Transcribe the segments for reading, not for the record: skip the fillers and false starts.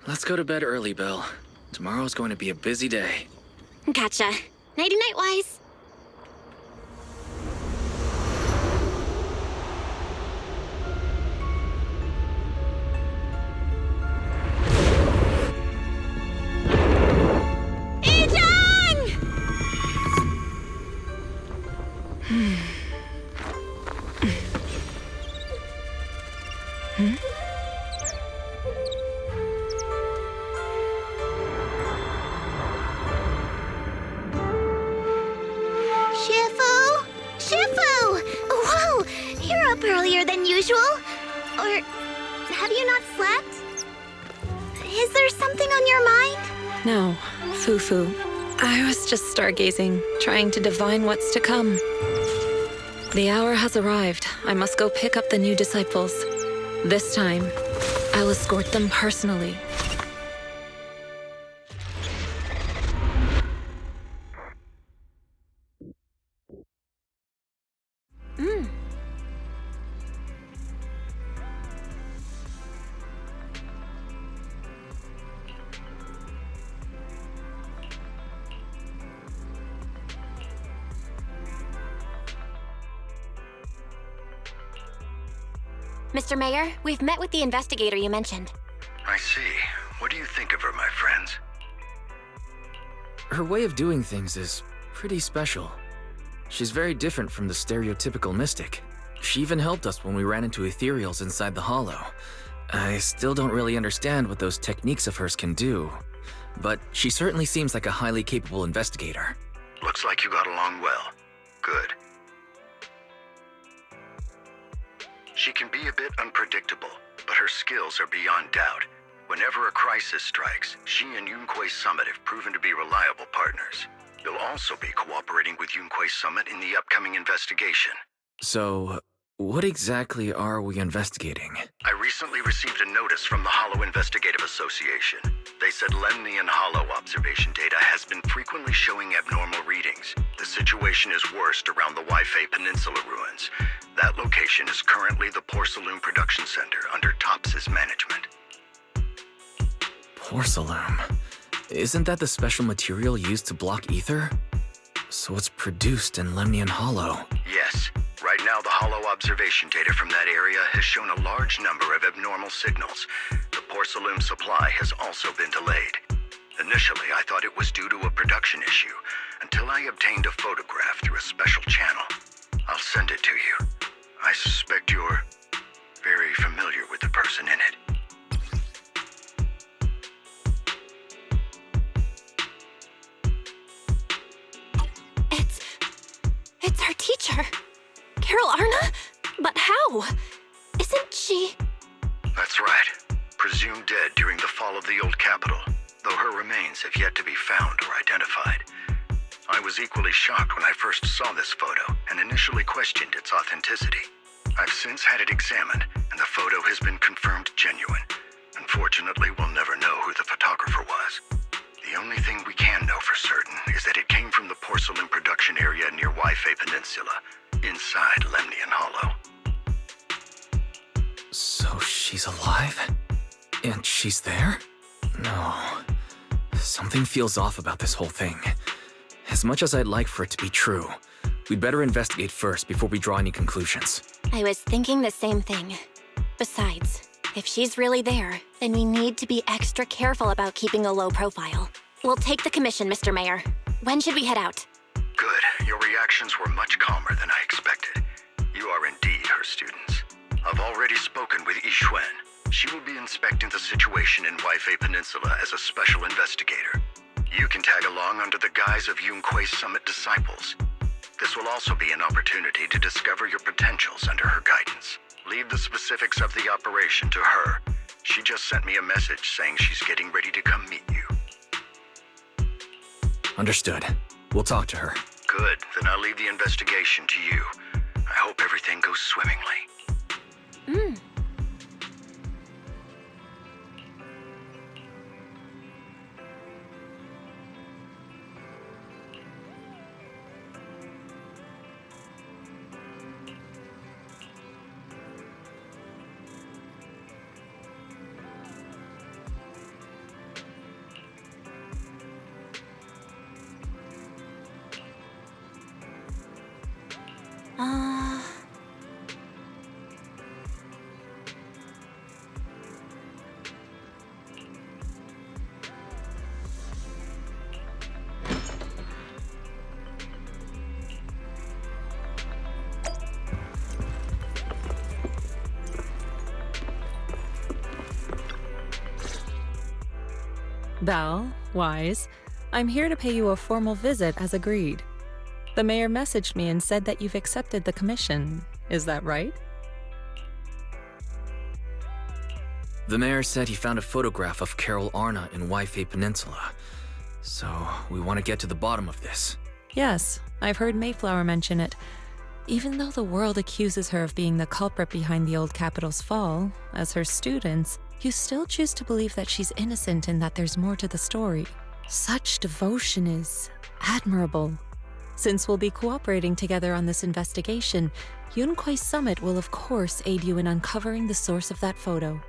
Let's go to bed early, Bill. Tomorrow's going to be a busy day. Gotcha. Nighty-night, Wise. Earlier than usual? Or have you not slept? Is there something on your mind? No, Fufu. I was just stargazing, trying to divine what's to come. The hour has arrived. I must go pick up the new disciples. This time, I'll escort them personally. Mr. Mayor, we've met with the investigator you mentioned. I see. What do you think of her, my friends? Her way of doing things is pretty special. She's very different from the stereotypical mystic. She even helped us when we ran into ethereals inside the Hollow. I still don't really understand what those techniques of hers can do, but she certainly seems like a highly capable investigator. Looks like you got along well. Good. She can be a bit unpredictable, but her skills are beyond doubt. Whenever a crisis strikes, she and Yunquei Summit have proven to be reliable partners. You'll also be cooperating with Yunquei Summit in the upcoming investigation. So, what exactly are we investigating? I recently received a notice from the Hollow Investigative Association. They said Lemnian Hollow observation data has been frequently showing abnormal readings. The situation is worst around the Waifei Peninsula ruins. That location is currently the Porcelain Production Center under Tops's management. Porcelain? Isn't that the special material used to block ether? So it's produced in Lemnian Hollow. Yes. Right now, the Hollow observation data from that area has shown a large number of abnormal signals. The porcelain supply has also been delayed. Initially, I thought it was due to a production issue, until I obtained a photograph through a special channel. I'll send it to you. I suspect you're very familiar with the person in it. It's our teacher. Carol Arna? But how? Isn't she... That's right. Presumed dead during the fall of the old capital, though her remains have yet to be found or identified. I was equally shocked when I first saw this photo and initially questioned its authenticity. I've since had it examined, and the photo has been confirmed genuine. Unfortunately, we'll never know who the photographer was. The only thing we can know for certain is that it came from the porcelain production area near Waifei Peninsula, inside Lemnian Hollow. So she's alive? And she's there? No. Something feels off about this whole thing. As much as I'd like for it to be true, we'd better investigate first before we draw any conclusions. I was thinking the same thing. Besides, if she's really there, then we need to be extra careful about keeping a low profile. We'll take the commission, Mr. Mayor. When should we head out? Good. Your reactions were much calmer than I expected. You are indeed her students. I've already spoken with Yixuan. She will be inspecting the situation in Waifei Peninsula as a special investigator. You can tag along under the guise of Yunquei Summit disciples. This will also be an opportunity to discover your potentials under her guidance. Leave the specifics of the operation to her. She just sent me a message saying she's getting ready to Understood. We'll talk to her. Good, then I'll leave the investigation to you. I hope everything goes swimmingly. Val, Wise, I'm here to pay you a formal visit as agreed. The mayor messaged me and said that you've accepted the commission. Is that right? The mayor said he found a photograph of Carol Arna in Waifei Peninsula. So, we want to get to the bottom of this. Yes, I've heard Mayflower mention it. Even though the world accuses her of being the culprit behind the old capital's fall, as her students, you still choose to believe that she's innocent and that there's more to the story. Such devotion is admirable. Since we'll be cooperating together on this investigation, Yunquei Summit will of course aid you in uncovering the source of that photo.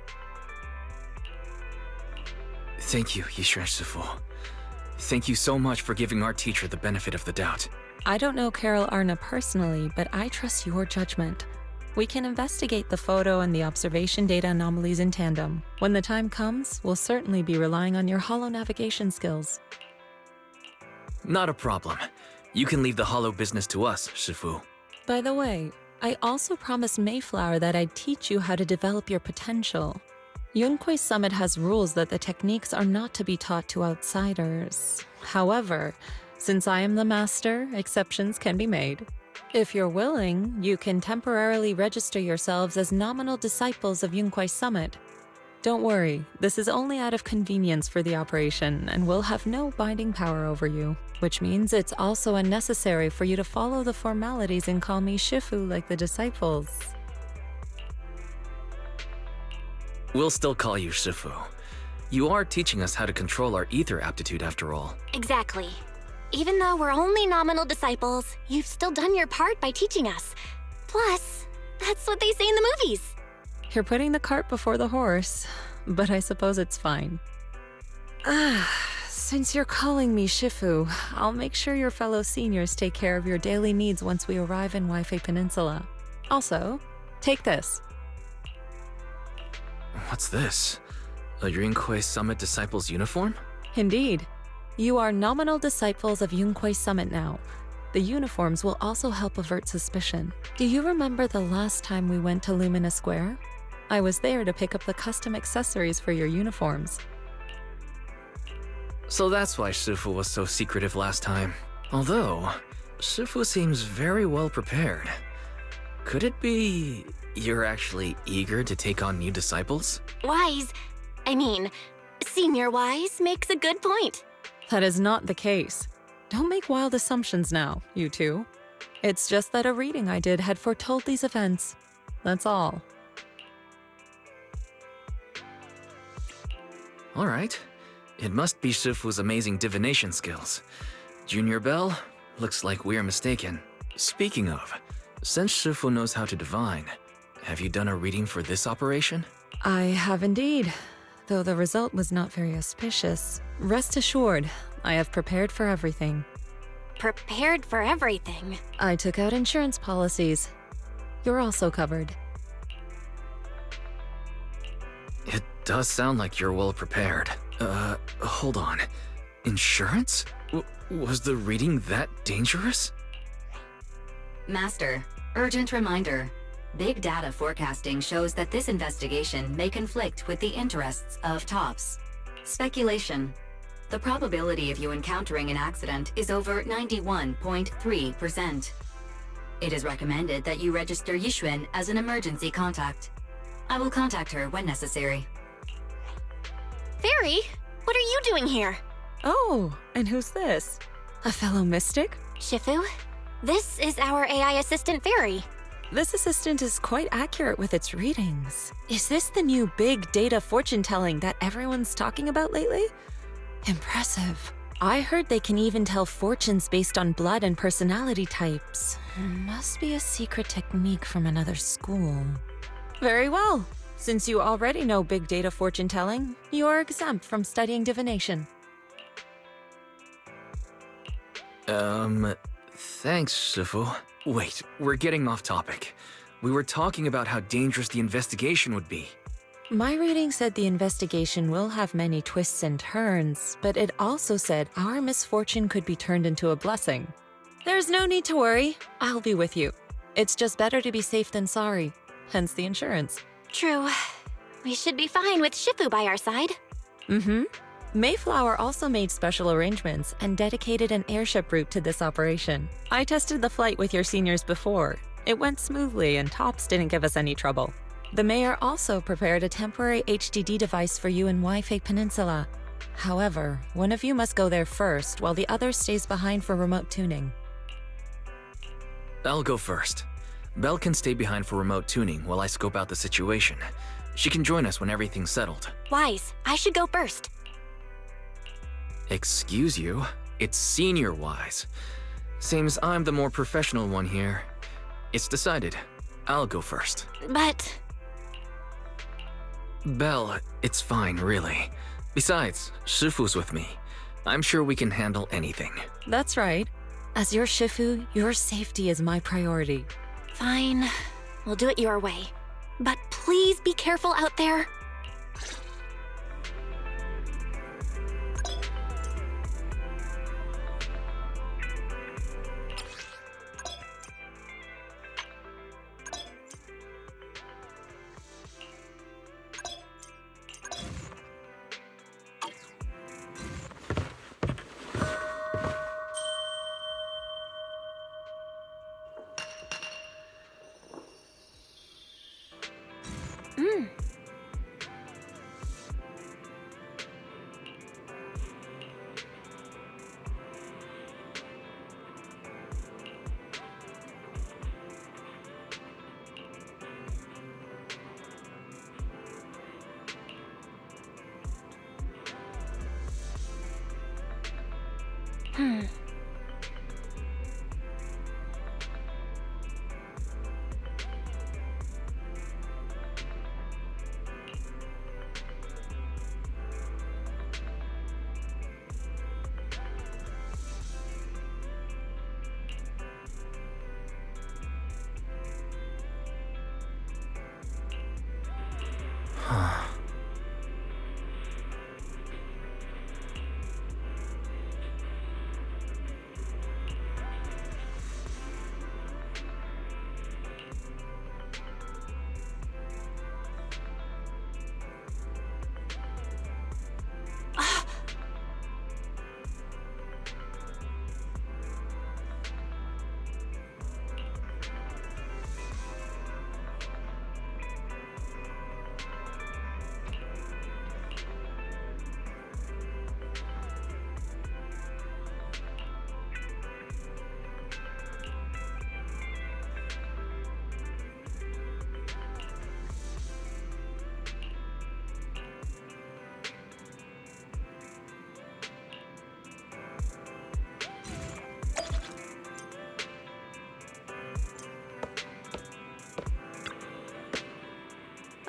Thank you, Yishuan Shifu. Thank you so much for giving our teacher the benefit of the doubt. I don't know Carol Arna personally, but I trust your judgment. We can investigate the photo and the observation data anomalies in tandem. When the time comes, we'll certainly be relying on your holo navigation skills. Not a problem. You can leave the hollow business to us, Shifu. By the way, I also promised Mayflower that I'd teach you how to develop your potential. Yunquei Summit has rules that the techniques are not to be taught to outsiders. However, since I am the master, exceptions can be made. If you're willing, you can temporarily register yourselves as nominal disciples of Yunquei Summit. Don't worry, this is only out of convenience for the operation and will have no binding power over you, which means it's also unnecessary for you to follow the formalities and call me Shifu like the disciples. We'll still call you Shifu. You are teaching us how to control our ether aptitude after all. Exactly. Even though we're only nominal disciples, you've still done your part by teaching us. Plus, that's what they say in the movies. You're putting the cart before the horse, but I suppose it's fine. Since you're calling me Shifu, I'll make sure your fellow seniors take care of your daily needs once we arrive in Waifei Peninsula. Also, take this. What's this? A Yunquei Summit Disciples uniform? Indeed. You are nominal disciples of Yunquei Summit now. The uniforms will also help avert suspicion. Do you remember the last time we went to Lumina Square? I was there to pick up the custom accessories for your uniforms. So that's why Shifu was so secretive last time. Although, Shifu seems very well prepared. Could it be you're actually eager to take on new disciples? Senior Wise makes a good point. That is not the case. Don't make wild assumptions now, you two. It's just that a reading I did had foretold these events. That's all. All right. It must be Shifu's amazing divination skills. Junior Bell, looks like we're mistaken. Speaking of, since Shifu knows how to divine, have you done a reading for this operation? I have indeed, though the result was not very auspicious. Rest assured, I have prepared for everything. Prepared for everything. I took out insurance policies. You're also covered. It does sound like you're well prepared. Hold on. Insurance? Was the reading that dangerous? Master, urgent reminder. Big data forecasting shows that this investigation may conflict with the interests of TOPS. Speculation. The probability of you encountering an accident is over 91.3%. It is recommended that you register Yishuan as an emergency contact. I will contact her when necessary. Fairy, what are you doing here? Oh, and who's this? A fellow mystic? Shifu, this is our AI assistant fairy. This assistant is quite accurate with its readings. Is this the new big data fortune telling that everyone's talking about lately? Impressive. I heard they can even tell fortunes based on blood and personality types. Must be a secret technique from another school. Very well. Since you already know big data fortune telling, you are exempt from studying divination. Thanks, Shifu. Wait, we're getting off topic. We were talking about how dangerous the investigation would be. My reading said the investigation will have many twists and turns, but it also said our misfortune could be turned into a blessing. There's no need to worry. I'll be with you. It's just better to be safe than sorry, hence the insurance. True. We should be fine with Shifu by our side. Mm-hmm. Mayflower also made special arrangements and dedicated an airship route to this operation. I tested the flight with your seniors before. It went smoothly and Tops didn't give us any trouble. The mayor also prepared a temporary HDD device for you in Wi-Fi Peninsula. However, one of you must go there first while the other stays behind for remote tuning. I'll go first. Belle can stay behind for remote tuning while I scope out the situation. She can join us when everything's settled. Wise, I should go first. Excuse you? It's Senior Wise. Seems I'm the more professional one here. It's decided. I'll go first. But... Belle, it's fine, really. Besides, Shifu's with me. I'm sure we can handle anything. That's right. As your Shifu, your safety is my priority. fine. We'll do it your way. But please be careful out there.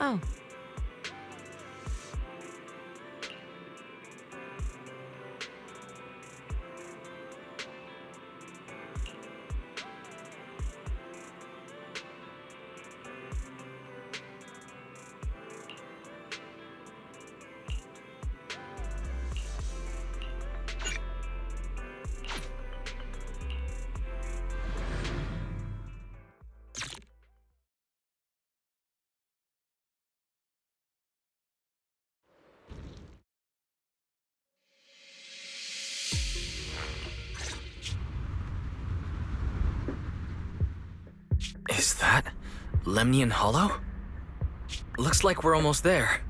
Oh. Is that Lemnian Hollow? Looks like we're almost there.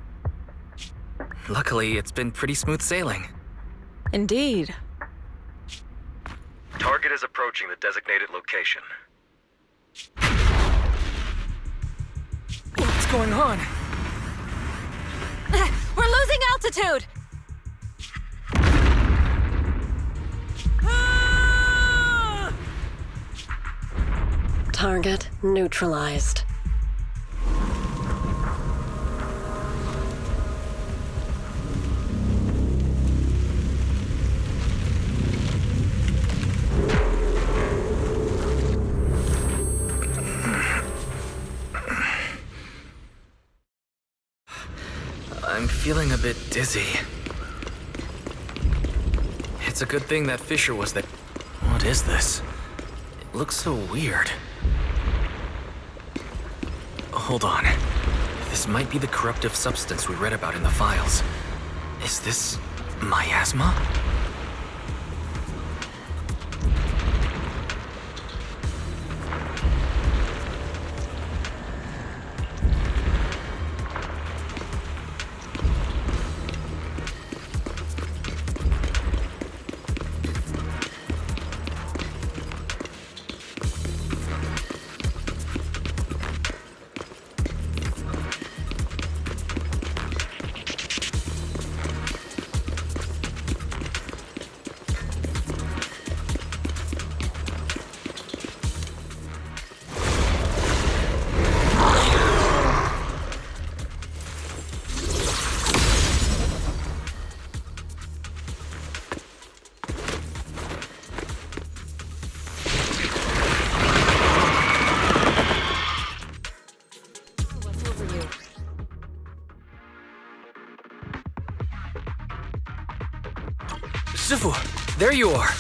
Luckily, it's been pretty smooth sailing. Indeed. Target is approaching the designated location. What's going on? We're losing altitude! Target neutralized. I'm feeling a bit dizzy. It's a good thing that Fisher was there. What is this? It looks so weird. Hold on. This might be the corruptive substance we read about in the files. Is this miasma? Shifu, there you are.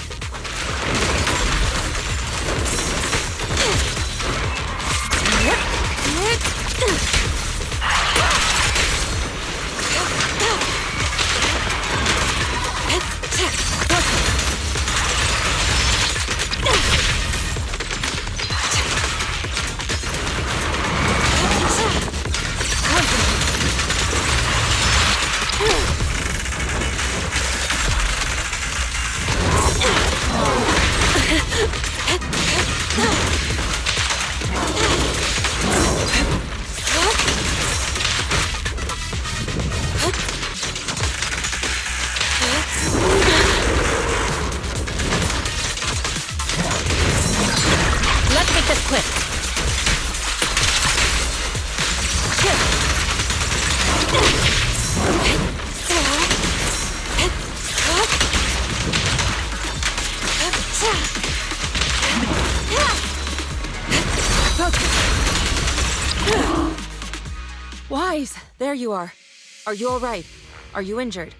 Let's make this quick. Wise, there you are. Are you all right? Are you injured?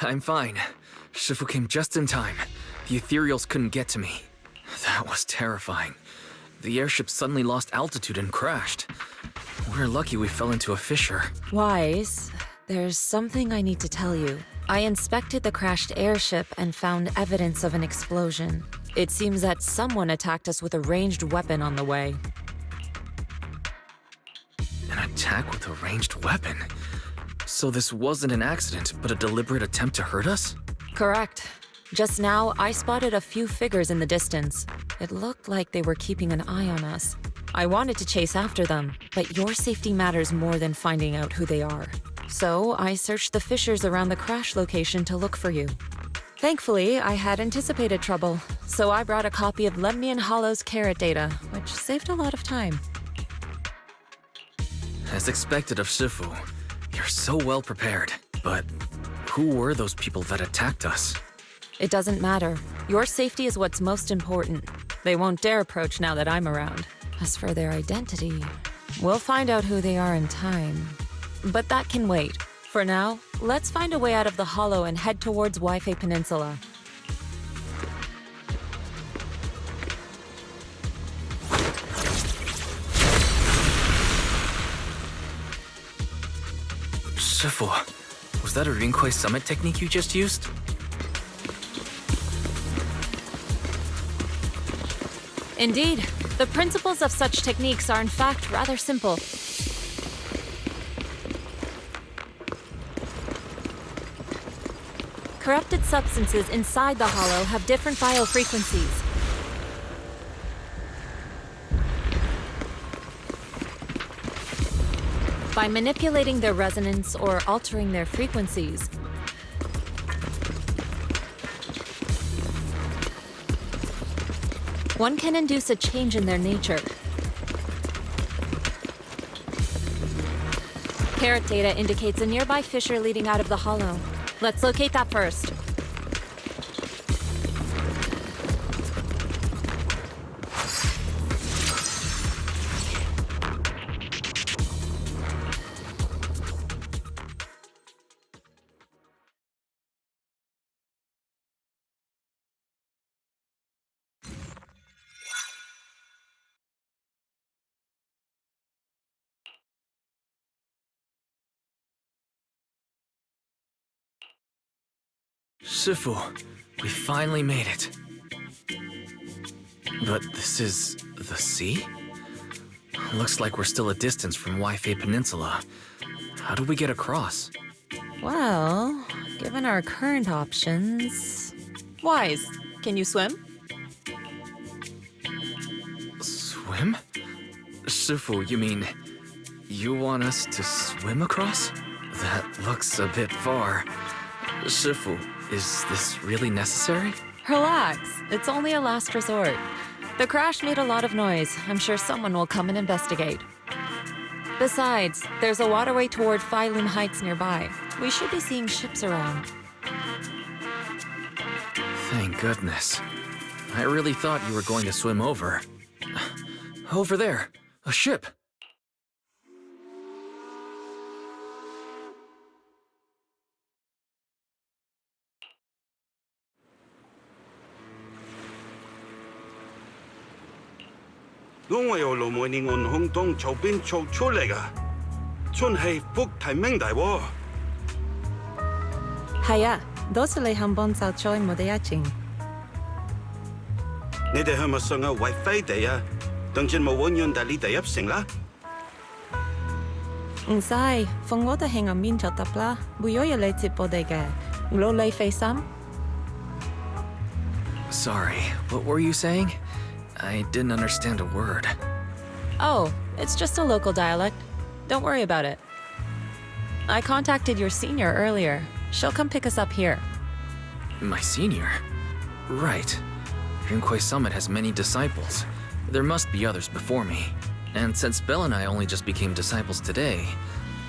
I'm fine. Shifu came just in time. The ethereals couldn't get to me. That was terrifying. The airship suddenly lost altitude and crashed. We're lucky we fell into a fissure. Wise, there's something I need to tell you. I inspected the crashed airship and found evidence of an explosion. It seems that someone attacked us with a ranged weapon on the way. An attack with a ranged weapon? So this wasn't an accident, but a deliberate attempt to hurt us? Correct. Just now, I spotted a few figures in the distance. It looked like they were keeping an eye on us. I wanted to chase after them, but your safety matters more than finding out who they are. So I searched the fissures around the crash location to look for you. Thankfully, I had anticipated trouble, so I brought a copy of Lemnian Hollow's carrot data, which saved a lot of time. As expected of Shifu, you're so well prepared. But who were those people that attacked us? It doesn't matter. Your safety is what's most important. They won't dare approach now that I'm around. As for their identity, we'll find out who they are in time. But that can wait. For now, let's find a way out of the Hollow and head towards Waifei Peninsula. Shifu, was that a Rinkwei summit technique you just used? Indeed. The principles of such techniques are in fact rather simple. Corrupted substances inside the hollow have different biofrequencies. By manipulating their resonance or altering their frequencies, one can induce a change in their nature. Carrot data indicates a nearby fissure leading out of the hollow. Let's locate that first. Shifu, we finally made it. But this is the sea? Looks like we're still a distance from Waifei Peninsula. How do we get across? Well, given our current options... Wise, can you swim? Swim? Shifu, you mean... you want us to swim across? That looks a bit far. Shifu, is this really necessary? Relax, it's only a last resort. The crash made a lot of noise. I'm sure someone will come and investigate. Besides, there's a waterway toward Phylum Heights nearby. We should be seeing ships around. Thank goodness. I really thought you were going to swim over. Over there, a ship. Haya, 도스레 한번 살초이 모데야칭. 你哋係咪上下為飛地啊？當然冇揾人大呢第一成啦。唔使，逢我哋喺岸邊就得啦，唔需要你接我哋嘅，攞你飛心。Sorry, what were you saying? I didn't understand a word. Oh, it's just a local dialect. Don't worry about it. I contacted your senior earlier. She'll come pick us up here. My senior? Right. Rinkwei Summit has many disciples. There must be others before me. And since Belle and I only just became disciples today,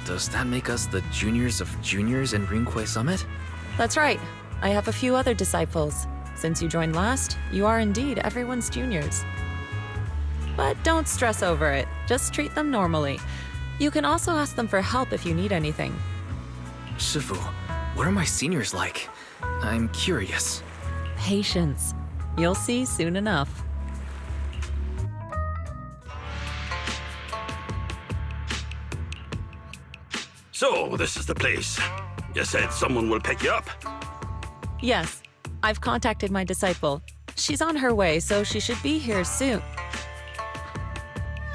does that make us the juniors of juniors in Rinkwei Summit? That's right. I have a few other disciples. Since you joined last, you are indeed everyone's juniors. But don't stress over it. Just treat them normally. You can also ask them for help if you need anything. Shifu, what are my seniors like? I'm curious. Patience. You'll see soon enough. So, this is the place. You said someone will pick you up. Yes, I've contacted my disciple. She's on her way, so she should be here soon.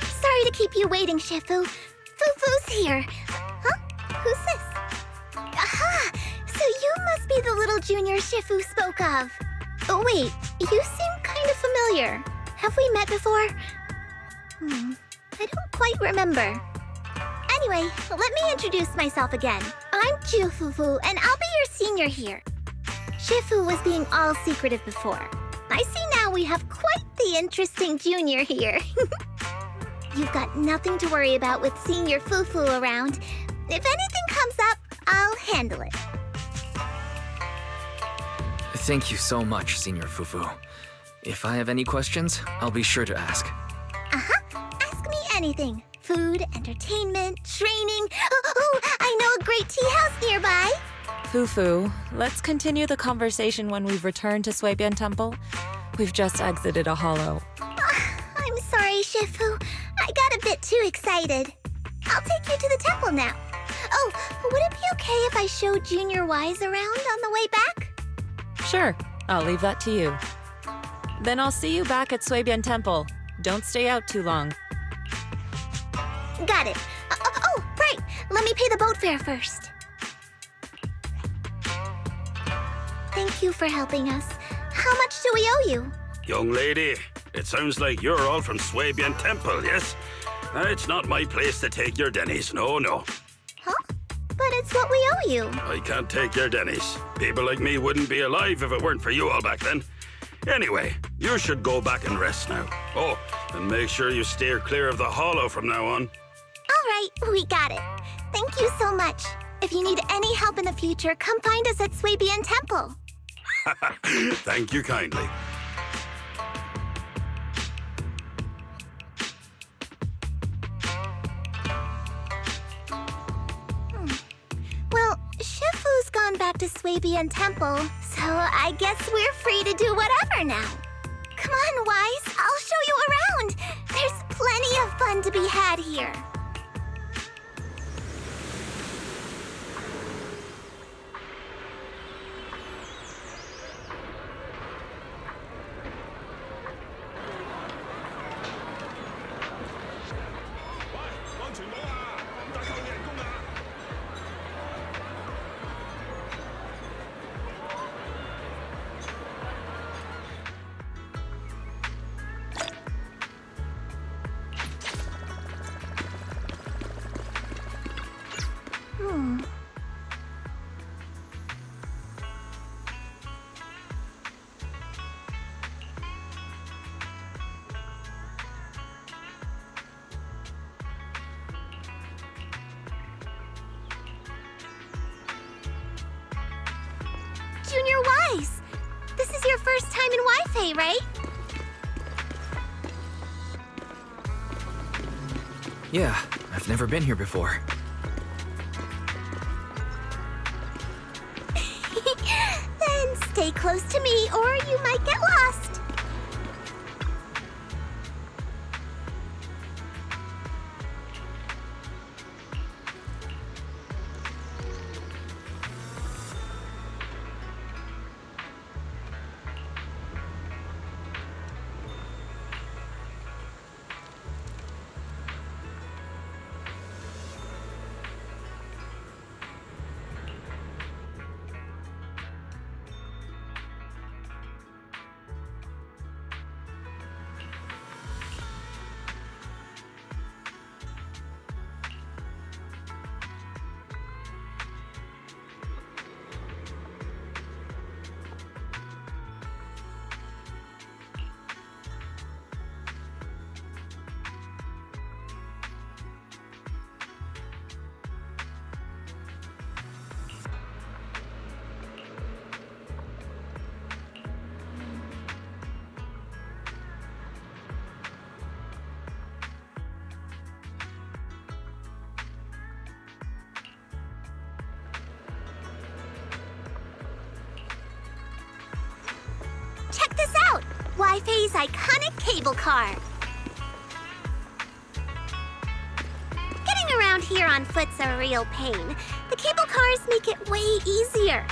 Sorry to keep you waiting, Shifu. Fufu's here. Huh? Who's this? Aha! So you must be the little junior Shifu spoke of. Oh, wait. You seem kind of familiar. Have we met before? I don't quite remember. Anyway, let me introduce myself again. I'm Fufu, and I'll be your senior here. Shifu was being all secretive before. I see now we have quite the interesting junior here. You've got nothing to worry about with senior Fufu around. If anything comes up, I'll handle it. Thank you so much, Senior Fufu. If I have any questions, I'll be sure to ask. Ask me anything. Food, entertainment, training. Oh, I know a great tea house nearby. Fufu, let's continue the conversation when we've returned to Suibian Temple. We've just exited a hollow. I'm sorry, Shifu. I got a bit too excited. I'll take you to the temple now. Oh, would it be okay if I showed Junior Wise around on the way back? Sure, I'll leave that to you. Then I'll see you back at Suibian Temple. Don't stay out too long. Got it. Oh, right. Let me pay the boat fare first. Thank you for helping us. How much do we owe you? Young lady, it sounds like you're all from Swabian Temple, yes? It's not my place to take your dennies, no. Huh? But it's what we owe you. I can't take your dennies. People like me wouldn't be alive if it weren't for you all back then. Anyway, you should go back and rest now. Oh, and make sure you steer clear of the hollow from now on. All right, we got it. Thank you so much. If you need any help in the future, come find us at Swabian Temple. Thank you kindly. Well, Shifu's gone back to Swabian Temple, so I guess we're free to do whatever now. Come on, Wise, I'll show you around. There's plenty of fun to be had here. Junior Wise, this is your first time in Wi-Fi, right? Yeah, I've never been here before. Then stay close to me or you might get lost. Check this out! Wi-Fi's iconic cable car. Getting around here on foot's a real pain. The cable cars make it way easier.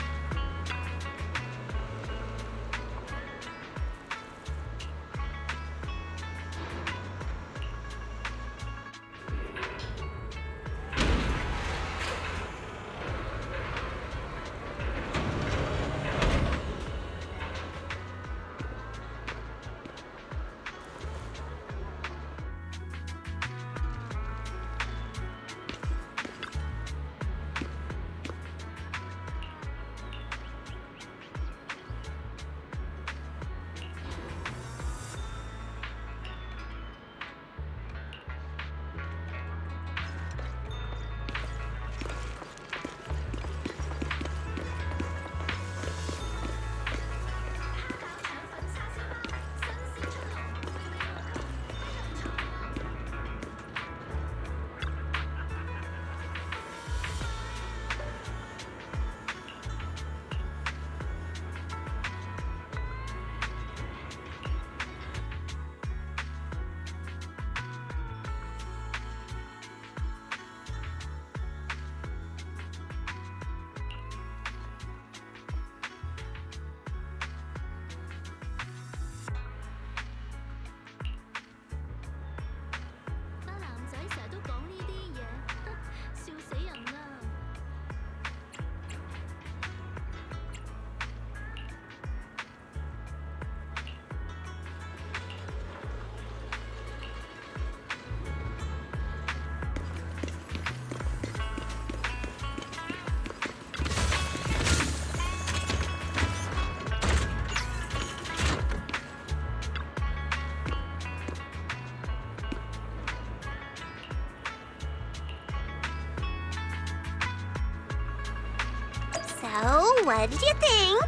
So, what did you think?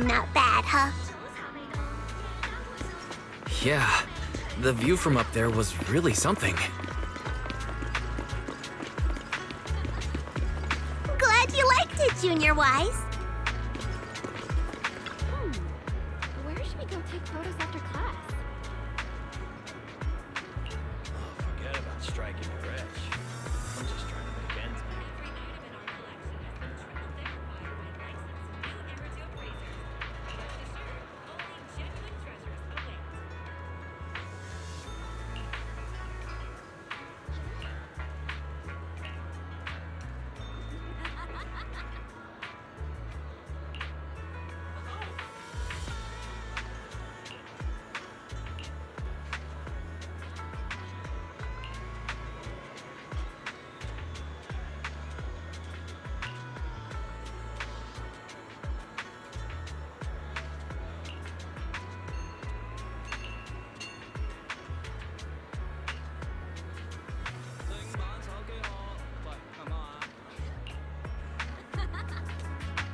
Not bad, huh? Yeah, the view from up there was really something. Glad you liked it, Junior Wise. Where should we go take photos after class? Forget about striking a rich. I'm just trying to make ends meet.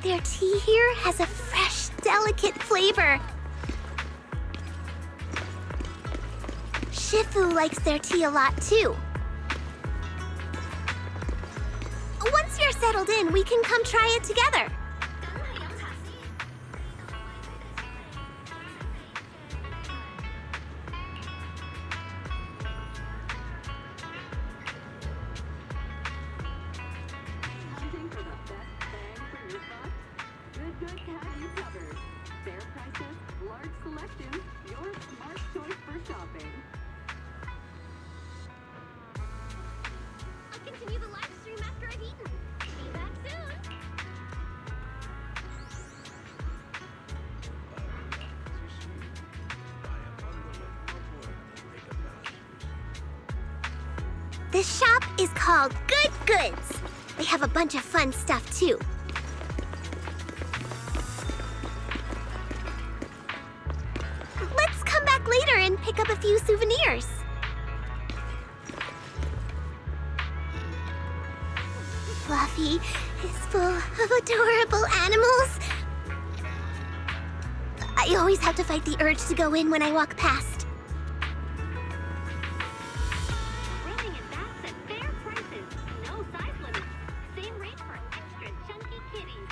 Their tea here has a fresh, delicate flavor. Shifu likes their tea a lot, too. Once you're settled in, we can come try it together. Hunting for the best bang for your buck? Good Goods has you covered. Fair prices, large selection, your smart choice for shopping. I'll continue the live stream after I've eaten. Be back soon. This shop is called Good Goods. They have a bunch of fun stuff, too. Let's come back later and pick up a few souvenirs. Fluffy is full of adorable animals. I always have to fight the urge to go in when I walk past. Running and bats at fair prices. No size limits. Same rate for extra chunky kitties.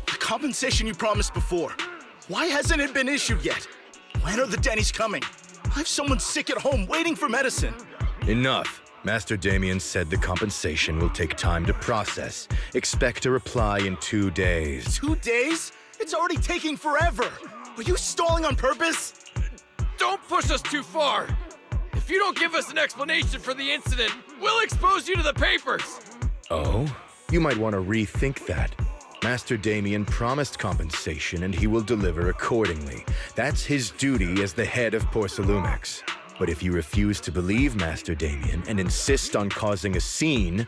The compensation you promised before. Why hasn't it been issued yet? When are the Denny's coming? I have someone sick at home waiting for medicine. Enough. Master Damien said the compensation will take time to process. Expect a reply in 2 days. 2 days? It's already taking forever. Are you stalling on purpose? Don't push us too far! If you don't give us an explanation for the incident, we'll expose you to the papers! Oh? You might want to rethink that. Master Damien promised compensation and he will deliver accordingly. That's his duty as the head of Porcelumex. But if you refuse to believe Master Damien and insist on causing a scene,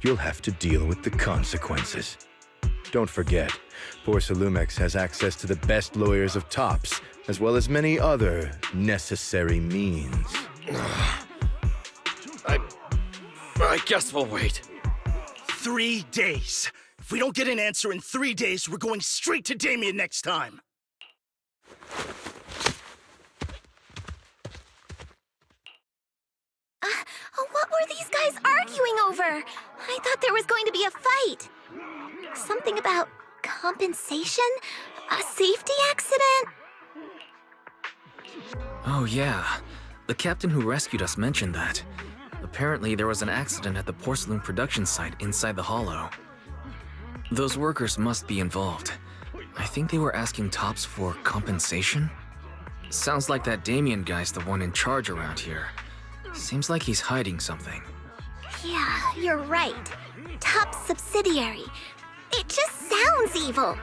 you'll have to deal with the consequences. Don't forget, Porcelumex has access to the best lawyers of Tops, as well as many other necessary means. I guess we'll wait. 3 days. If we don't get an answer in 3 days, we're going straight to Damien next time. What were these guys arguing over? I thought there was going to be a fight. Something about compensation? A safety accident? Oh yeah, The captain who rescued us mentioned that. Apparently, there was an accident at the porcelain production site inside the hollow. Those workers must be involved. I think they were asking Tops for compensation? Sounds like that Damien guy's the one in charge around here. Seems like he's hiding something. Yeah, you're right. Top subsidiary. It just sounds evil.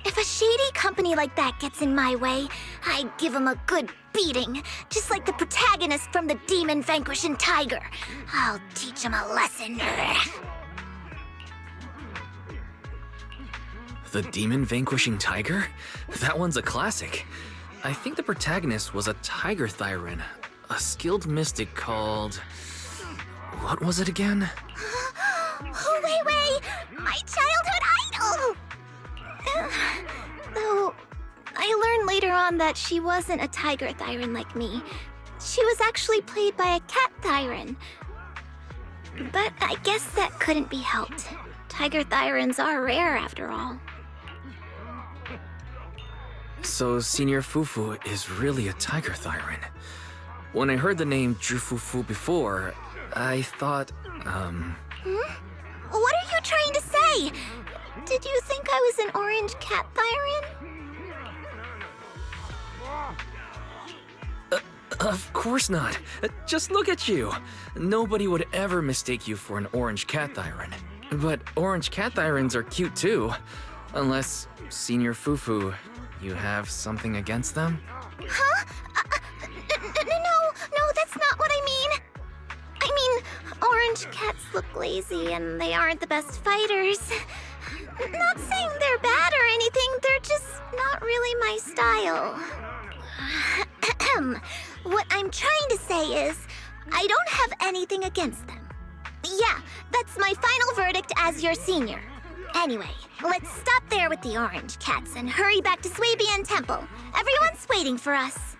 If a shady company like that gets in my way, I'd give him a good beating, just like the protagonist from the Demon Vanquishing Tiger. I'll teach him a lesson. The Demon Vanquishing Tiger? That one's a classic. I think the protagonist was a Tiger Thyran, a skilled mystic called... What was it again? Oh, wait! My childhood idol! Though, I learned later on that she wasn't a Tiger Thyran like me. She was actually played by a Cat Thyran. But I guess that couldn't be helped. Tiger Thyrans are rare after all. So Senior Fufu is really a Tiger Thyran. When I heard the name Jufufu before, I thought, What are you trying to say? Did you think I was an orange cat Thyran? Of course not. Just look at you. Nobody would ever mistake you for an orange cat Thyran. But orange cat Thyrans are cute too. Unless, Senior Fufu, you have something against them? Huh? No, that's not what I mean. I mean, orange cats look lazy and they aren't the best fighters. Not saying they're bad or anything, they're just not really my style. What I'm trying to say is, I don't have anything against them. Yeah, that's my final verdict as your senior. Anyway, let's stop there with the orange cats and hurry back to Swabian Temple. Everyone's waiting for us.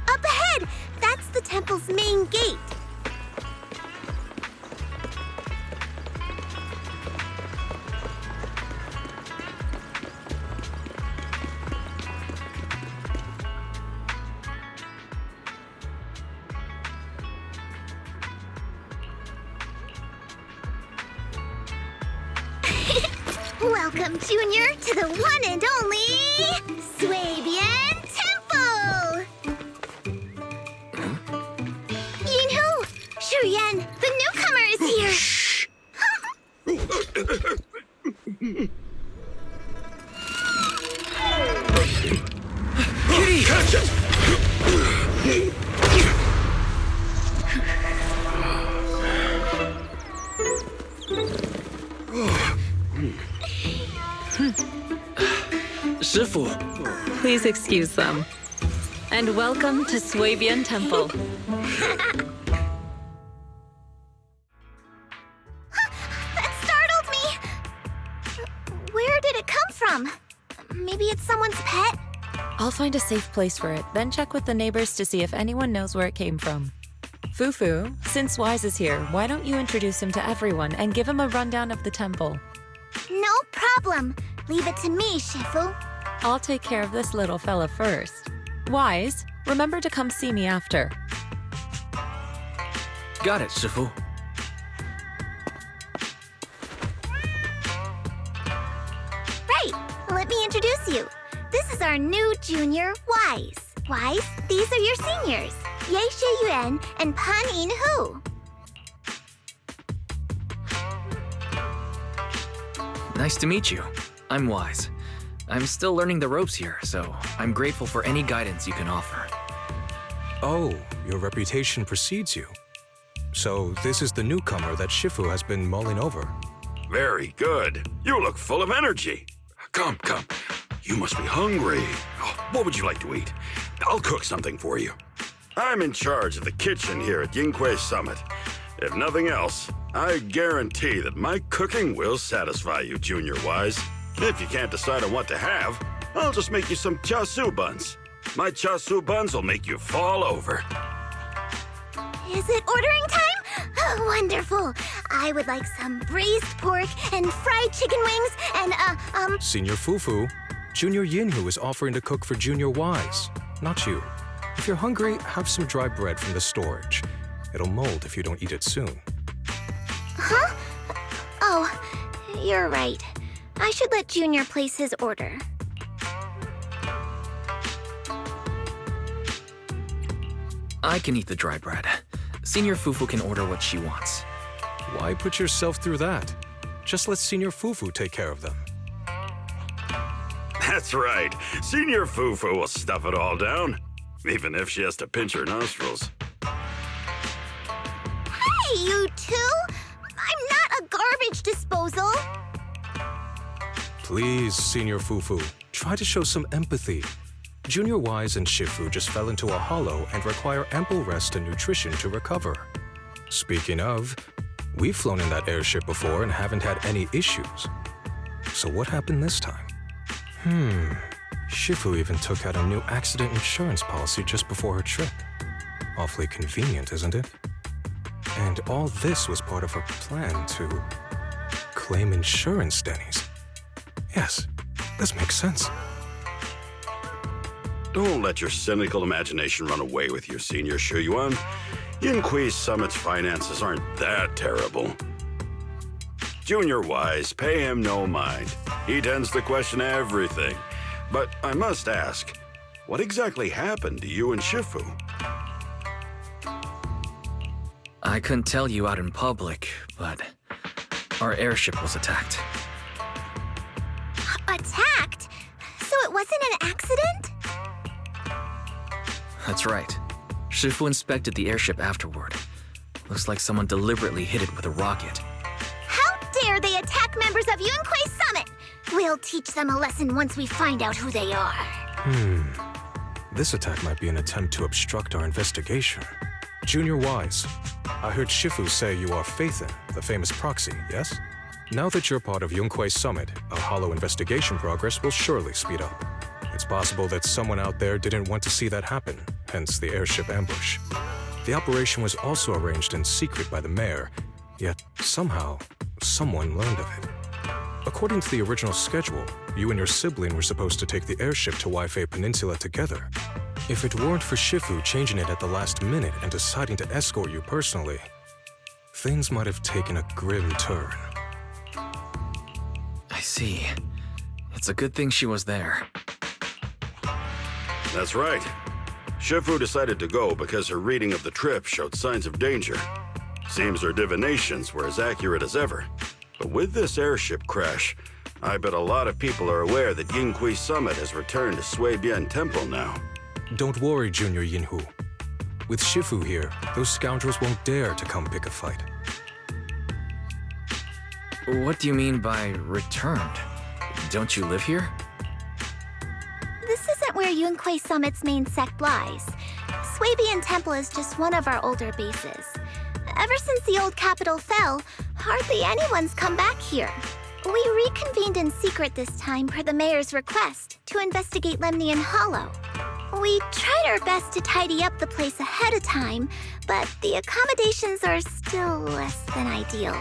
Up ahead! That's the temple's main gate. Welcome, Junior, to the one and only Swabian Temple! Yinhu! Shuyan, the newcomer is here! Shh! Kitty! Catch it! Shifu, Please excuse them. And welcome to Swabian Temple. That startled me! Where did it come from? Maybe it's someone's pet? I'll find a safe place for it, then check with the neighbors to see if anyone knows where it came from. Fufu, since Wise is here, why don't you introduce him to everyone and give him a rundown of the temple? No problem. Leave it to me, Shifu. I'll take care of this little fella first. Wise, remember to come see me after. Got it, Shifu. Right, let me introduce you. This is our new junior, Wise. Wise, these are your seniors, Ye Shi Yuan and Pan In Hu. Nice to meet you. I'm Wise. I'm still learning the ropes here, so I'm grateful for any guidance you can offer. Oh, your reputation precedes you. So this is the newcomer that Shifu has been mulling over. Very good. You look full of energy. Come. You must be hungry. Oh, what would you like to eat? I'll cook something for you. I'm in charge of the kitchen here at Yinghui Summit. If nothing else, I guarantee that my cooking will satisfy you, Junior Wise. If you can't decide on what to have, I'll just make you some chasu buns. My chasu buns will make you fall over. Is it ordering time? Oh, wonderful. I would like some braised pork and fried chicken wings and, Senior Fufu, Junior Yinhu is offering to cook for Junior Wise, not you. If you're hungry, have some dry bread from the storage. It'll mold if you don't eat it soon. Huh? Oh, you're right. I should let Junior place his order. I can eat the dry bread. Senior Fufu can order what she wants. Why put yourself through that? Just let Senior Fufu take care of them. That's right. Senior Fufu will stuff it all down, even if she has to pinch her nostrils. Hey, you two! I'm not a garbage disposal! Please, Senior Fufu, try to show some empathy. Junior Wise and Shifu just fell into a hollow and require ample rest and nutrition to recover. Speaking of, we've flown in that airship before and haven't had any issues. So what happened this time? Shifu even took out a new accident insurance policy just before her trip. Awfully convenient, isn't it? And all this was part of her plan to claim insurance, Denny's. Yes, this makes sense. Don't let your cynical imagination run away with you, Senior Shuyuan. Yinghui Summit's finances aren't that terrible. Junior Wise, pay him no mind. He tends to question everything. But I must ask, what exactly happened to you and Shifu? I couldn't tell you out in public, but our airship was attacked. Attacked? So it wasn't an accident? That's right. Shifu inspected the airship afterward. Looks like someone deliberately hit it with a rocket. How dare they attack members of Yunquei Summit! We'll teach them a lesson once we find out who they are. This attack might be an attempt to obstruct our investigation. Junior Wise, I heard Shifu say you are Faithin, the famous proxy, yes? Now that you're part of Yunquei Summit, a hollow investigation progress will surely speed up. It's possible that someone out there didn't want to see that happen, hence the airship ambush. The operation was also arranged in secret by the mayor, yet somehow, someone learned of it. According to the original schedule, you and your sibling were supposed to take the airship to Waifei Peninsula together. If it weren't for Shifu changing it at the last minute and deciding to escort you personally, things might have taken a grim turn. I see. It's a good thing she was there. That's right. Shifu decided to go because her reading of the trip showed signs of danger. Seems her divinations were as accurate as ever. But with this airship crash, I bet a lot of people are aware that Yinghui Summit has returned to Swabian Temple now. Don't worry, Junior Yinhu. With Shifu here, those scoundrels won't dare to come pick a fight. What do you mean by returned? Don't you live here? This isn't where Yunquei Summit's main sect lies. Swabian Temple is just one of our older bases. Ever since the old capital fell, hardly anyone's come back here. We reconvened in secret this time per the mayor's request to investigate Lemnian Hollow. We tried our best to tidy up the place ahead of time, but the accommodations are still less than ideal.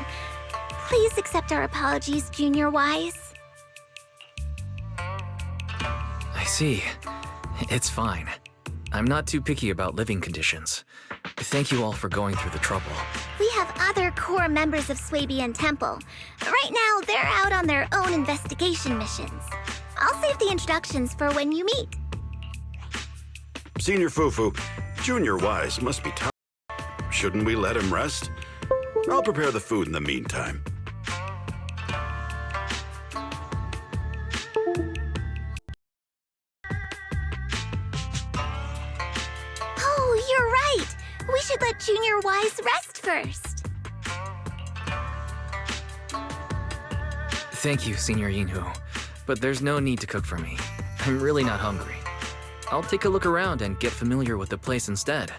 Please accept our apologies, Junior Wise. I see. It's fine. I'm not too picky about living conditions. Thank you all for going through the trouble. We have other core members of Swabian Temple. Right now, they're out on their own investigation missions. I'll save the introductions for when you meet. Senior Fufu, Junior Wise must be tired. Shouldn't we let him rest? I'll prepare the food in the meantime. Oh, you're right! We should let Junior Wise rest first. Thank you, Senior Yinhu. But there's no need to cook for me. I'm really not hungry. I'll take a look around and get familiar with the place instead.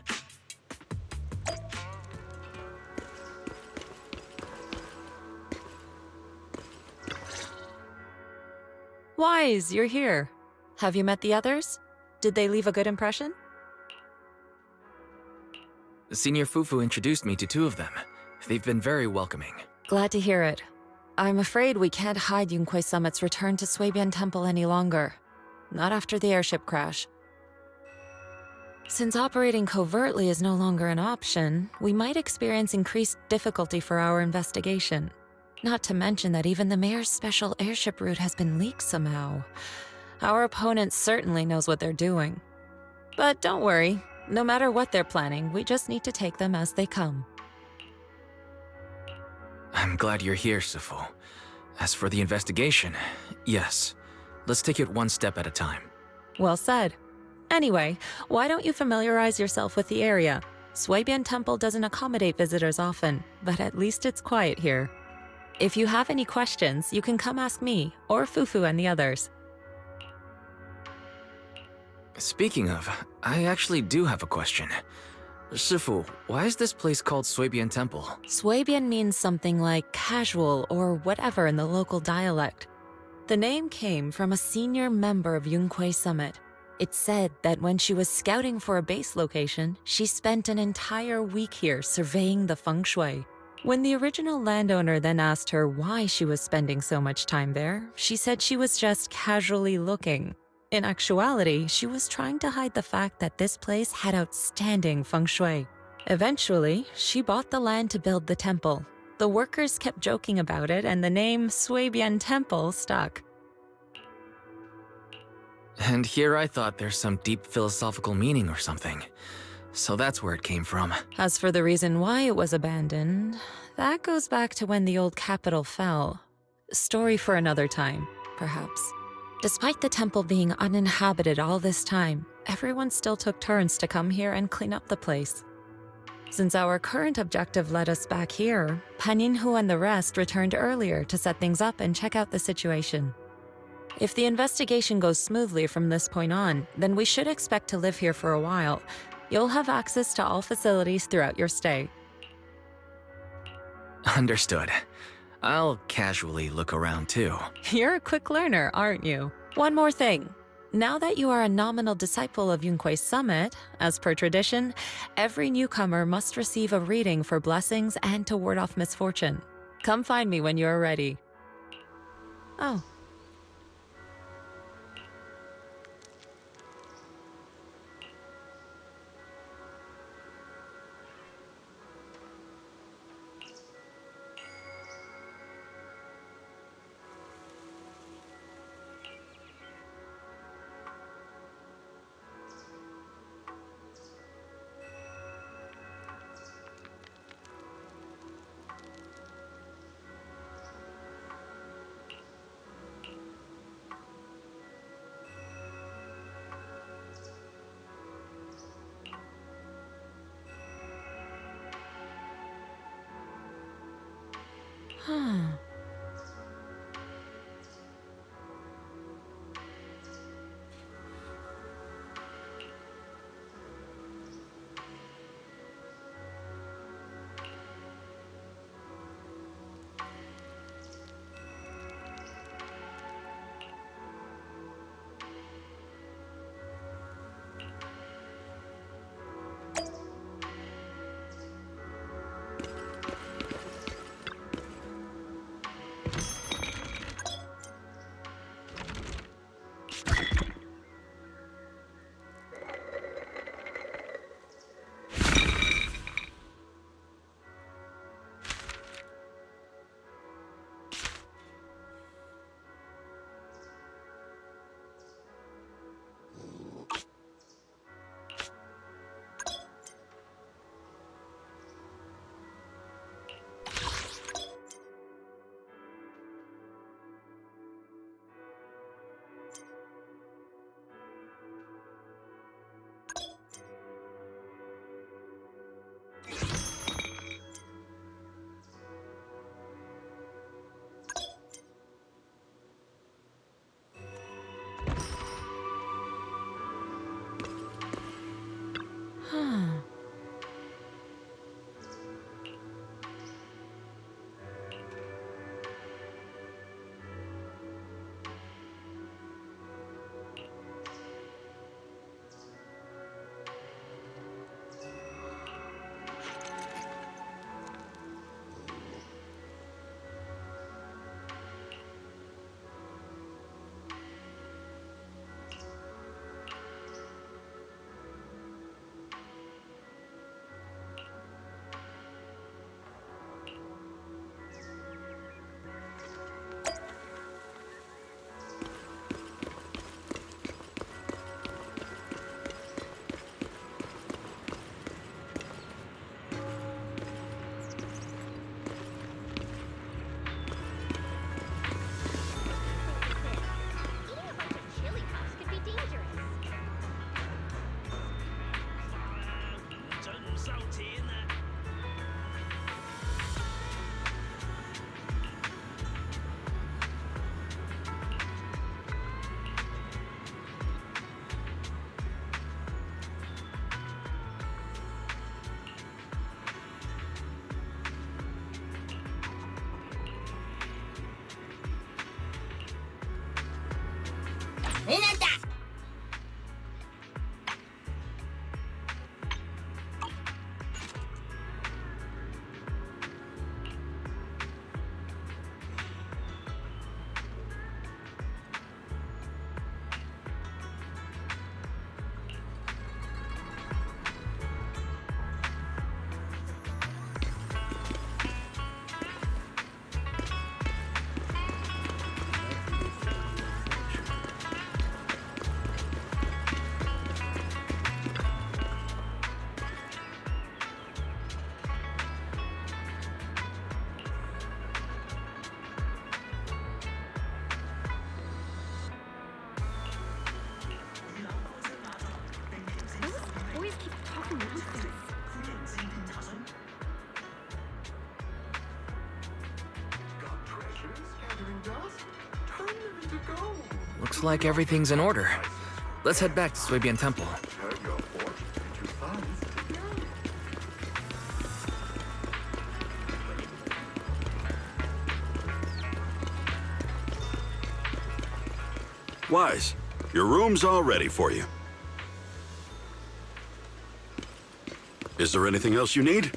Wise, you're here. Have you met the others? Did they leave a good impression? Senior Fufu introduced me to two of them. They've been very welcoming. Glad to hear it. I'm afraid we can't hide Yunquei Summit's return to Swabian Temple any longer. Not after the airship crash. Since operating covertly is no longer an option, we might experience increased difficulty for our investigation. Not to mention that even the mayor's special airship route has been leaked somehow. Our opponent certainly knows what they're doing. But don't worry, no matter what they're planning, we just need to take them as they come. I'm glad you're here, Sifu. As for the investigation, yes. Let's take it one step at a time. Well said. Anyway, why don't you familiarize yourself with the area? Swabian Temple doesn't accommodate visitors often, but at least it's quiet here. If you have any questions, you can come ask me, or Fufu and the others. Speaking of, I actually do have a question. Sifu, why is this place called Swabian Temple? Swabian means something like casual or whatever in the local dialect. The name came from a senior member of Yunquei Summit. It's said that when she was scouting for a base location, she spent an entire week here surveying the feng shui. When the original landowner then asked her why she was spending so much time there, she said she was just casually looking. In actuality, she was trying to hide the fact that this place had outstanding feng shui. Eventually, she bought the land to build the temple. The workers kept joking about it, and the name Swabian Temple stuck. And here I thought there's some deep philosophical meaning or something. So that's where it came from. As for the reason why it was abandoned, that goes back to when the old capital fell. Story for another time, perhaps. Despite the temple being uninhabited all this time, everyone still took turns to come here and clean up the place. Since our current objective led us back here, Paninhu and the rest returned earlier to set things up and check out the situation. If the investigation goes smoothly from this point on, then we should expect to live here for a while. You'll have access to all facilities throughout your stay. Understood. I'll casually look around too. You're a quick learner, aren't you? One more thing. Now that you are a nominal disciple of Yunquei Summit, as per tradition, every newcomer must receive a reading for blessings and to ward off misfortune. Come find me when you're ready. Oh. Boys keep talking nonsense. Looks like everything's in order. Let's head back to Swabian Temple. Wise, your room's all ready for you. Is there anything else you need?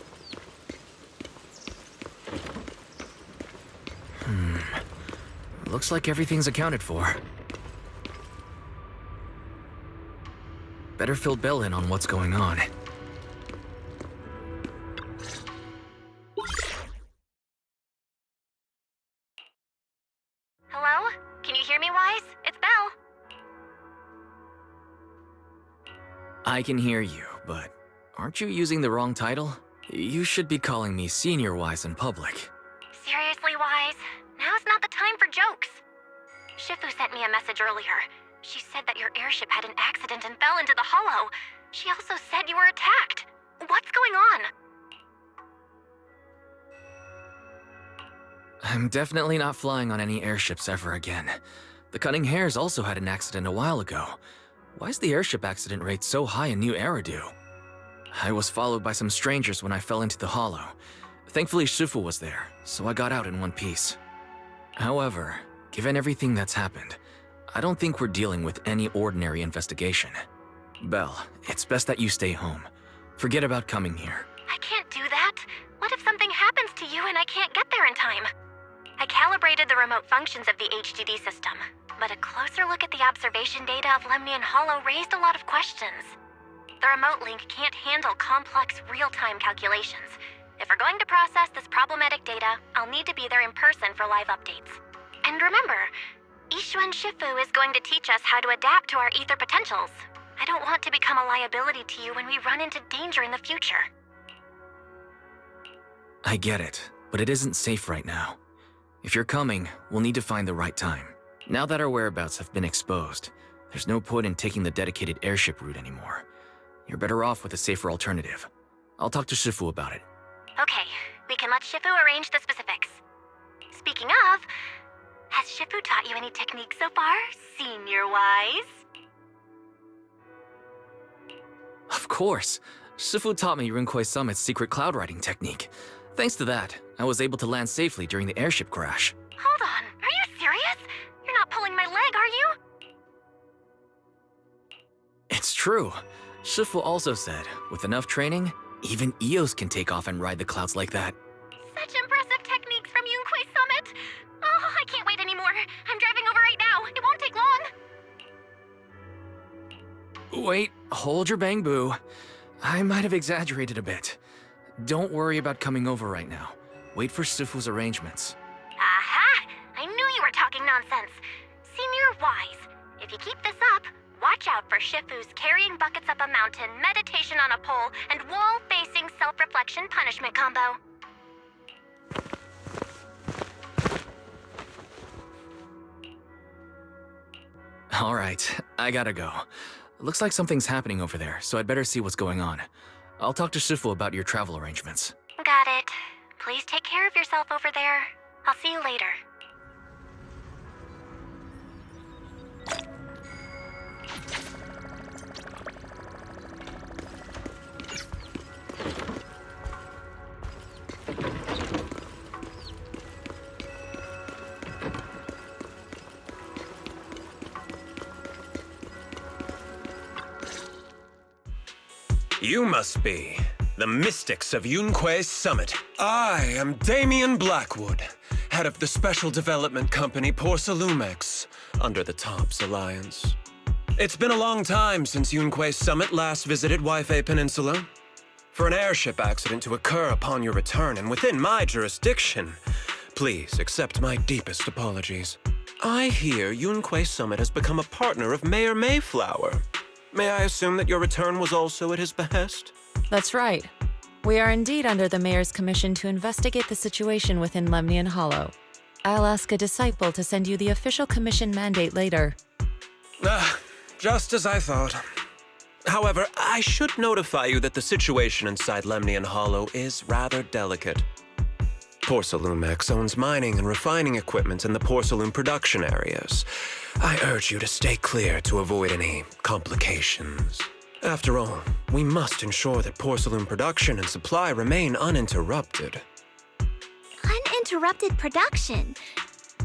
Looks like everything's accounted for. Better fill Bell in on what's going on. Hello? Can you hear me, Wise? It's Belle. I can hear you, but aren't you using the wrong title? You should be calling me Senior Wise in public. Seriously, Wise? Now's not the time for jokes. Shifu sent me a message earlier. She said that your airship had an accident and fell into the hollow. She also said you were attacked. What's going on? I'm definitely not flying on any airships ever again. The Cunning Hares also had an accident a while ago. Why is the airship accident rate so high in New Eridu? I was followed by some strangers when I fell into the hollow. Thankfully, Shifu was there, so I got out in one piece. However, given everything that's happened, I don't think we're dealing with any ordinary investigation. Belle, it's best that you stay home. Forget about coming here. I can't do that. What if something happens to you and I can't get there in time? I calibrated the remote functions of the HDD system, but a closer look at the observation data of Lemnian Hollow raised a lot of questions. The remote link can't handle complex real-time calculations. If we're going to process this problematic data, I'll need to be there in person for live updates. And remember, Ishuan Shifu is going to teach us how to adapt to our ether potentials. I don't want to become a liability to you when we run into danger in the future. I get it, but it isn't safe right now. If you're coming, we'll need to find the right time. Now that our whereabouts have been exposed, there's no point in taking the dedicated airship route anymore. You're better off with a safer alternative. I'll talk to Shifu about it. Okay, we can let Shifu arrange the specifics. Speaking of, has Shifu taught you any techniques so far, Senior Wise? Of course. Shifu taught me Runkoi Summit's secret cloud riding technique. Thanks to that, I was able to land safely during the airship crash. Hold on, are you serious? You're not pulling my leg, are you? It's true. Shifu also said, with enough training, even Eos can take off and ride the clouds like that. Such impressive techniques from Yunquay Summit! Oh, I can't wait anymore. I'm driving over right now. It won't take long. Wait, hold your bang boo. I might have exaggerated a bit. Don't worry about coming over right now. Wait for Shifu's arrangements. Aha! I knew you were talking nonsense. Senior Wise, if you keep this up, watch out for Shifu's carrying buckets up a mountain, meditation on a pole, and wall-facing self-reflection punishment combo. All right, I gotta go. Looks like something's happening over there, so I'd better see what's going on. I'll talk to Shifu about your travel arrangements. Got it. Please take care of yourself over there. I'll see you later. You must be the mystics of Yunque's Summit. I am Damien Blackwood, head of the special development company Porcelumex, under the TOPS Alliance. It's been a long time since Yunque's Summit last visited Waifei Peninsula. For an airship accident to occur upon your return and within my jurisdiction, please accept my deepest apologies. I hear Yunque Summit has become a partner of Mayor Mayflower. May I assume that your return was also at his behest? That's right. We are indeed under the Mayor's commission to investigate the situation within Lemnian Hollow. I'll ask a disciple to send you the official commission mandate later. Just as I thought. However, I should notify you that the situation inside Lemnian Hollow is rather delicate. Porcelumex owns mining and refining equipment in the porcelain production areas. I urge you to stay clear to avoid any complications. After all, we must ensure that porcelain production and supply remain uninterrupted. Uninterrupted production?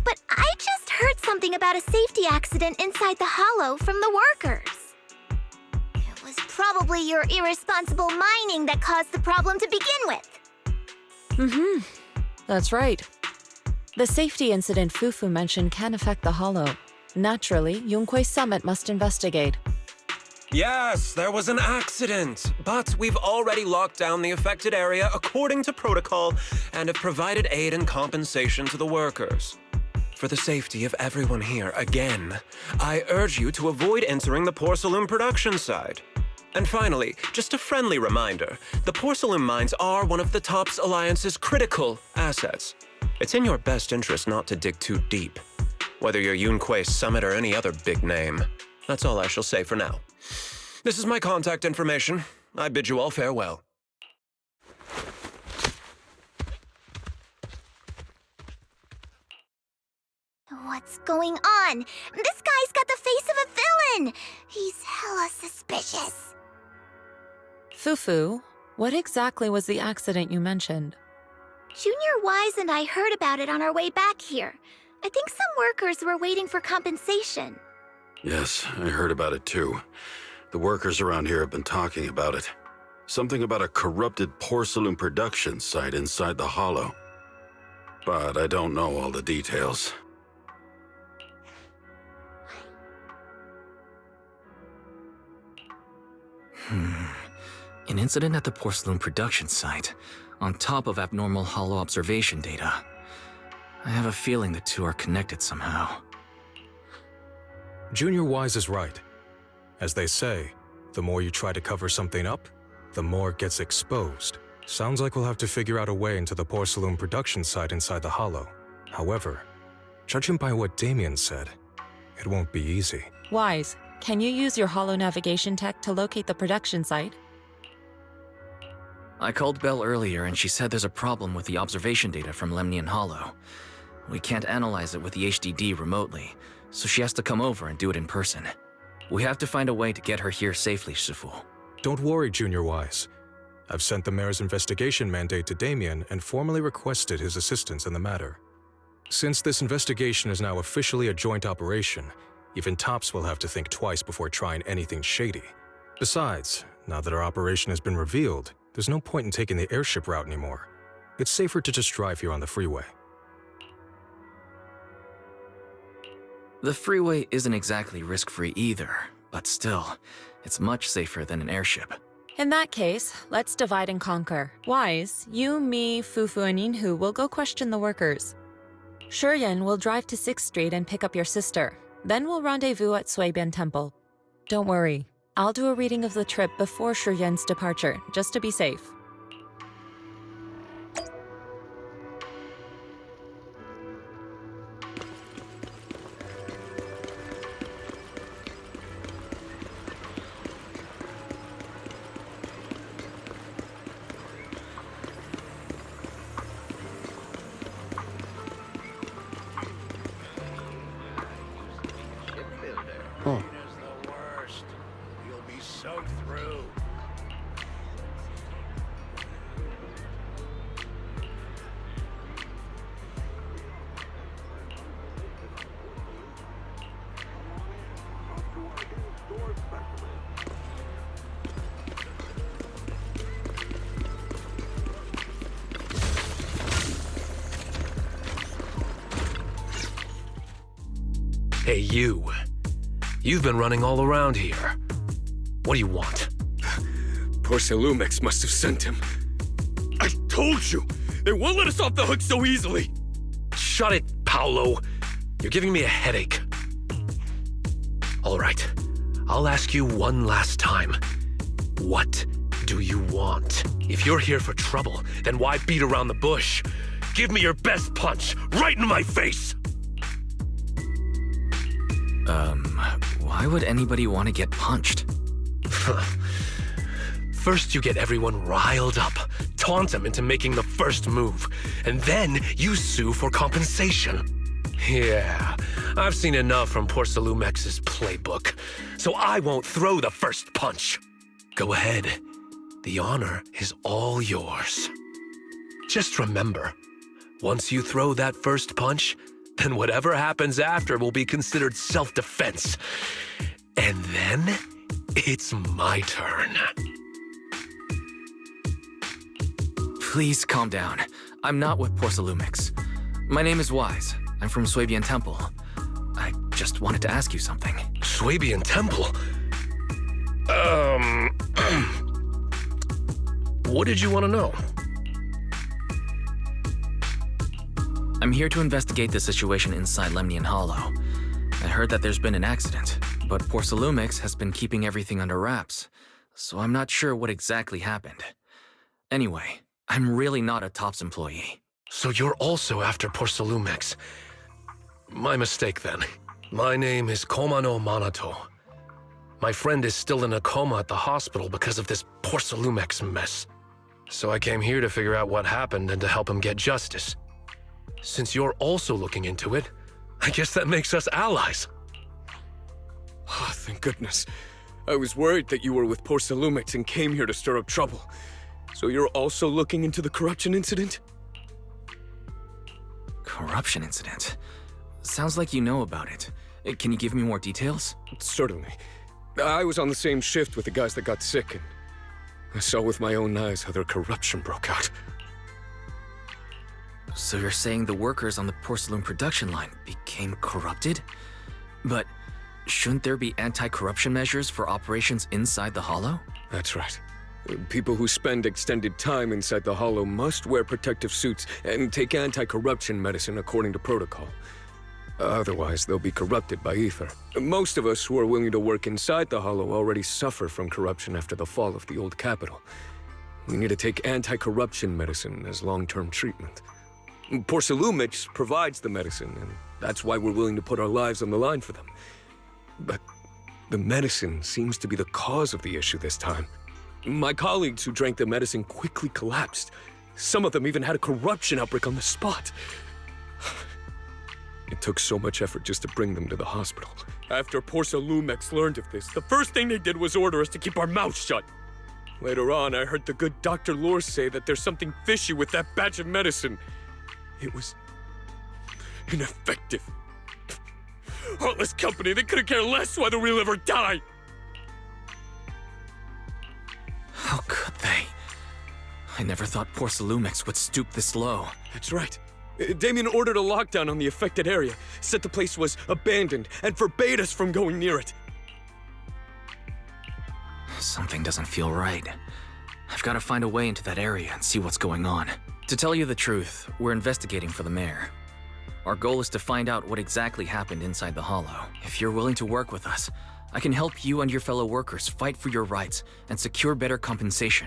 But I just heard something about a safety accident inside the hollow from the workers. It was probably your irresponsible mining that caused the problem to begin with. That's right. The safety incident Fufu mentioned can affect the hollow. Naturally, Yunque Summit must investigate. Yes, there was an accident, but we've already locked down the affected area according to protocol and have provided aid and compensation to the workers. For the safety of everyone here, again, I urge you to avoid entering the porcelain production side. And finally, just a friendly reminder, the porcelain mines are one of the TOPS Alliance's critical assets. It's in your best interest not to dig too deep, whether you're Yunque Summit or any other big name. That's all I shall say for now. This is my contact information. I bid you all farewell. What's going on? This guy's got the face of a villain! He's hella suspicious. Fufu, what exactly was the accident you mentioned? Junior Wise and I heard about it on our way back here. I think some workers were waiting for compensation. Yes, I heard about it too. The workers around here have been talking about it. Something about a corrupted porcelain production site inside the hollow. But I don't know all the details. An incident at the porcelain production site, on top of abnormal hollow observation data. I have a feeling the two are connected somehow. Junior Wise is right. As they say, the more you try to cover something up, the more it gets exposed. Sounds like we'll have to figure out a way into the porcelain production site inside the hollow. However, judging by what Damien said, it won't be easy. Wise, can you use your hollow navigation tech to locate the production site? I called Belle earlier and she said there's a problem with the observation data from Lemnian Hollow. We can't analyze it with the HDD remotely, so she has to come over and do it in person. We have to find a way to get her here safely, Shifu. Don't worry, Junior Wise. I've sent the mayor's investigation mandate to Damien and formally requested his assistance in the matter. Since this investigation is now officially a joint operation, even TOPS will have to think twice before trying anything shady. Besides, now that our operation has been revealed, there's no point in taking the airship route anymore. It's safer to just drive here on the freeway. The freeway isn't exactly risk-free either, but still, it's much safer than an airship. In that case, let's divide and conquer. Wise, you, me, Fufu, and Yinhu will go question the workers. Shuryen will drive to 6th Street and pick up your sister. Then we'll rendezvous at Suibian Temple. Don't worry, I'll do a reading of the trip before Shuryen's departure, just to be safe. Oh. Is the worst. You'll be soaked through. Hey, you. You've been running all around here. What do you want? Porcelumix must have sent him. I told you! They won't let us off the hook so easily! Shut it, Paolo. You're giving me a headache. All right, I'll ask you one last time. What do you want? If you're here for trouble, then why beat around the bush? Give me your best punch, right in my face! Why would anybody want to get punched? First you get everyone riled up, taunt them into making the first move, and then you sue for compensation. Yeah, I've seen enough from Porcelumex's playbook, so I won't throw the first punch. Go ahead. The honor is all yours. Just remember, once you throw that first punch, then whatever happens after will be considered self-defense. And then, it's my turn. Please calm down. I'm not with Porcelumix. My name is Wise. I'm from Swabian Temple. I just wanted to ask you something. Swabian Temple? What did you want to know? I'm here to investigate the situation inside Lemnian Hollow. I heard that there's been an accident, but Porcelumix has been keeping everything under wraps, so I'm not sure what exactly happened. Anyway, I'm really not a TOPS employee. So you're also after Porcelumix. My mistake then. My name is Komano Manato. My friend is still in a coma at the hospital because of this Porcelumix mess. So I came here to figure out what happened and to help him get justice. Since you're also looking into it, I guess that makes us allies. Oh, thank goodness. I was worried that you were with Porcelumix and came here to stir up trouble. So you're also looking into the corruption incident? Corruption incident? Sounds like you know about it. Can you give me more details? Certainly. I was on the same shift with the guys that got sick, and I saw with my own eyes how their corruption broke out. So you're saying the workers on the porcelain production line became corrupted? But shouldn't there be anti-corruption measures for operations inside the Hollow? That's right. People who spend extended time inside the Hollow must wear protective suits and take anti-corruption medicine according to protocol. Otherwise, they'll be corrupted by ether. Most of us who are willing to work inside the Hollow already suffer from corruption after the fall of the old capital. We need to take anti-corruption medicine as long-term treatment. Porcelumix provides the medicine, and that's why we're willing to put our lives on the line for them. But the medicine seems to be the cause of the issue this time. My colleagues who drank the medicine quickly collapsed. Some of them even had a corruption outbreak on the spot. It took so much effort just to bring them to the hospital. After Porcelumix learned of this, the first thing they did was order us to keep our mouths shut. Later on, I heard the good Dr. Lore say that there's something fishy with that batch of medicine. It was ineffective. Heartless company, they couldn't care less whether we live or die. How could they? I never thought Porcelumix would stoop this low. That's right. Damien ordered a lockdown on the affected area, said the place was abandoned, and forbade us from going near it. Something doesn't feel right. I've got to find a way into that area and see what's going on. To tell you the truth, we're investigating for the mayor. Our goal is to find out what exactly happened inside the Hollow. If you're willing to work with us, I can help you and your fellow workers fight for your rights and secure better compensation.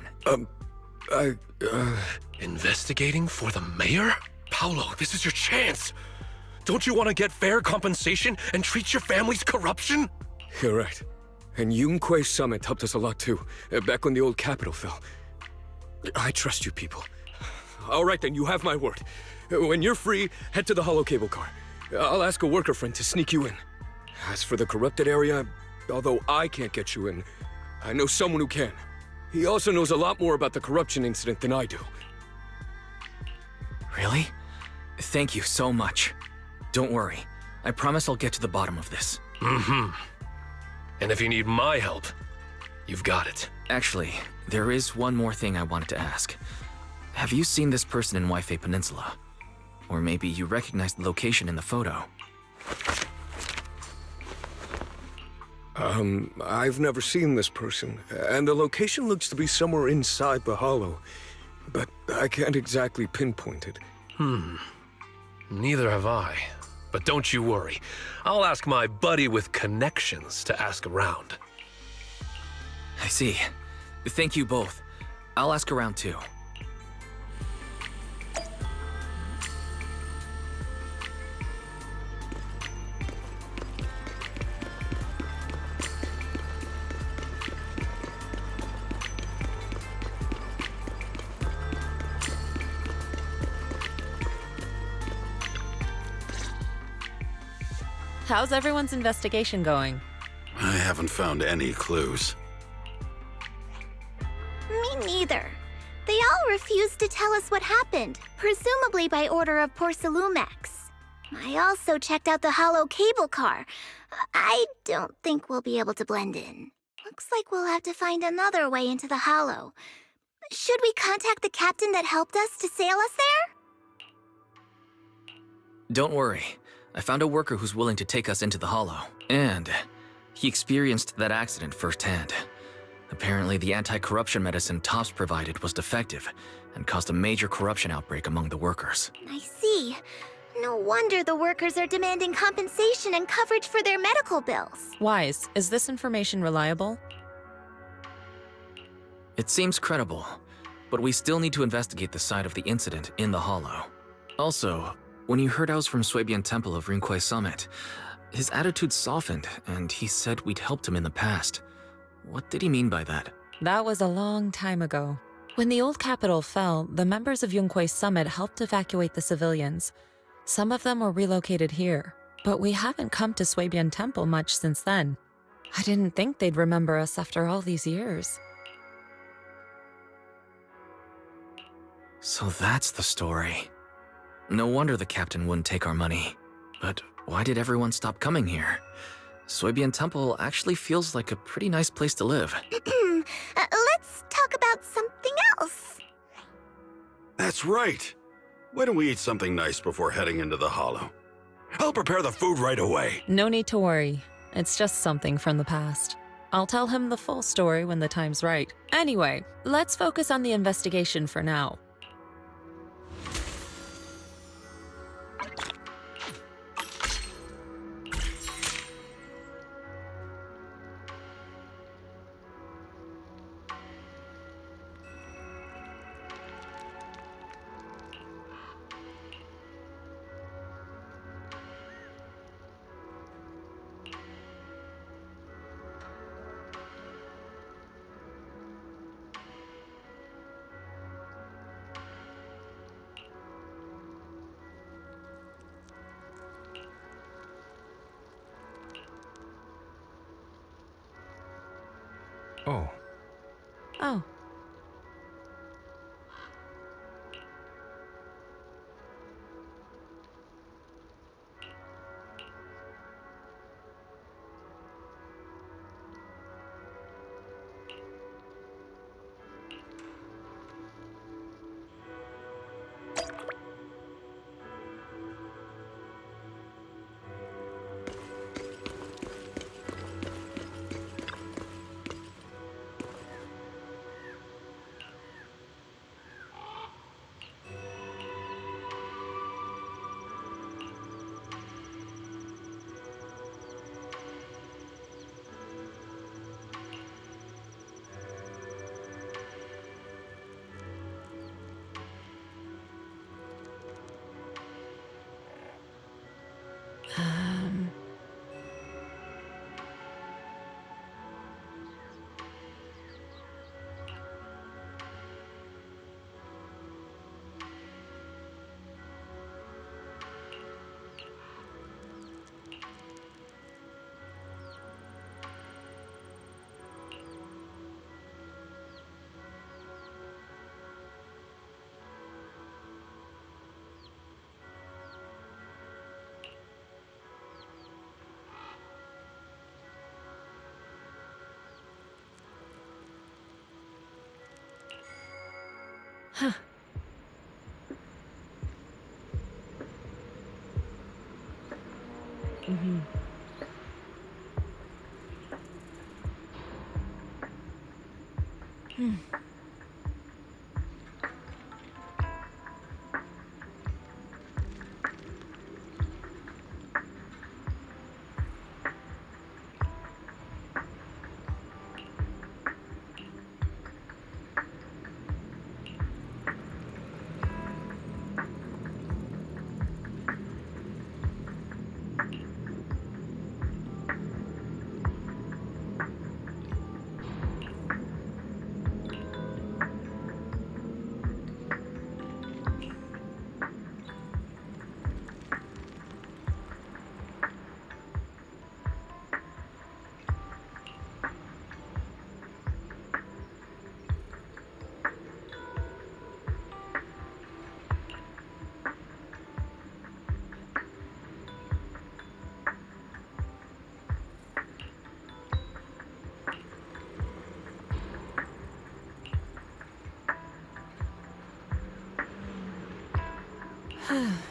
Investigating for the mayor? Paolo, this is your chance. Don't you want to get fair compensation and treat your family's corruption? You're right. And Yunque Summit helped us a lot too, back when the old capital fell. I trust you people. All right then, you have my word. When you're free, head to the Hollow cable car. I'll ask a worker friend to sneak you in. As for the corrupted area, although I can't get you in, I know someone who can. He also knows a lot more about the corruption incident than I do. Really? Thank you so much. Don't worry. I promise I'll get to the bottom of this. Mm-hmm. And if you need my help, you've got it. Actually, there is one more thing I wanted to ask. Have you seen this person in Waifei Peninsula? Or maybe you recognize the location in the photo. I've never seen this person, and the location looks to be somewhere inside the hollow, but I can't exactly pinpoint it. Neither have I. But don't you worry. I'll ask my buddy with connections to ask around. I see. Thank you both. I'll ask around too. How's everyone's investigation going? I haven't found any clues. Me neither. They all refused to tell us what happened, presumably by order of Porcelumex. I also checked out the hollow cable car. I don't think we'll be able to blend in. Looks like we'll have to find another way into the hollow. Should we contact the captain that helped us to sail us there? Don't worry. I found a worker who's willing to take us into the hollow. And he experienced that accident firsthand. Apparently, the anti-corruption medicine Tops provided was defective and caused a major corruption outbreak among the workers. I see. No wonder the workers are demanding compensation and coverage for their medical bills. Wise, is this information reliable? It seems credible, but we still need to investigate the site of the incident in the hollow. Also, when he heard I was from Swabian Temple of Rinquai Summit, his attitude softened and he said we'd helped him in the past. What did he mean by that? That was a long time ago. When the old capital fell, the members of Yunquai Summit helped evacuate the civilians. Some of them were relocated here, but we haven't come to Swabian Temple much since then. I didn't think they'd remember us after all these years. So that's the story. No wonder the captain wouldn't take our money. But why did everyone stop coming here? Swabian Temple actually feels like a pretty nice place to live. Let's talk about something else. That's right. Why don't we eat something nice before heading into the hollow? I'll prepare the food right away. No need to worry. It's just something from the past. I'll tell him the full story when the time's right. Anyway, let's focus on the investigation for now. Oh. Oh. Huh. Oh.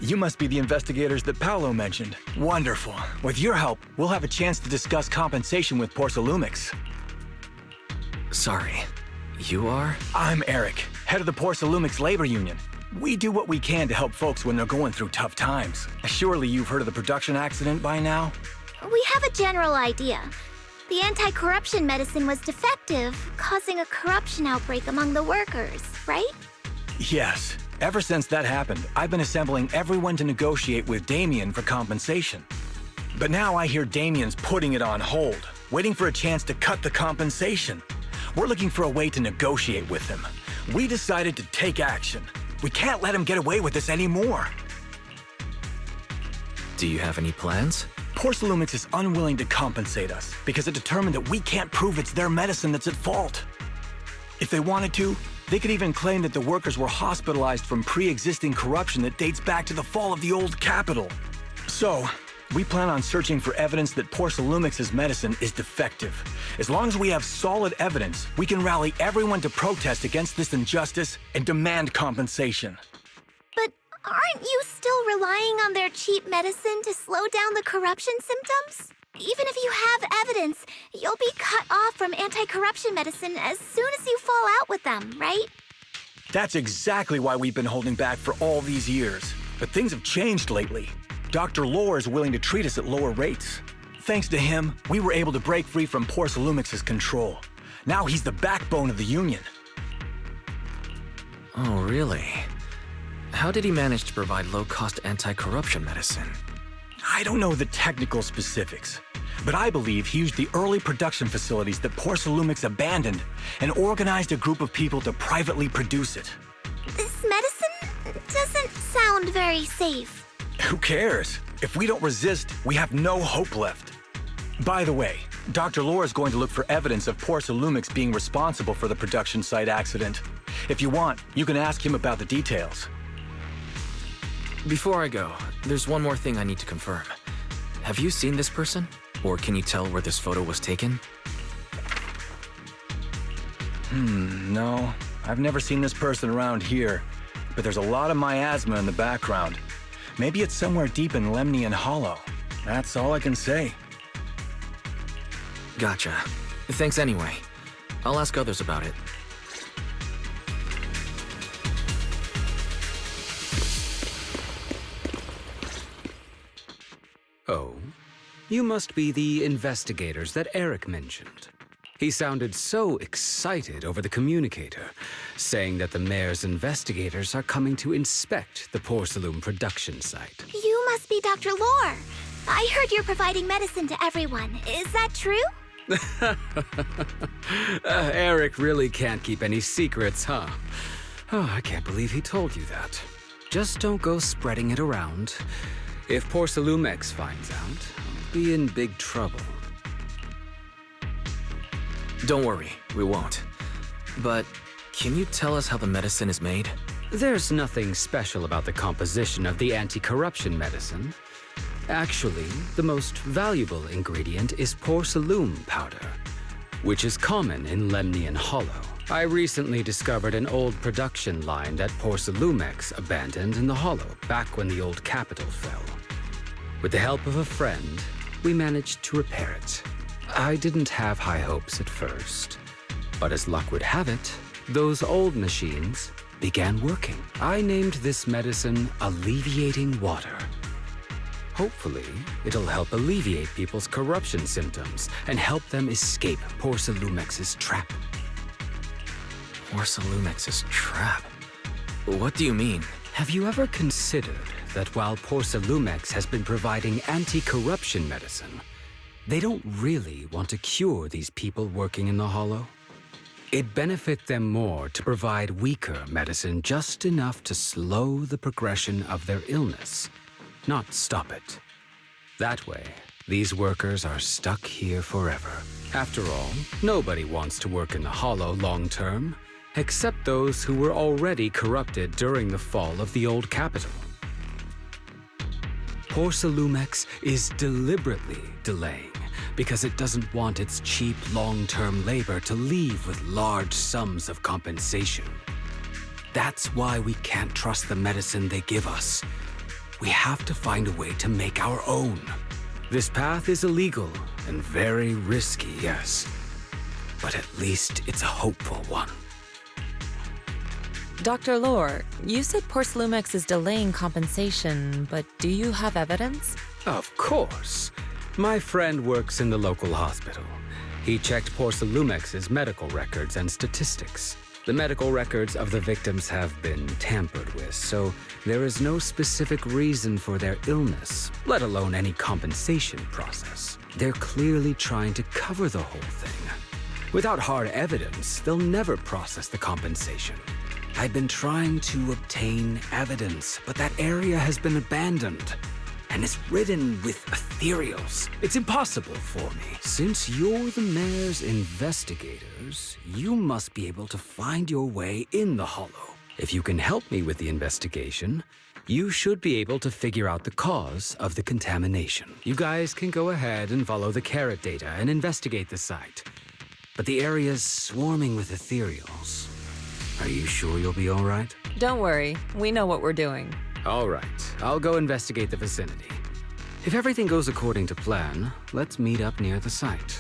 You must be the investigators that Paolo mentioned. Wonderful. With your help, we'll have a chance to discuss compensation with Porcelumix. Sorry, you are? I'm Eric, head of the Porcelumix Labor Union. We do what we can to help folks when they're going through tough times. Surely you've heard of the production accident by now? We have a general idea. The anti-corruption medicine was defective, causing a corruption outbreak among the workers, right? Yes. Ever since that happened, I've been assembling everyone to negotiate with Damien for compensation. But now I hear Damien's putting it on hold, waiting for a chance to cut the compensation. We're looking for a way to negotiate with him. We decided to take action. We can't let him get away with this anymore. Do you have any plans? Porcelumix is unwilling to compensate us because it determined that we can't prove it's their medicine that's at fault. If they wanted to, they could even claim that the workers were hospitalized from pre-existing corruption that dates back to the fall of the old capital. So, we plan on searching for evidence that Porcelumix's medicine is defective. As long as we have solid evidence, we can rally everyone to protest against this injustice and demand compensation. But aren't you still relying on their cheap medicine to slow down the corruption symptoms? Even if you have evidence, you'll be cut off from anti-corruption medicine as soon as you fall out with them, right? That's exactly why we've been holding back for all these years. But things have changed lately. Dr. Lore is willing to treat us at lower rates. Thanks to him, we were able to break free from Porcelumix's control. Now he's the backbone of the union. Oh, really? How did he manage to provide low-cost anti-corruption medicine? I don't know the technical specifics, but I believe he used the early production facilities that Porcelumix abandoned and organized a group of people to privately produce it. This medicine doesn't sound very safe. Who cares? If we don't resist, we have no hope left. By the way, Dr. Lore is going to look for evidence of Porcelumix being responsible for the production site accident. If you want, you can ask him about the details. Before I go, there's one more thing I need to confirm. Have you seen this person? Or can you tell where this photo was taken? No. I've never seen this person around here, but there's a lot of miasma in the background. Maybe it's somewhere deep in Lemnian Hollow. That's all I can say. Gotcha. Thanks anyway. I'll ask others about it. Oh, you must be the investigators that Eric mentioned. He sounded so excited over the communicator, saying that the mayor's investigators are coming to inspect the Porcelain production site. You must be Dr. Lore. I heard you're providing medicine to everyone. Is that true? Eric really can't keep any secrets, huh? Oh, I can't believe he told you that. Just don't go spreading it around. If Porcelumex finds out, I'll be in big trouble. Don't worry, we won't. But can you tell us how the medicine is made? There's nothing special about the composition of the anti-corruption medicine. Actually, the most valuable ingredient is porcelain powder, which is common in Lemnian Hollow. I recently discovered an old production line that Porcelumex abandoned in the Hollow back when the old capital fell. With the help of a friend, we managed to repair it. I didn't have high hopes at first, but as luck would have it, those old machines began working. I named this medicine Alleviating Water. Hopefully, it'll help alleviate people's corruption symptoms and help them escape Porcelumex's trap. Porcelumex's trap? What do you mean? Have you ever considered that while Porcelumex has been providing anti-corruption medicine, they don't really want to cure these people working in the Hollow? It'd benefit them more to provide weaker medicine just enough to slow the progression of their illness, not stop it. That way, these workers are stuck here forever. After all, nobody wants to work in the Hollow long term, except those who were already corrupted during the fall of the old capital. Porcelumex is deliberately delaying because it doesn't want its cheap long-term labor to leave with large sums of compensation. That's why we can't trust the medicine they give us. We have to find a way to make our own. This path is illegal and very risky, yes. But at least it's a hopeful one. Dr. Lore, you said Porcelumex is delaying compensation, but do you have evidence? Of course. My friend works in the local hospital. He checked Porcelumex's medical records and statistics. The medical records of the victims have been tampered with, so there is no specific reason for their illness, let alone any compensation process. They're clearly trying to cover the whole thing. Without hard evidence, they'll never process the compensation. I've been trying to obtain evidence, but that area has been abandoned. And it's ridden with ethereals. It's impossible for me. Since you're the mayor's investigators, you must be able to find your way in the Hollow. If you can help me with the investigation, you should be able to figure out the cause of the contamination. You guys can go ahead and follow the carrot data and investigate the site. But the area's swarming with ethereals. Are you sure you'll be all right? Don't worry, we know what we're doing. All right, I'll go investigate the vicinity. If everything goes according to plan, let's meet up near the site.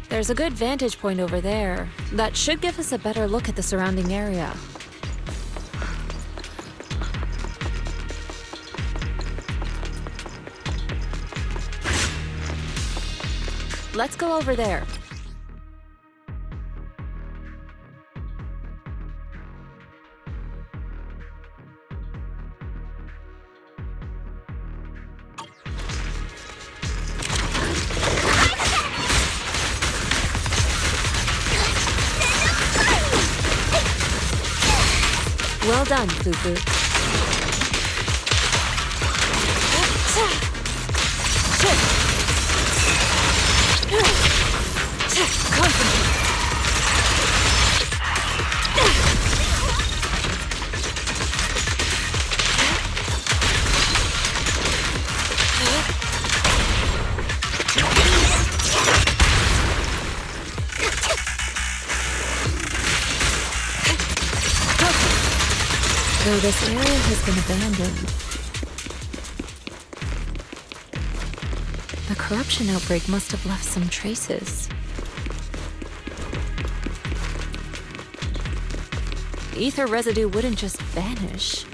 There's a good vantage point over there. That should give us a better look at the surrounding area. Let's go over there. Well done, Fufu. Concentrate. Though this area has been abandoned, the corruption outbreak must have left some traces. Ether residue wouldn't just vanish.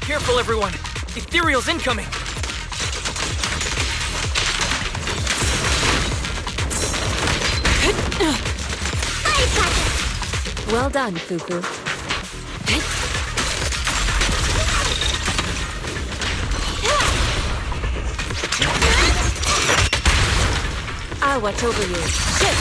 Careful, everyone! Ethereal's incoming! Well done, Fufu. I'll watch over you. Shit!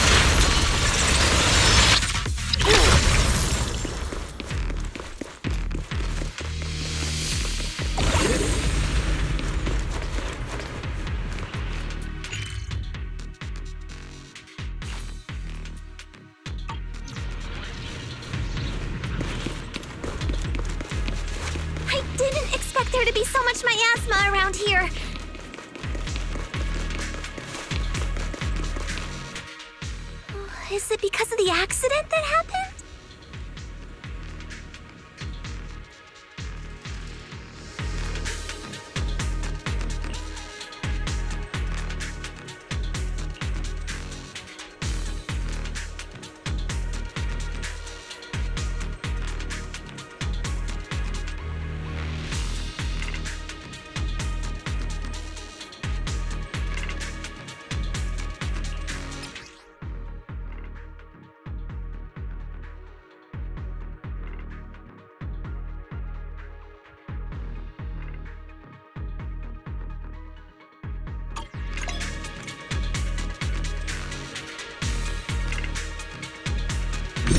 I didn't expect there to be so much miasma around here. Is it because of the accident that happened?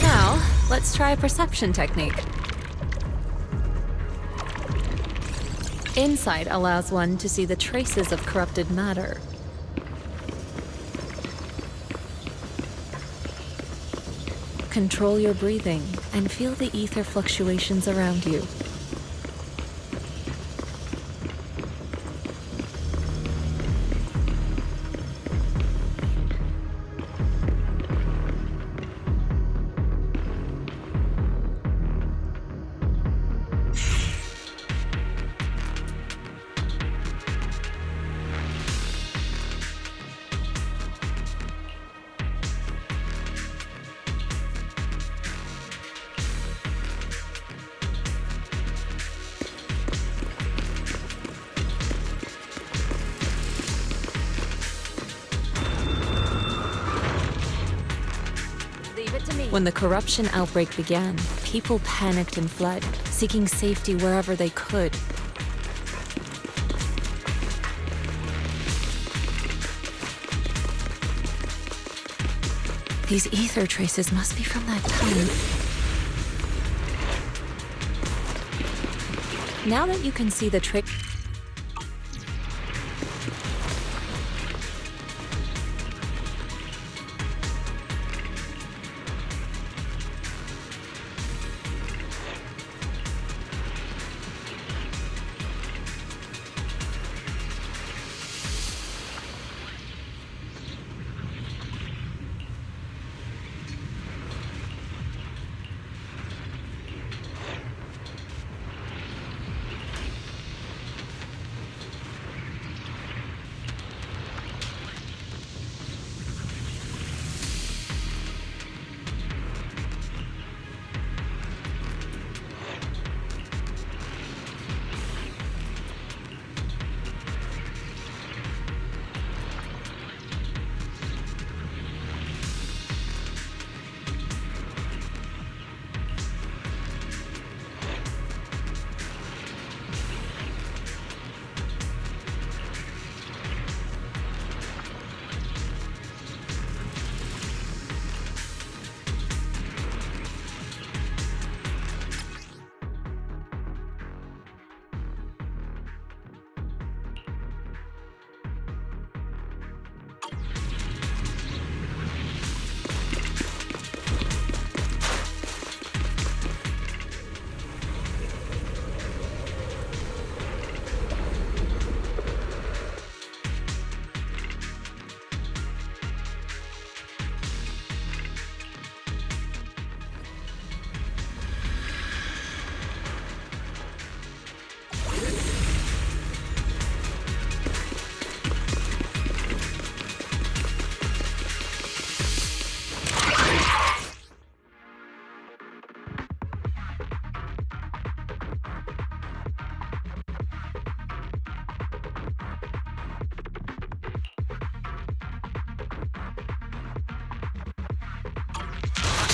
Now, let's try a perception technique. Insight allows one to see the traces of corrupted matter. Control your breathing and feel the ether fluctuations around you. When the corruption outbreak began, people panicked and fled, seeking safety wherever they could. These ether traces must be from that time. Now that you can see the trick.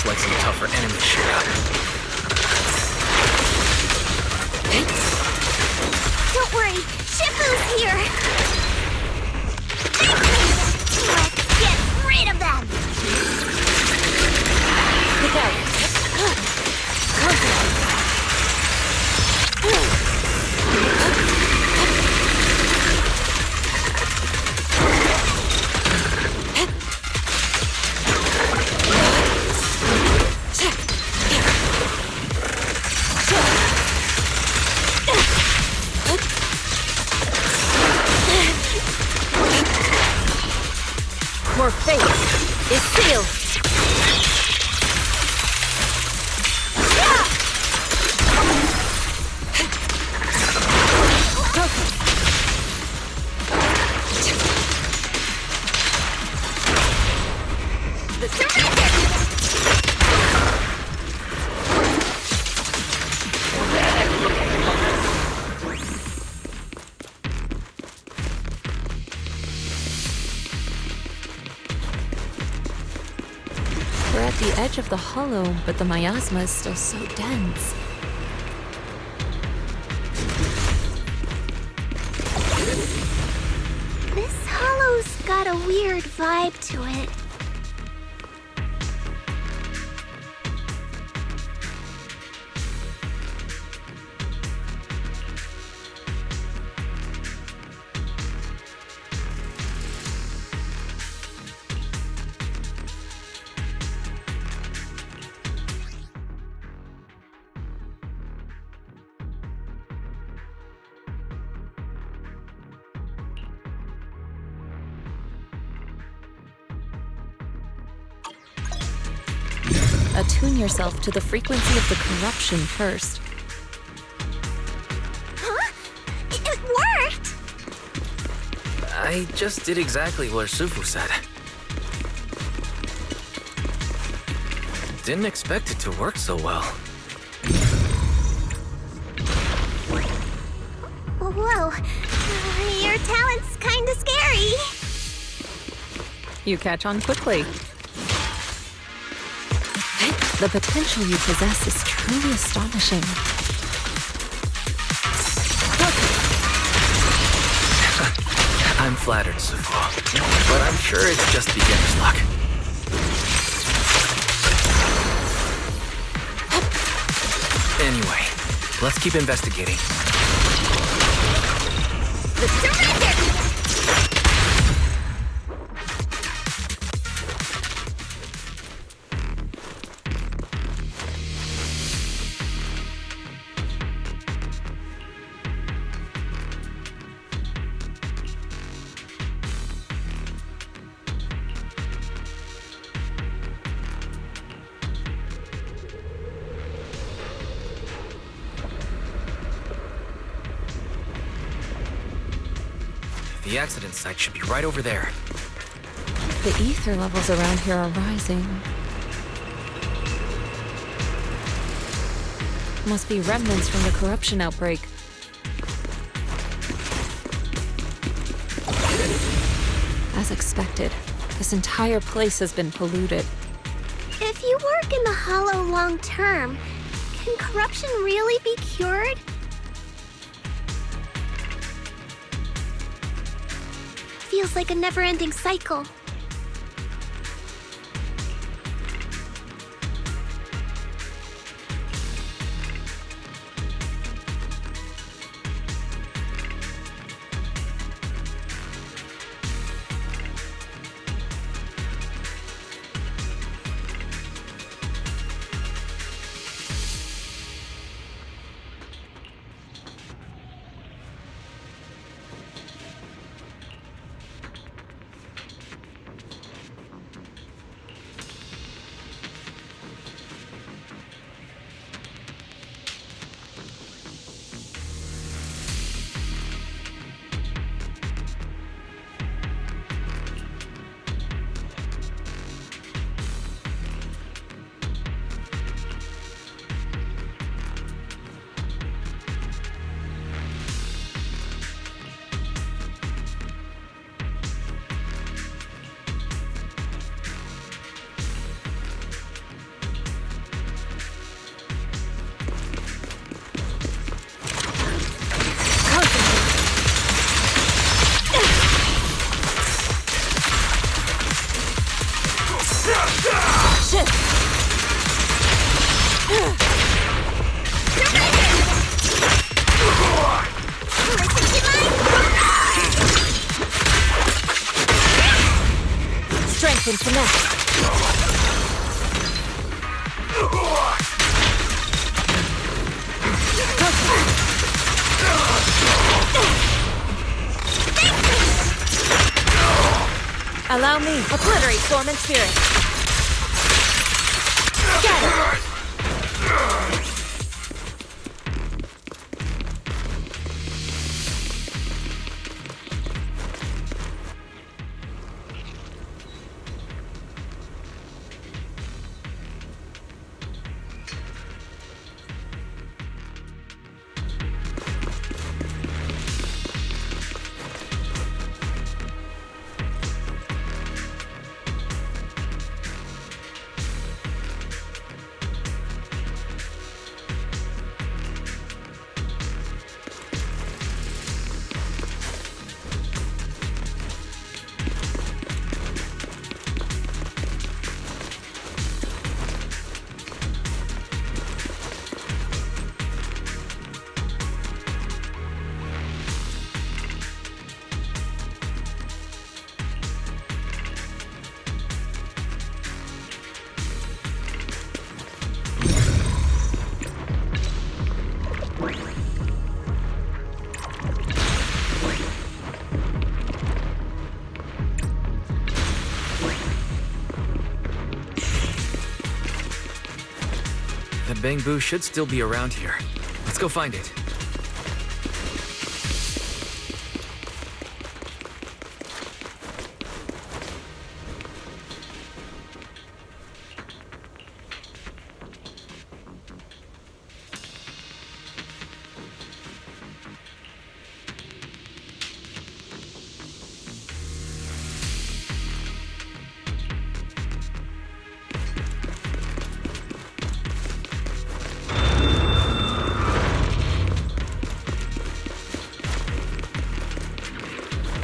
like some tougher enemies showed up. Don't worry, Shifu's here! Let's get rid of them! Look out! Your fate is sealed! We're at the edge of the hollow, but the miasma is still so dense. This hollow's got a weird vibe to it. Attune yourself to the frequency of the corruption first. Huh? It worked! I just did exactly what Sufu said. Didn't expect it to work so well. Whoa, your talent's kinda scary. You catch on quickly. The potential you possess is truly astonishing. I'm flattered, Sufu, but I'm sure it's just beginner's luck. Anyway, let's keep investigating. The surrender! The accident site should be right over there. The ether levels around here are rising. Must be remnants from the corruption outbreak. As expected, this entire place has been polluted. If you work in the Hollow long term, can corruption really be cured? Feels like a never-ending cycle. yourself into nest. Allow me. Obliterate dormant spirit. Get it! That Bangbu should still be around here. Let's go find it.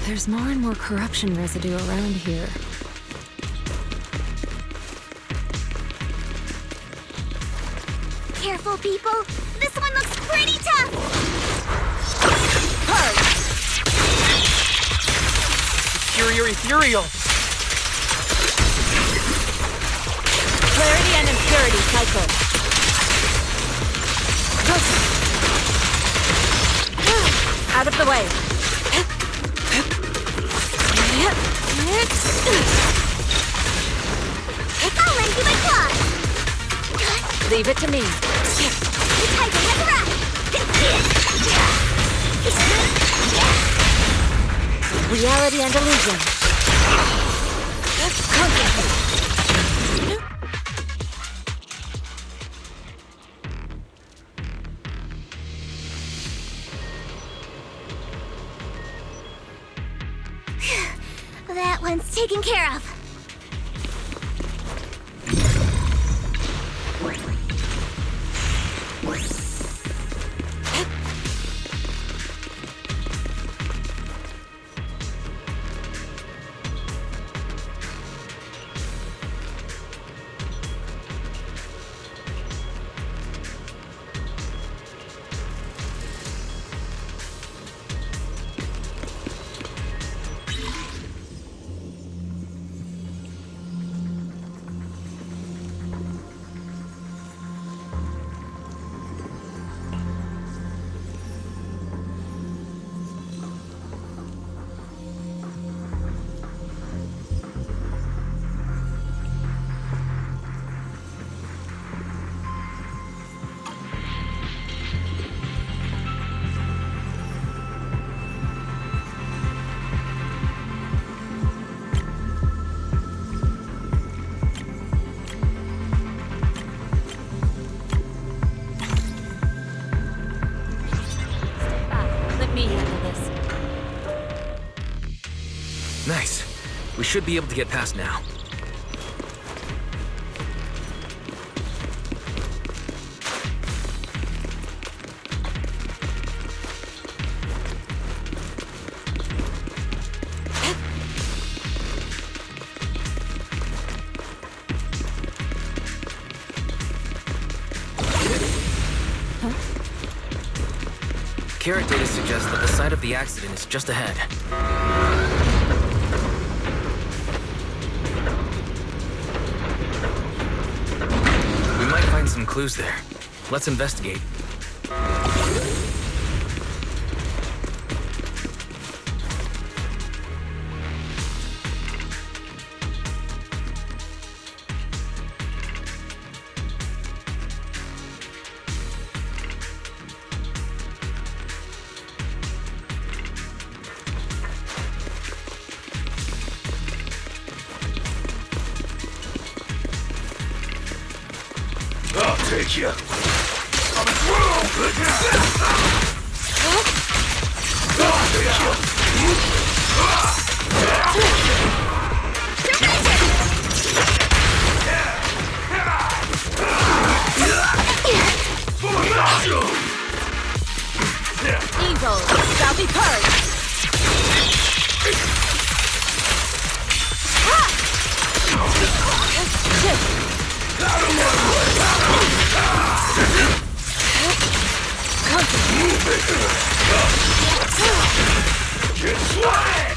There's more and more corruption residue around here. Careful, people. This one looks pretty tough. Superior ethereal. Clarity and impurity cycle. Out of the way. I'll lend you my claw. Leave it to me. Tighten like a rock. Reality and illusion. That one's taken care of. Nice. We should be able to get past now. Carrot data suggests that the site of the accident is just ahead. some clues there. Let's investigate. I'll take you. Evil shall be purged.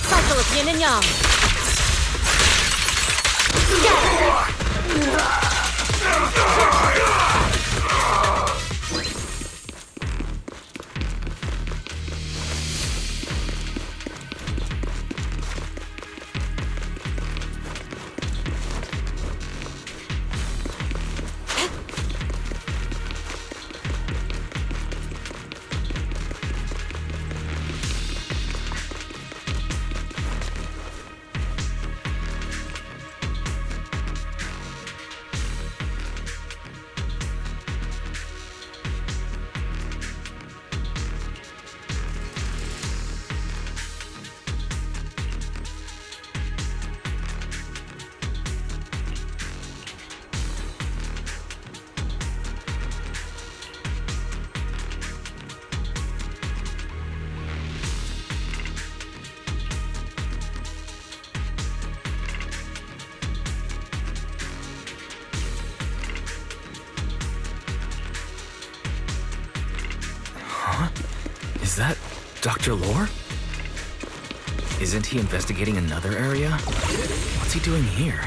Cycle of yin and yang. Is that Dr. Lore? Isn't he investigating another area? What's he doing here?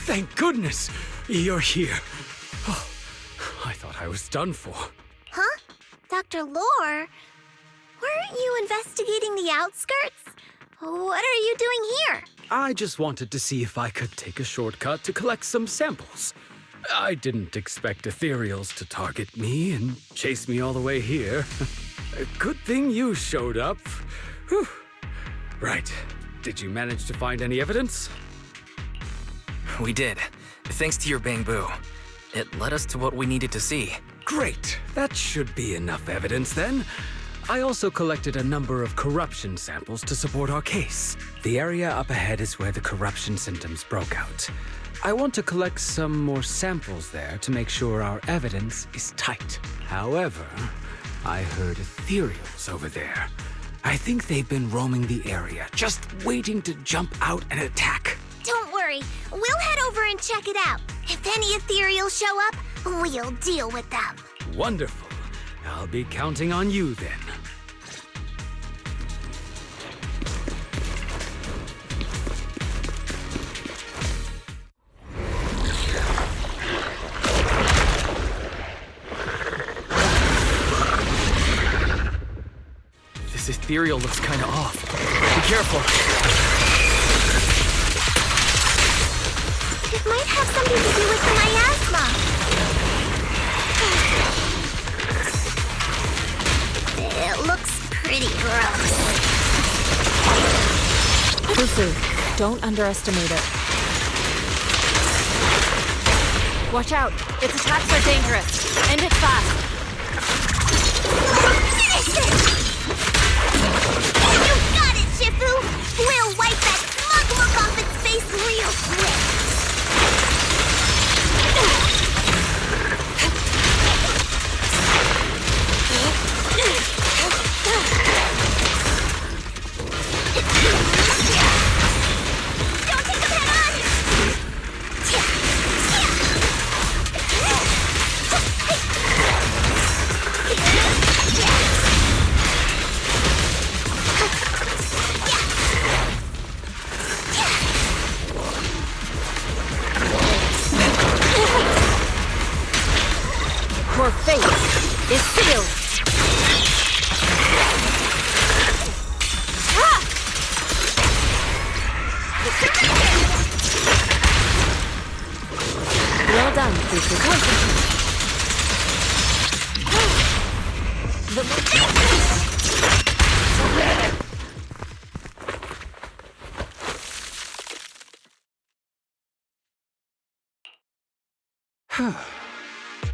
Thank goodness you're here. Oh, I thought I was done for. Huh? Dr. Lore? Weren't you investigating the outskirts? What are you doing here? I just wanted to see if I could take a shortcut to collect some samples. I didn't expect ethereals to target me and chase me all the way here. Good thing you showed up. Whew. Right. Did you manage to find any evidence? We did. Thanks to your bamboo. It led us to what we needed to see. Great. That should be enough evidence then. I also collected a number of corruption samples to support our case. The area up ahead is where the corruption symptoms broke out. I want to collect some more samples there to make sure our evidence is tight. However, I heard ethereals over there. I think they've been roaming the area, just waiting to jump out and attack. Don't worry, we'll head over and check it out. If any ethereals show up, we'll deal with them. Wonderful. I'll be counting on you then. This ethereal looks kinda off. Be careful. It might have something to do with the miasma. It looks pretty gross. Fufu, don't underestimate it. Watch out! Its attacks are dangerous. End it fast. Finish it! You got it, Shifu! We'll wipe that smug look off its face real quick. Don't take him head on! Come, Fufu, concentrate.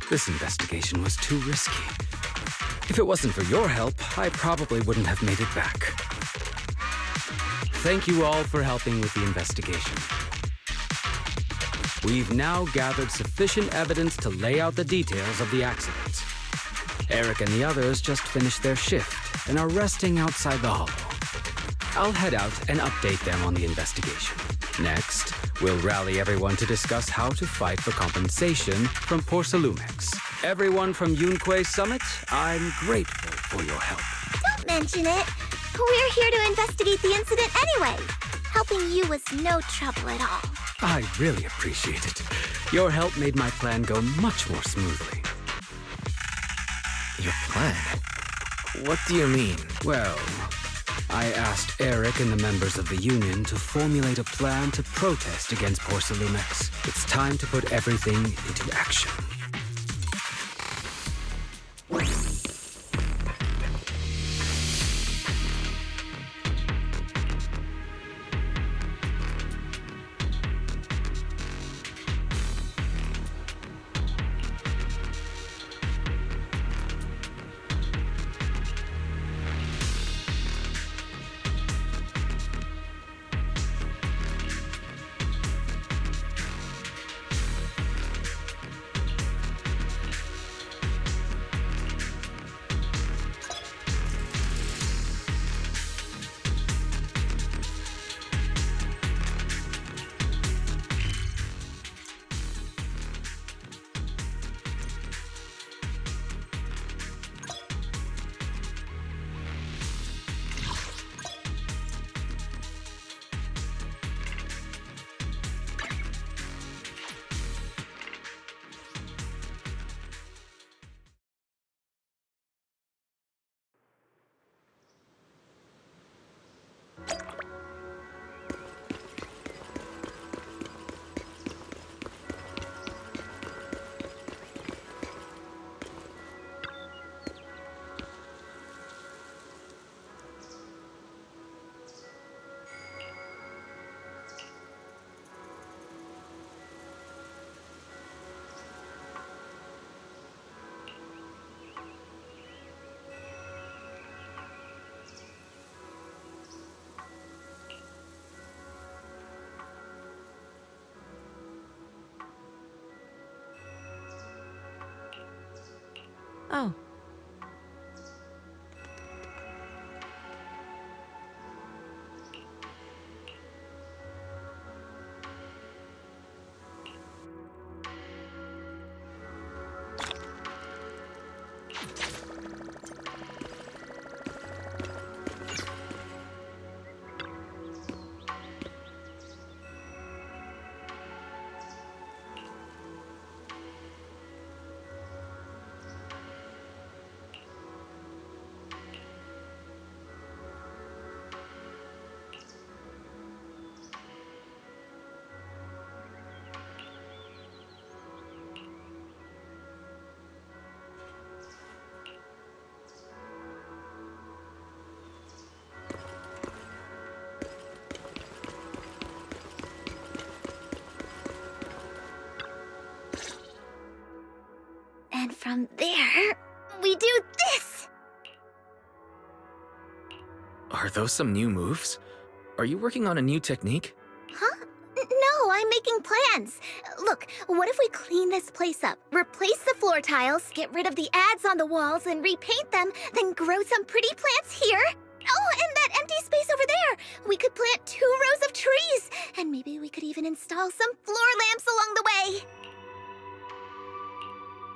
This investigation was too risky. If it wasn't for your help, I probably wouldn't have made it back. Thank you all for helping with the investigation. We've now gathered sufficient evidence to lay out the details of the accident. Eric and the others just finished their shift and are resting outside the hollow. I'll head out and update them on the investigation. Next, we'll rally everyone to discuss how to fight for compensation from Porcelumex. Everyone from Yunque Summit, I'm grateful for your help. Don't mention it. We're here to investigate the incident anyway. Helping you was no trouble at all. I really appreciate it. Your help made my plan go much more smoothly. Your plan? What do you mean? Well, I asked Eric and the members of the Union to formulate a plan to protest against Porcelumex. It's time to put everything into action. Oh. And from there, we do this! Are those some new moves? Are you working on a new technique? Huh? No, I'm making plans. Look, what if we clean this place up, replace the floor tiles, get rid of the ads on the walls, and repaint them, then grow some pretty plants here? Oh, and that empty space over there! We could plant 2 rows of trees! And maybe we could even install some floor lamps along the way!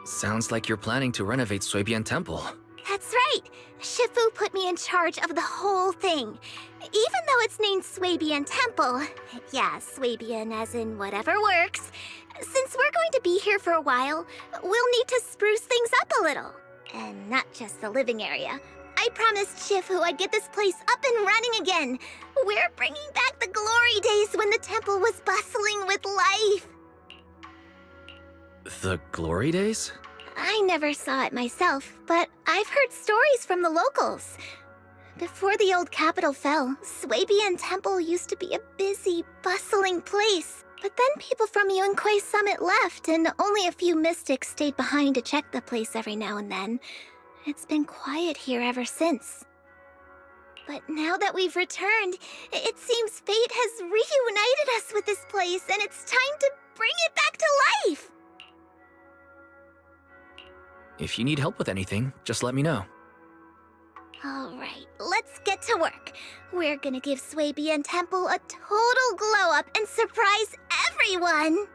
Sounds like you're planning to renovate Suibian Temple. That's right! Shifu put me in charge of the whole thing. Even though it's named Suibian Temple, yeah, Suibian as in whatever works, since we're going to be here for a while, we'll need to spruce things up a little. And not just the living area. I promised Shifu I'd get this place up and running again. We're bringing back the glory days when the temple was bustling with life. The glory days? I never saw it myself, but I've heard stories from the locals. Before the old capital fell, Swabian Temple used to be a busy, bustling place. But then people from Yunquei Summit left, and only a few mystics stayed behind to check the place every now and then. It's been quiet here ever since. But now that we've returned, it seems fate has reunited us with this place, and it's time to bring it back to life! If you need help with anything, just let me know. Alright, let's get to work. We're gonna give Swabian Temple a total glow-up and surprise everyone!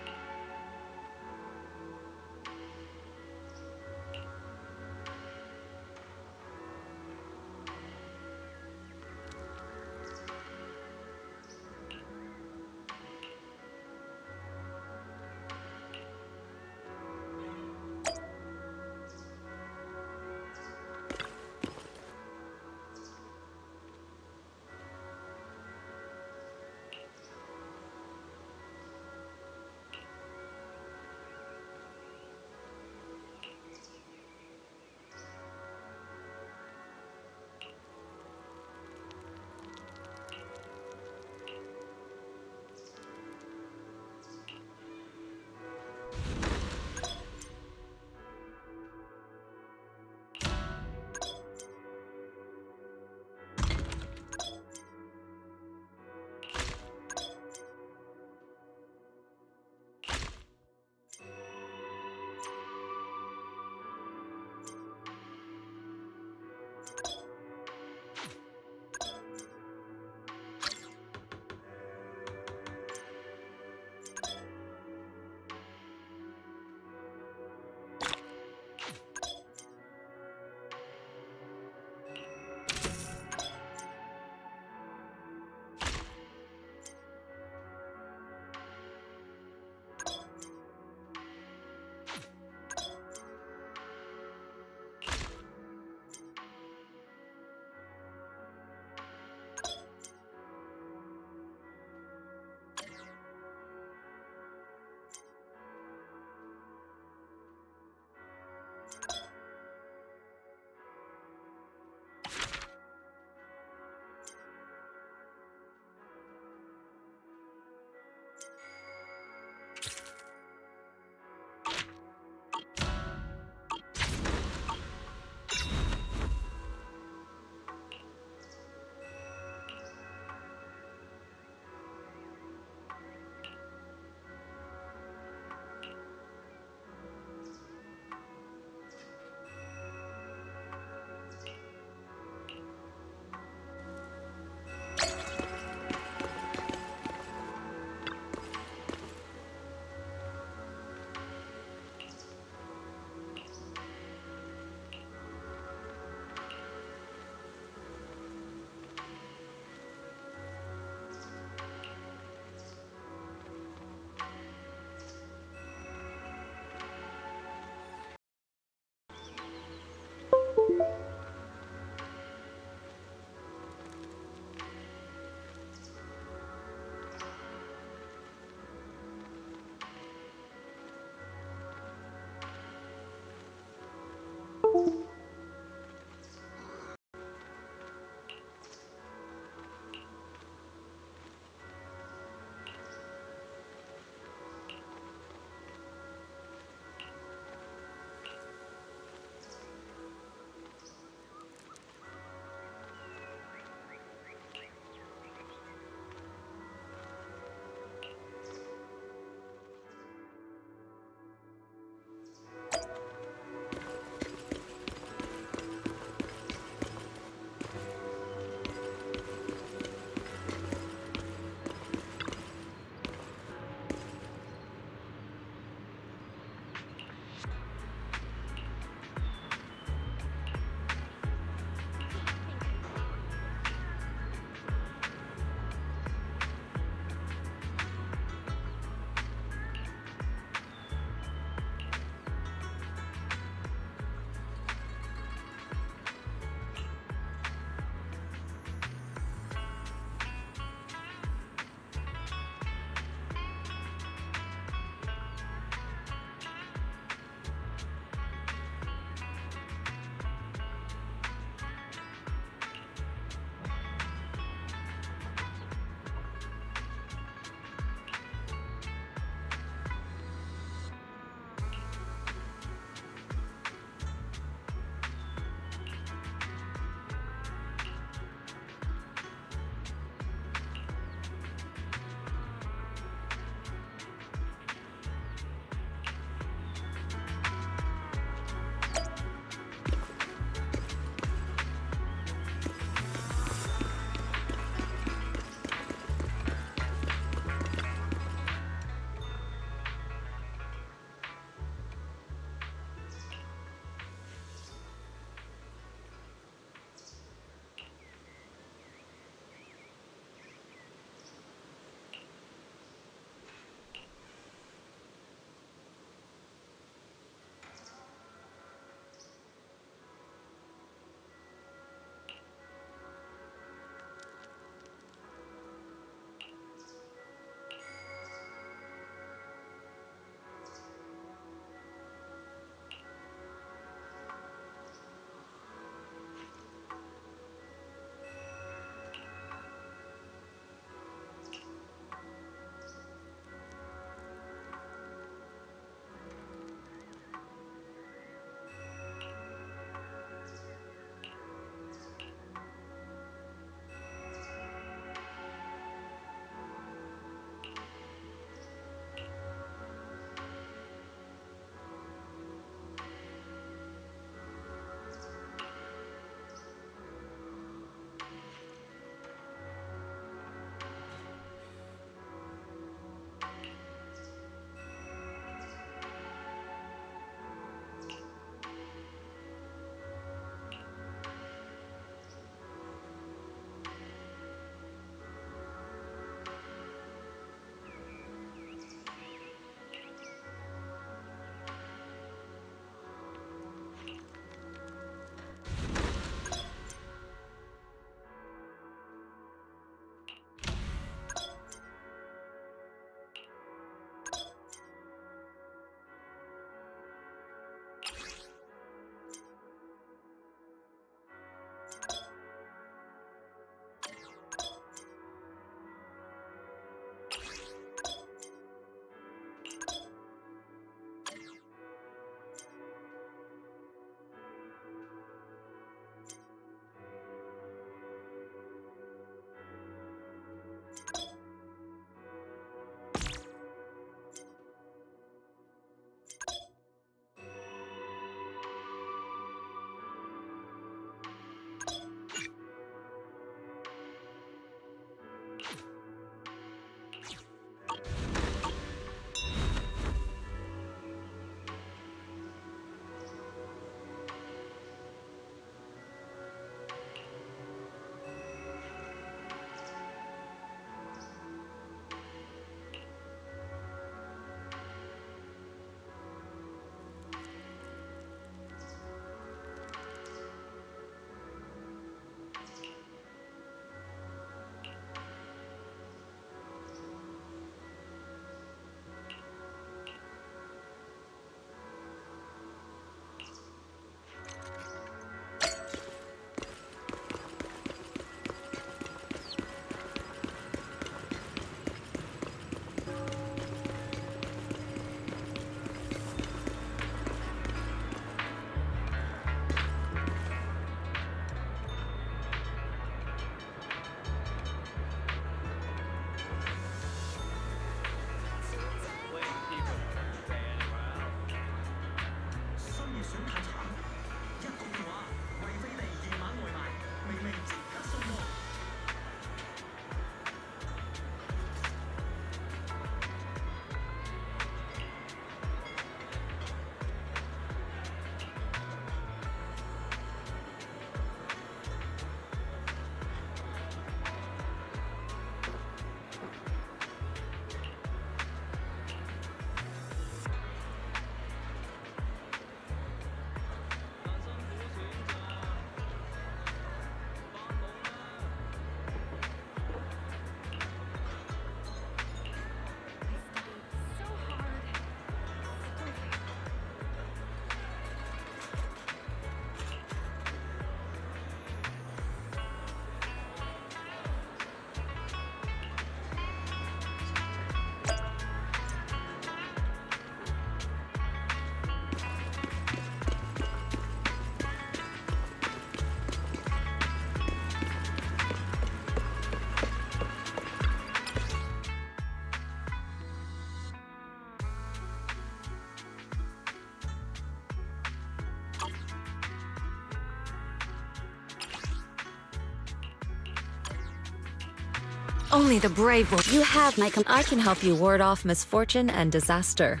Only the brave will. You have my I can help you ward off misfortune and disaster.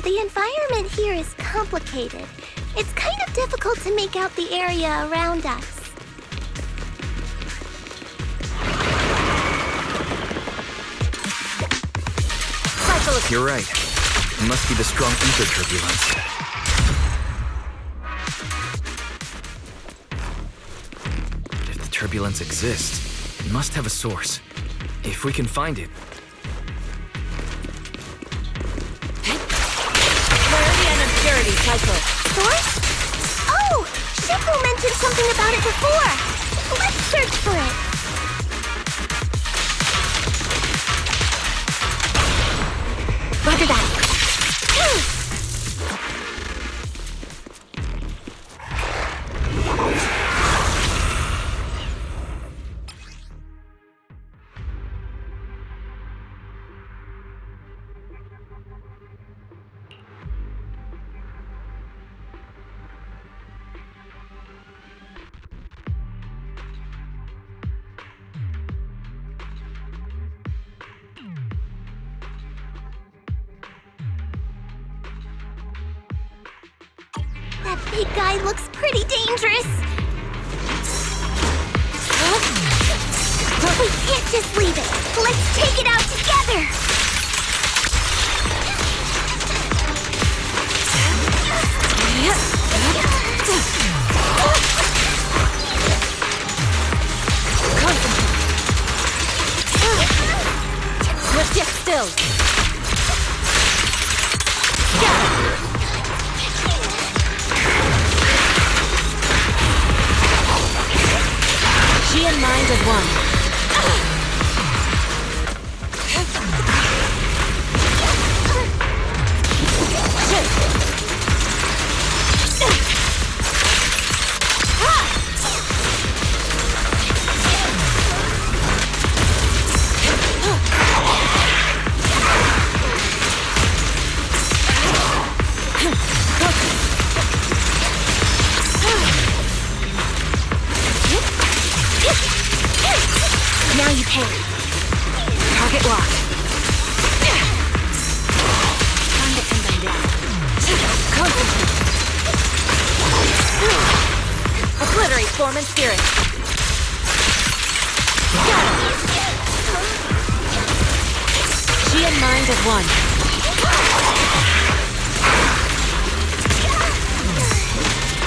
The environment here is complicated. It's kind of difficult to make out the area around us. You're right. It must be the strong ether turbulence. If the turbulence exists, it must have a source. If we can find it. Clarity and impurity cycle. Source? Oh! Shifu mentioned something about it before! Let's search for it! Roger that! That big guy looks pretty dangerous. We can't just leave it. Let's take it out together. Let's get still. She and mind as one. Now you can. Target locked. Time to pin them down. Concentrate. Obliterate form and spirit. She and mind as one.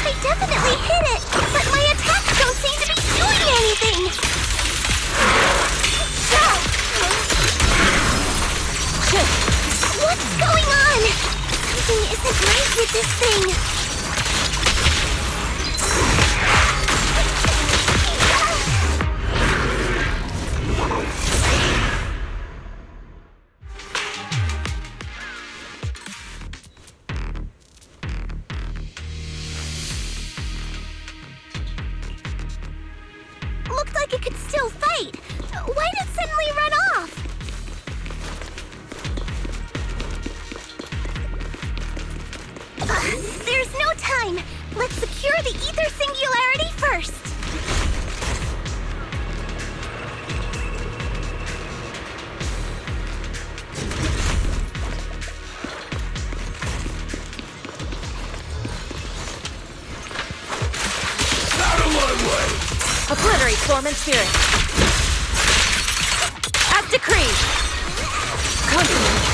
I definitely hit it, but my attacks don't seem to be doing anything. What's going on? Something isn't right with this thing. Looked like it could still fight. Why did it suddenly run off? There's no time. Let's secure the ether singularity first. Obliterate form and spirit. As decreed. Concentrate.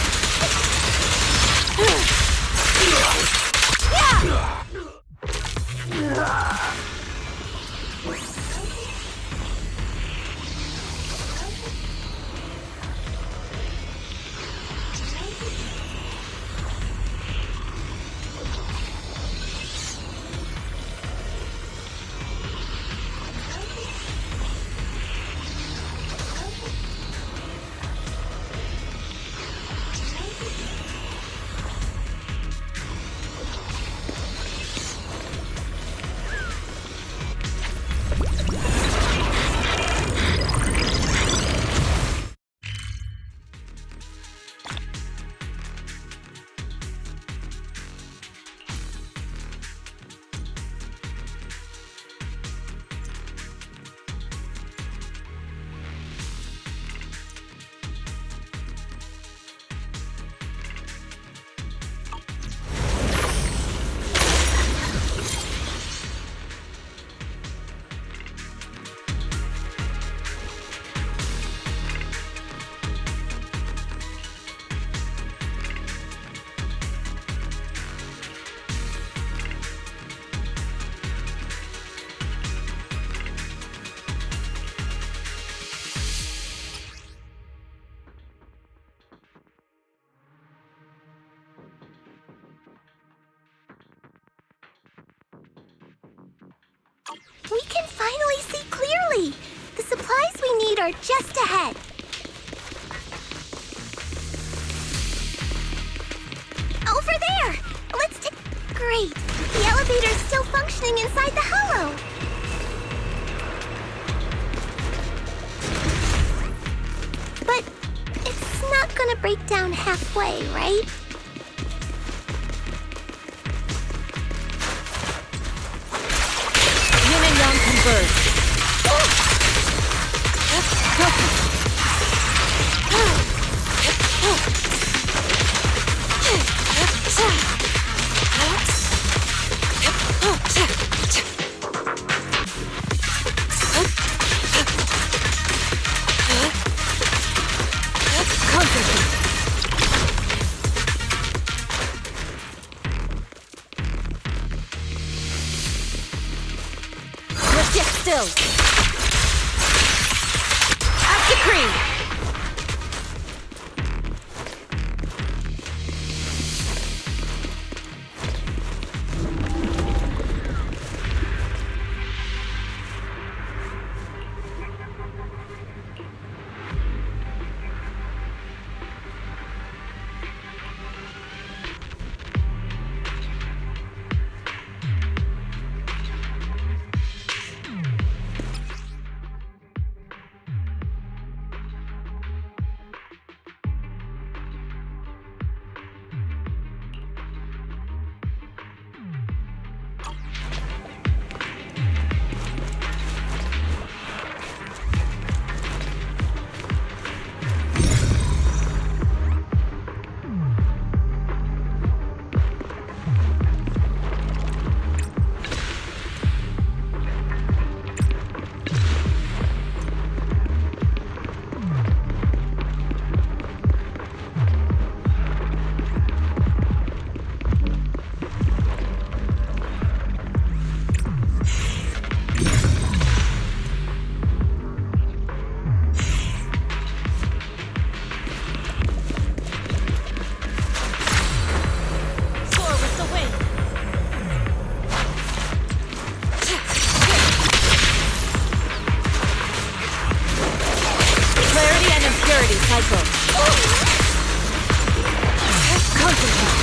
We can finally see clearly! The supplies we need are just ahead. Over there! Let's take... Great! The elevator's still functioning inside the hollow! But it's not gonna break down halfway, right? Yin and Yang converge. Sit still. Act decree. Cycle. Concentrate.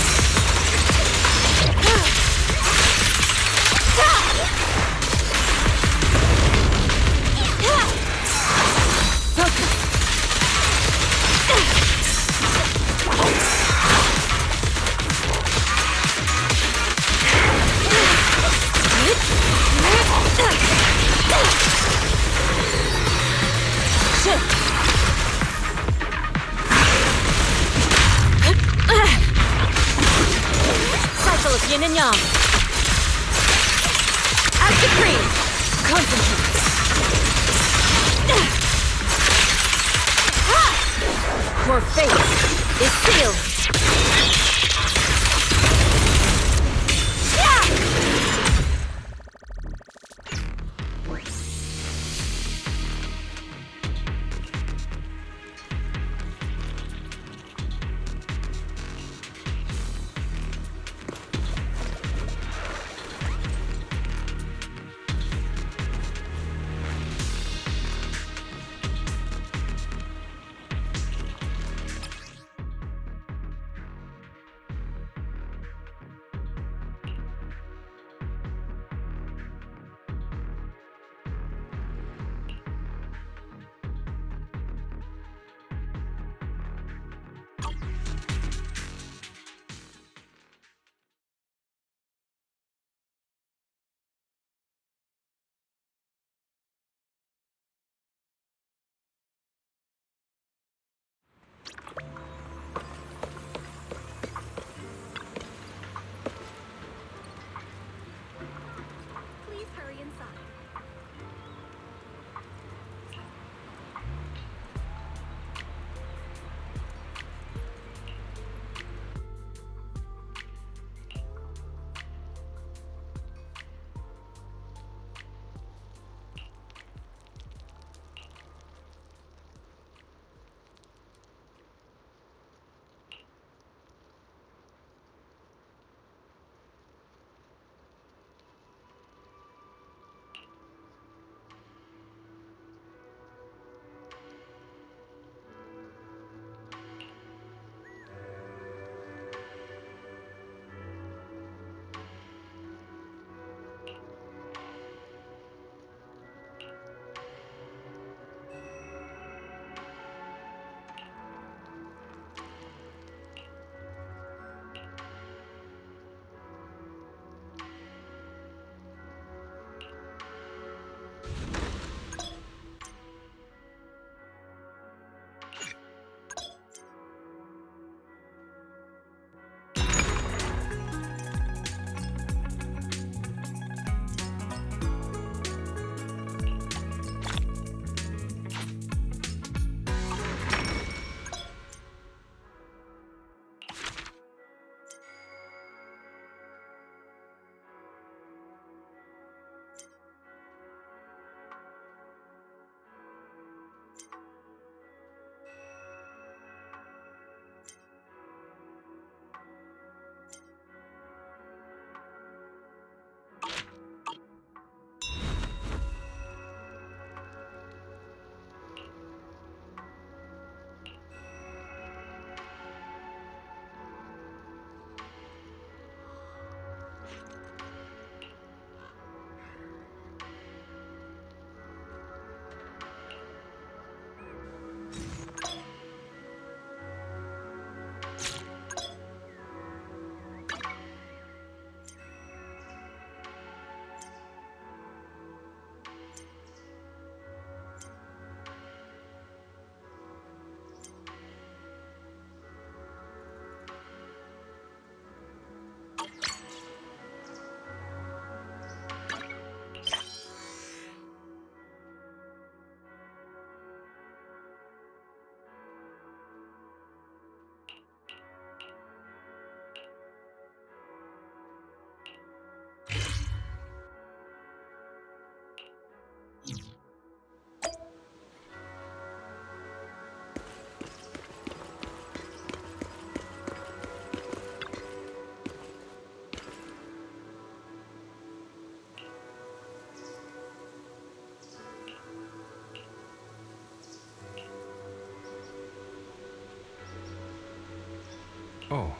Cycle of yin and yang. Act decree. Concentrate. Your fate is sealed. Oh.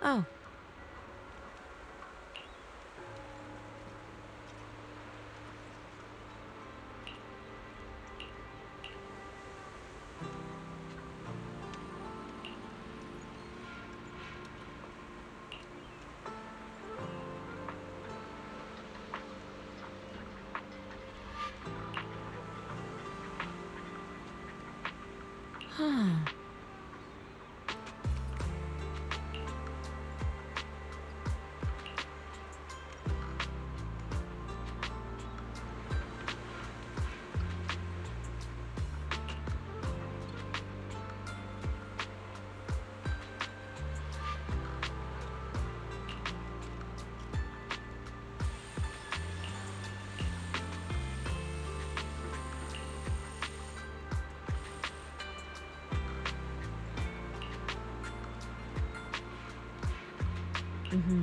Oh. Huh. Mm-hmm.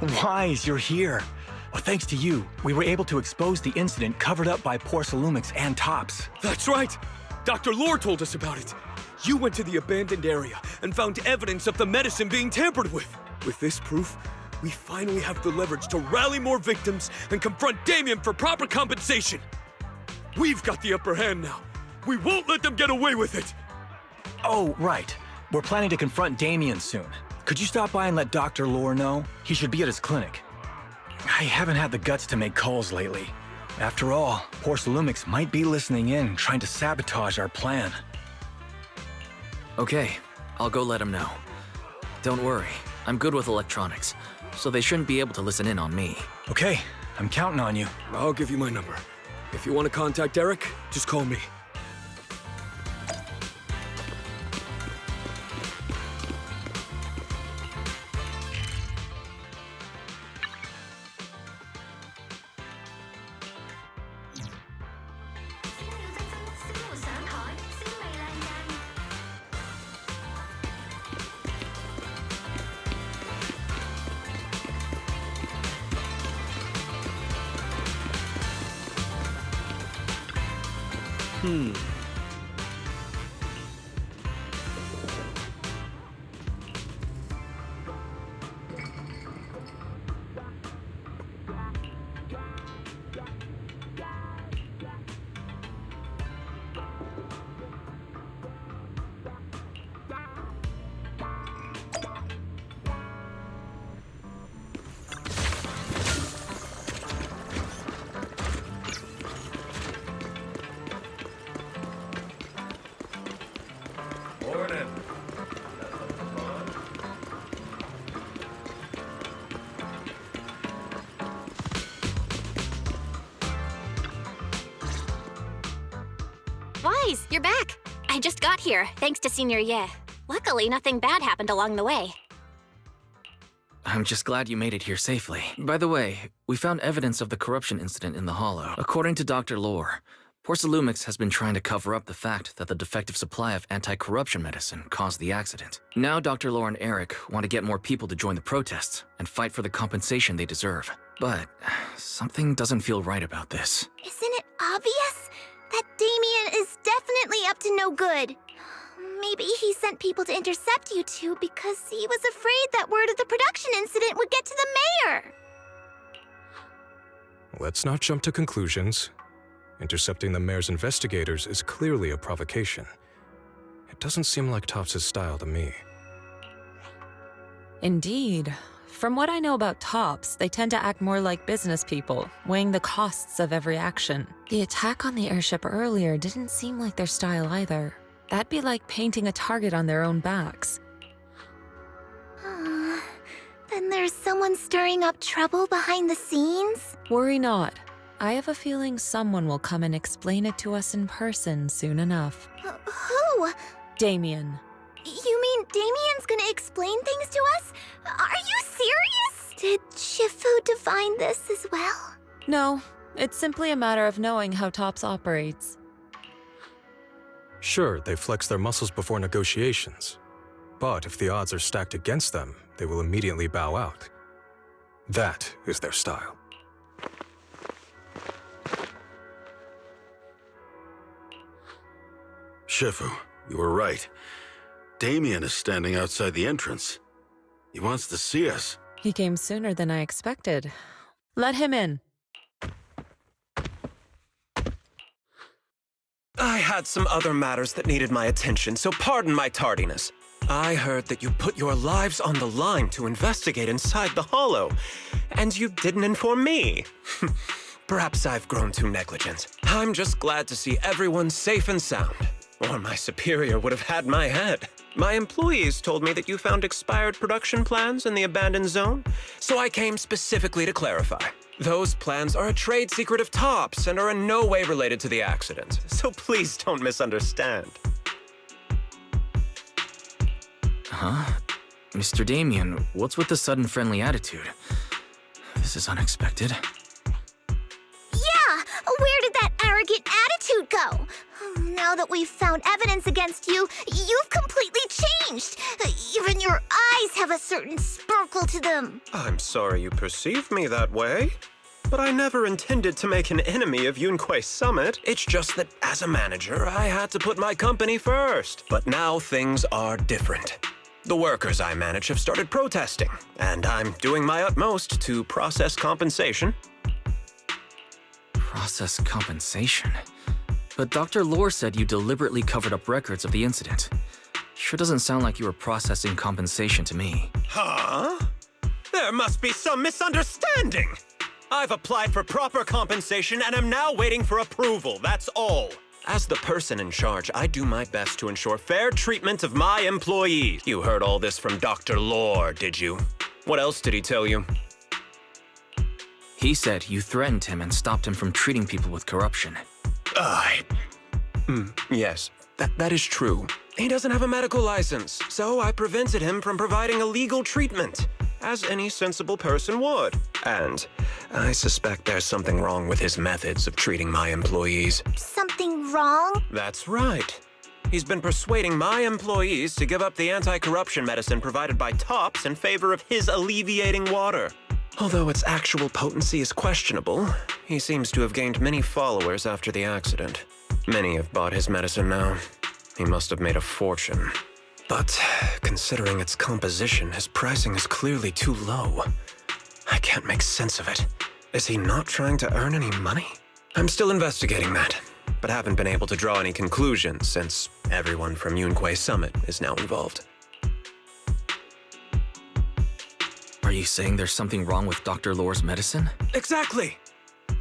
Wise, you're here. Well, thanks to you, we were able to expose the incident covered up by Porcelumix and Tops. That's right! Dr. Lore told us about it. You went to the abandoned area and found evidence of the medicine being tampered with. With this proof, we finally have the leverage to rally more victims and confront Damien for proper compensation. We've got the upper hand now. We won't let them get away with it. Oh, right. We're planning to confront Damien soon. Could you stop by and let Dr. Lore know? He should be at his clinic. I haven't had the guts to make calls lately. After all, Porcelumix might be listening in, trying to sabotage our plan. Okay, I'll go let him know. Don't worry, I'm good with electronics, so they shouldn't be able to listen in on me. Okay, I'm counting on you. I'll give you my number. If you want to contact Eric, just call me. Morning. Wise, you're back. I just got here, thanks to Senior Ye. Luckily, nothing bad happened along the way. I'm just glad you made it here safely. By the way, we found evidence of the corruption incident in the Hollow. According to Dr. Lore, Porcelumix has been trying to cover up the fact that the defective supply of anti-corruption medicine caused the accident. Now Dr. Lore and Eric want to get more people to join the protests and fight for the compensation they deserve. But something doesn't feel right about this. Isn't it obvious? That Damien is definitely up to no good. Maybe he sent people to intercept you two because he was afraid that word of the production incident would get to the mayor. Let's not jump to conclusions. Intercepting the mayor's investigators is clearly a provocation. It doesn't seem like Topps' style to me. Indeed. From what I know about Topps, they tend to act more like business people, weighing the costs of every action. The attack on the airship earlier didn't seem like their style either. That'd be like painting a target on their own backs. Then there's someone stirring up trouble behind the scenes? Worry not. I have a feeling someone will come and explain it to us in person soon enough. Who? Damien. You mean Damien's gonna explain things to us? Are you serious? Did Shifu divine this as well? No, it's simply a matter of knowing how Topps operates. Sure, they flex their muscles before negotiations. But if the odds are stacked against them, they will immediately bow out. That is their style. Shifu, you were right. Damien is standing outside the entrance. He wants to see us. He came sooner than I expected. Let him in. I had some other matters that needed my attention, so pardon my tardiness. I heard that you put your lives on the line to investigate inside the Hollow, and you didn't inform me. Perhaps I've grown too negligent. I'm just glad to see everyone safe and sound, or my superior would have had my head. My employees told me that you found expired production plans in the abandoned zone, so I came specifically to clarify. Those plans are a trade secret of Topps and are in no way related to the accident, so please don't misunderstand. Huh? Mr. Damien, what's with the sudden friendly attitude? This is unexpected. Yeah! Where did that arrogant attitude go? Now that we've found evidence against you, you've completely changed. Even your eyes have a certain sparkle to them. I'm sorry you perceive me that way, but I never intended to make an enemy of Yunquay Summit. It's just that as a manager, I had to put my company first. But now things are different. The workers I manage have started protesting, and I'm doing my utmost to process compensation. Process compensation? But Dr. Lore said you deliberately covered up records of the incident. Sure doesn't sound like you were processing compensation to me. Huh? There must be some misunderstanding. I've applied for proper compensation and am now waiting for approval, that's all. As the person in charge, I do my best to ensure fair treatment of my employees. You heard all this from Dr. Lore, did you? What else did he tell you? He said you threatened him and stopped him from treating people with corruption. Yes, that is true. He doesn't have a medical license, so I prevented him from providing illegal treatment, as any sensible person would. And I suspect there's something wrong with his methods of treating my employees. Something wrong? That's right. He's been persuading my employees to give up the anti-corruption medicine provided by Topps in favor of his alleviating water. Although its actual potency is questionable, he seems to have gained many followers after the accident. Many have bought his medicine now. He must have made a fortune. But considering its composition, his pricing is clearly too low. I can't make sense of it. Is he not trying to earn any money? I'm still investigating that, but haven't been able to draw any conclusions since everyone from Yunquei Summit is now involved. Are you saying there's something wrong with Dr. Lore's medicine? Exactly!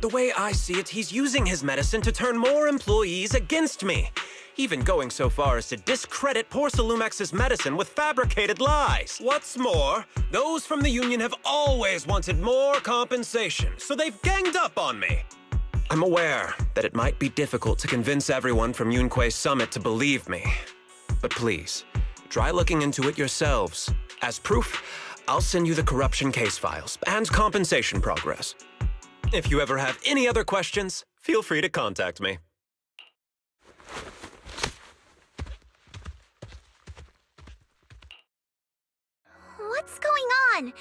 The way I see it, he's using his medicine to turn more employees against me. Even going so far as to discredit Porcelumex's medicine with fabricated lies. What's more, those from the union have always wanted more compensation, so they've ganged up on me. I'm aware that it might be difficult to convince everyone from Yunquei Summit to believe me. But please, try looking into it yourselves. As proof, I'll send you the corruption case files and compensation progress. If you ever have any other questions, feel free to contact me. What's going on?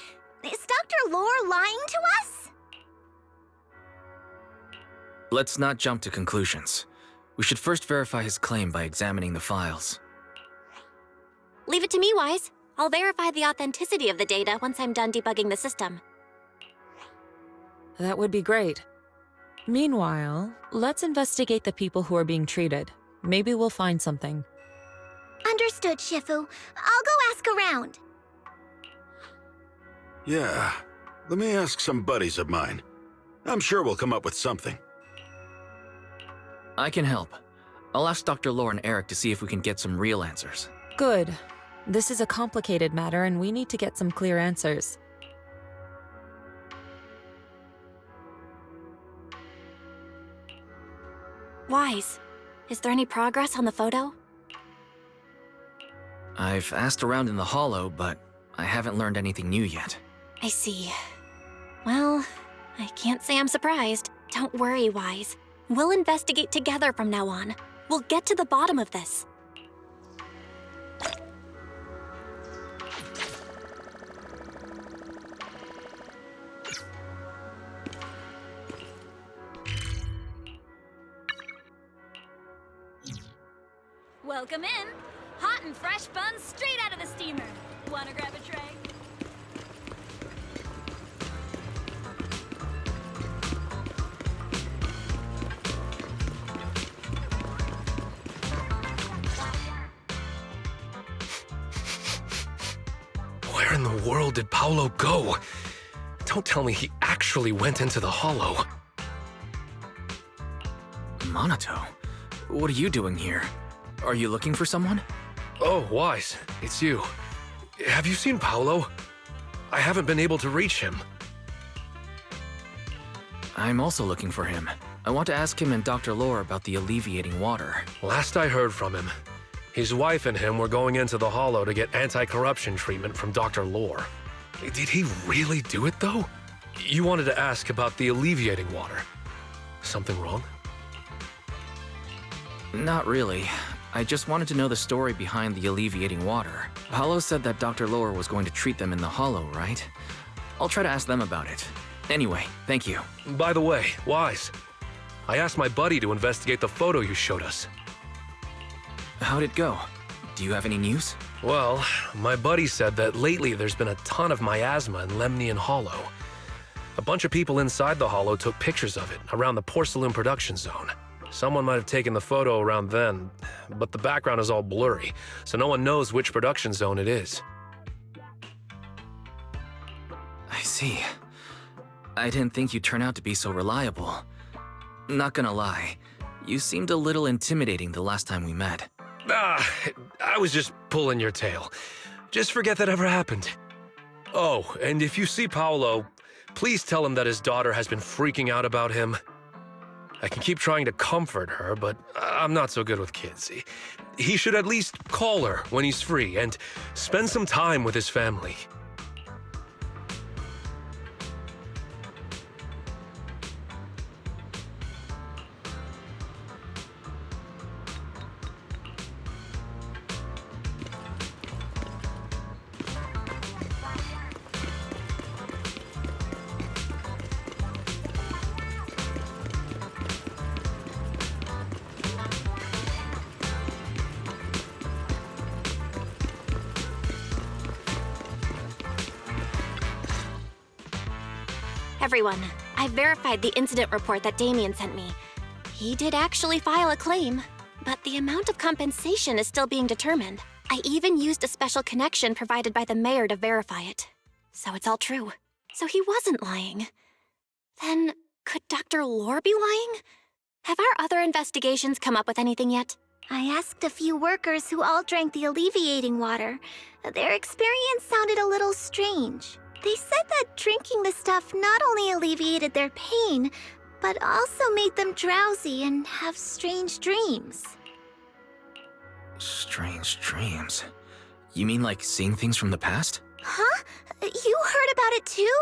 Is Dr. Lore lying to us? Let's not jump to conclusions. We should first verify his claim by examining the files. Leave it to me, Wise. I'll verify the authenticity of the data once I'm done debugging the system. That would be great. Meanwhile, let's investigate the people who are being treated. Maybe we'll find something. Understood, Shifu. I'll go ask around. Yeah, let me ask some buddies of mine. I'm sure we'll come up with something. I can help. I'll ask Dr. Lore and Eric to see if we can get some real answers. Good. This is a complicated matter and we need to get some clear answers. Wise, is there any progress on the photo? I've asked around in the Hollow, but I haven't learned anything new yet. I see. Well, I can't say I'm surprised. Don't worry, Wise. We'll investigate together from now on. We'll get to the bottom of this. Welcome in. Hot and fresh buns straight out of the steamer. Wanna grab a tray? Where in the world did Paolo go? Don't tell me he actually went into the Hollow. Minato, what are you doing here? Are you looking for someone? Oh, Wise, it's you. Have you seen Paolo? I haven't been able to reach him. I'm also looking for him. I want to ask him and Dr. Lore about the alleviating water. Last I heard from him, his wife and him were going into the Hollow to get anti-corruption treatment from Dr. Lore. Did he really do it, though? You wanted to ask about the alleviating water. Something wrong? Not really. I just wanted to know the story behind the alleviating water. Paolo said that Dr. Lore was going to treat them in the Hollow, right? I'll try to ask them about it. Anyway, thank you. By the way, Wise, I asked my buddy to investigate the photo you showed us. How'd it go? Do you have any news? Well, my buddy said that lately there's been a ton of miasma in Lemnian Hollow. A bunch of people inside the Hollow took pictures of it around the porcelain production zone. Someone might have taken the photo around then, but the background is all blurry, so no one knows which production zone it is. I see. I didn't think you'd turn out to be so reliable. Not gonna lie, you seemed a little intimidating the last time we met. I was just pulling your tail. Just forget that ever happened. Oh, and if you see Paolo, please tell him that his daughter has been freaking out about him. I can keep trying to comfort her, but I'm not so good with kids. He should at least call her when he's free and spend some time with his family. Everyone, I verified the incident report that Damien sent me. He did actually file a claim, but the amount of compensation is still being determined. I even used a special connection provided by the mayor to verify it. So it's all true. So he wasn't lying. Then, could Dr. Lore be lying? Have our other investigations come up with anything yet? I asked a few workers who all drank the alleviating water. Their experience sounded a little strange. They said that drinking the stuff not only alleviated their pain, but also made them drowsy and have strange dreams. Strange dreams? You mean like seeing things from the past? Huh? You heard about it too?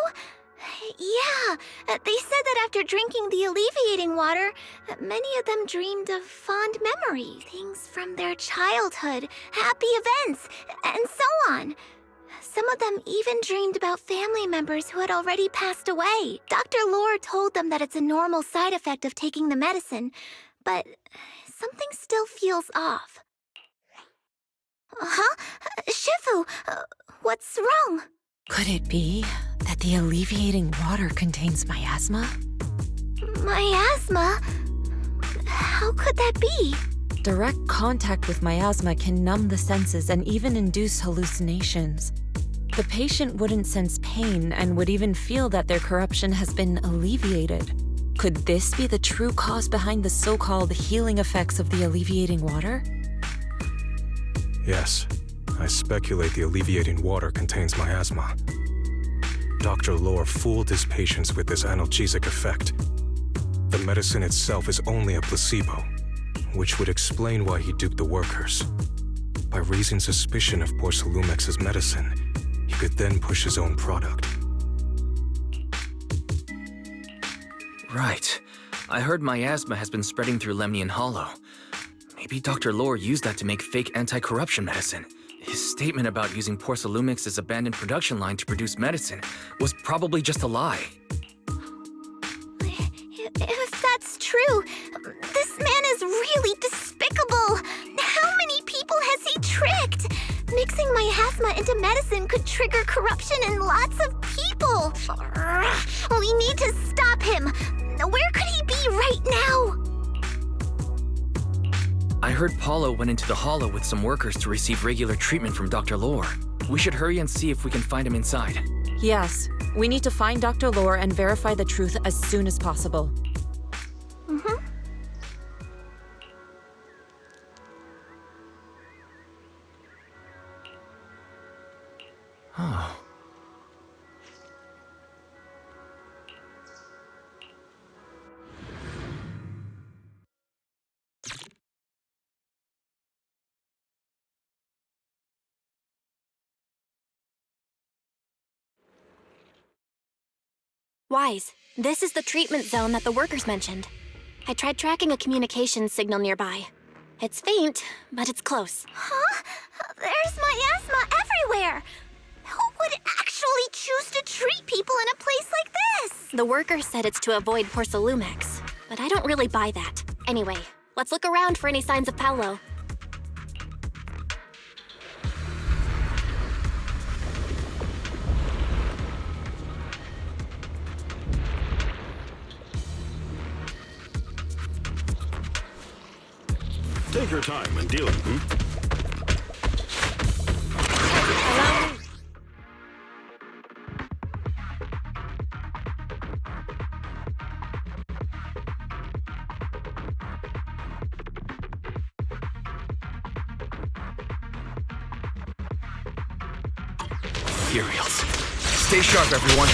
Yeah, they said that after drinking the alleviating water, many of them dreamed of fond memories, things from their childhood, happy events, and so on. Some of them even dreamed about family members who had already passed away. Dr. Lore told them that it's a normal side effect of taking the medicine, but something still feels off. Huh? Shifu, what's wrong? Could it be that the alleviating water contains miasma? Miasma? How could that be? Direct contact with miasma can numb the senses and even induce hallucinations. The patient wouldn't sense pain and would even feel that their corruption has been alleviated. Could this be the true cause behind the so-called healing effects of the alleviating water? Yes, I speculate the alleviating water contains miasma. Dr. Lore fooled his patients with this analgesic effect. The medicine itself is only a placebo, which would explain why he duped the workers. By raising suspicion of Porcelumex's medicine, he could then push his own product. Right. I heard miasma has been spreading through Lemnian Hollow. Maybe Dr. Lore used that to make fake anti-corruption medicine. His statement about using Porcelumex's abandoned production line to produce medicine was probably just a lie. If that's true, this man is really despicable. How many people has he tricked? Mixing miasma into medicine could trigger corruption in lots of people. We need to stop him. Where could he be right now? I heard Paulo went into the Hollow with some workers to receive regular treatment from Dr. Lore. We should hurry and see if we can find him inside. Yes, we need to find Dr. Lore and verify the truth as soon as possible. Mm-hmm. Oh. Wise, this is the treatment zone that the workers mentioned. I tried tracking a communications signal nearby. It's faint, but it's close. Huh? There's miasma everywhere! Who would actually choose to treat people in a place like this? The workers said it's to avoid Porcelumex, but I don't really buy that. Anyway, let's look around for any signs of Paulo. Take your time and deal with them. Ethereals. Stay sharp, everyone.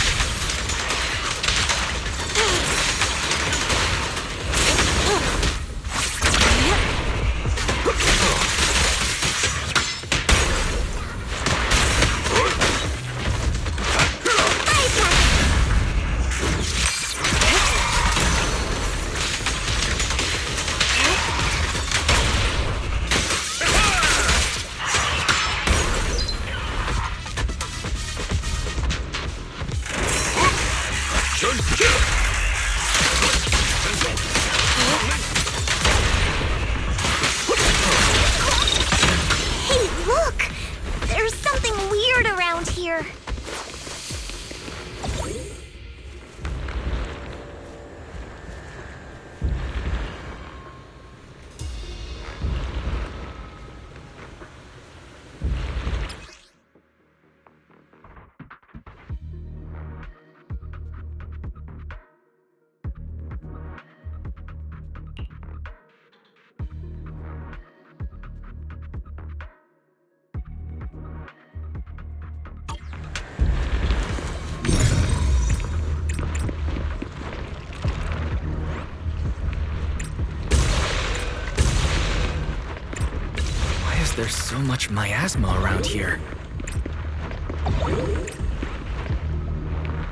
is there so much miasma around here?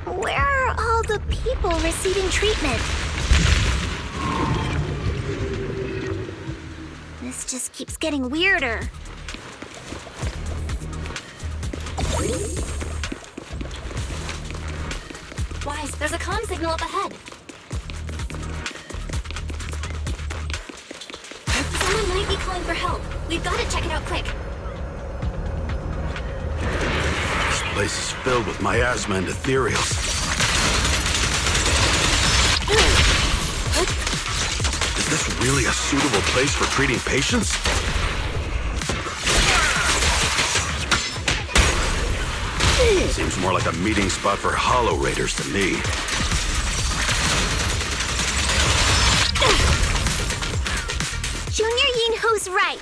Where are all the people receiving treatment? This just keeps getting weirder. Wise, there's a comm signal up ahead. Someone might be calling for help. We've got to check it out quick. This place is filled with miasma and ethereals. Is this really a suitable place for treating patients? Seems more like a meeting spot for Hollow Raiders to me. Junior Yinhu's right.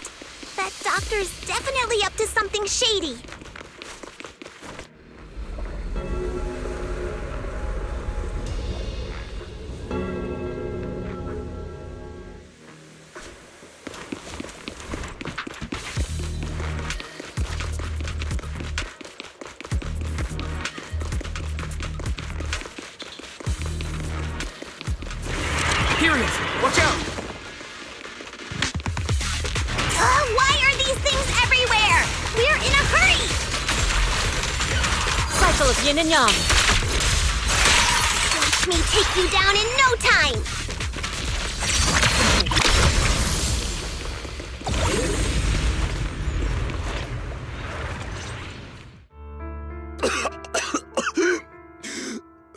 That doctor's definitely up to something shady. Here he is! Watch out! Why are these things everywhere? We're in a hurry! Cycle of yin and yang. Watch me take you down in no time!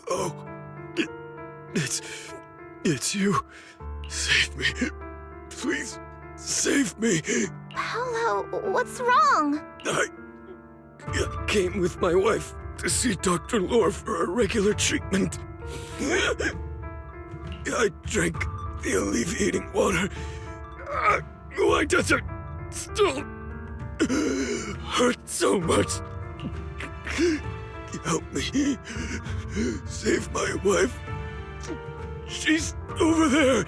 Oh, it's you. Save me. Please, save me. Paolo, what's wrong? I came with my wife to see Dr. Lore for a regular treatment. I drank the alleviating water. Why does it still hurt so much? Help me. Save my wife. She's over there.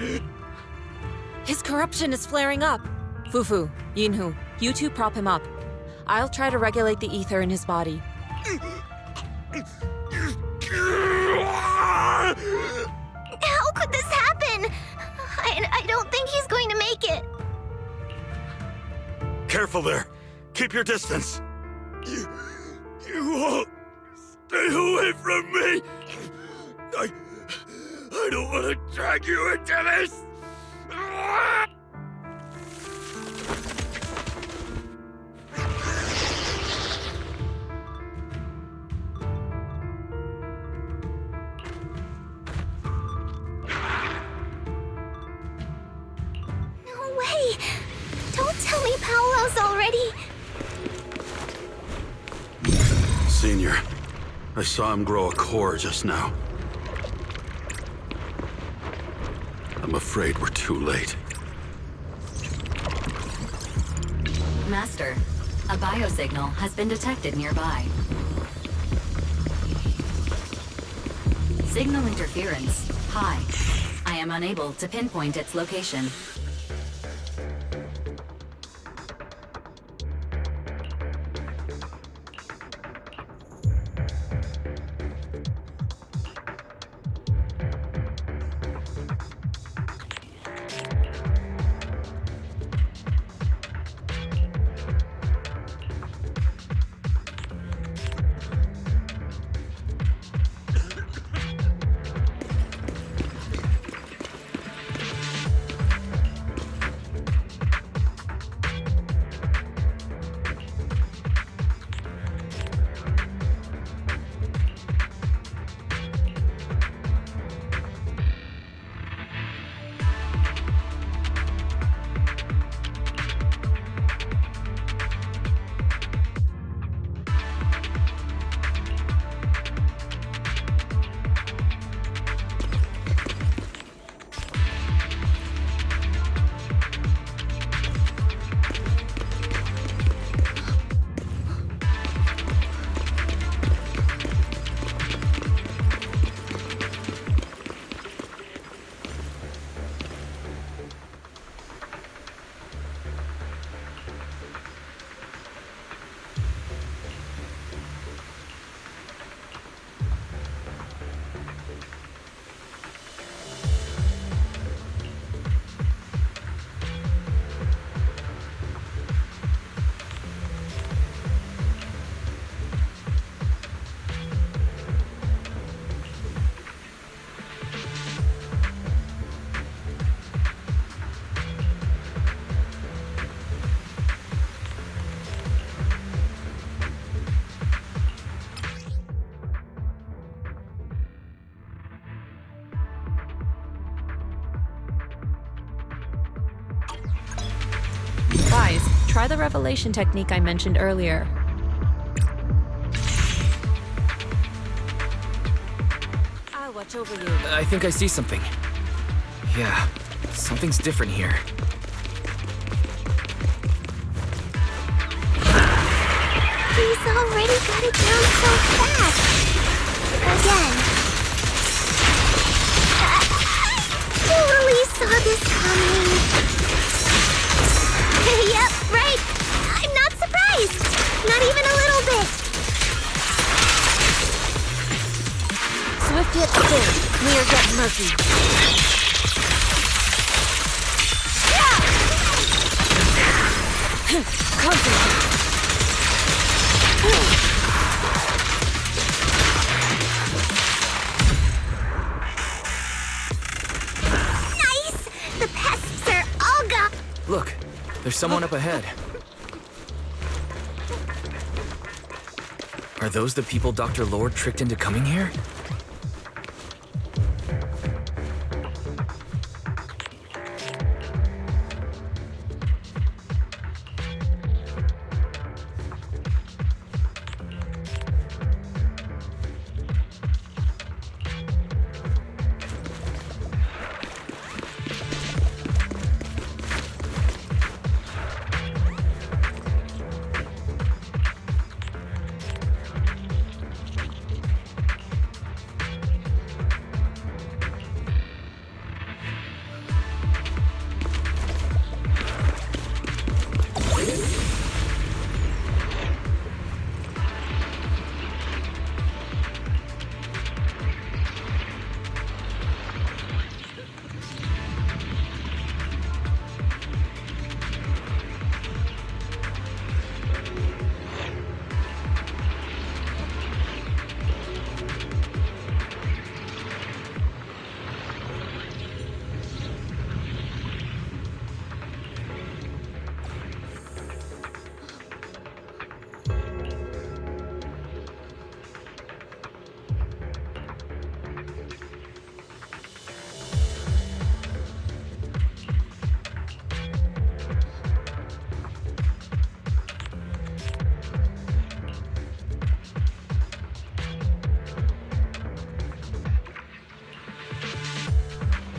His corruption is flaring up. Fufu, Yinhu, you two prop him up. I'll try to regulate the ether in his body. How could this happen? I don't think he's going to make it. Careful there. Keep your distance. You all stay away from me. I don't want to drag you into this. No way! Don't tell me Paolo's already... Senior, I saw him grow a core just now. I'm afraid we're too late. Master, a biosignal has been detected nearby. Signal interference high. I am unable to pinpoint its location. try the revelation technique I mentioned earlier. I'll watch over you. I think I see something. Yeah, something's different here. He's already got it down so fast. Again. Totally saw this coming. Yep, right. I'm not surprised. Not even a little bit. Swift yet still, clear yet murky. Concentrate. Nice! The pests are all gone. Look, there's someone up ahead. Are those the people Dr. Lord tricked into coming here?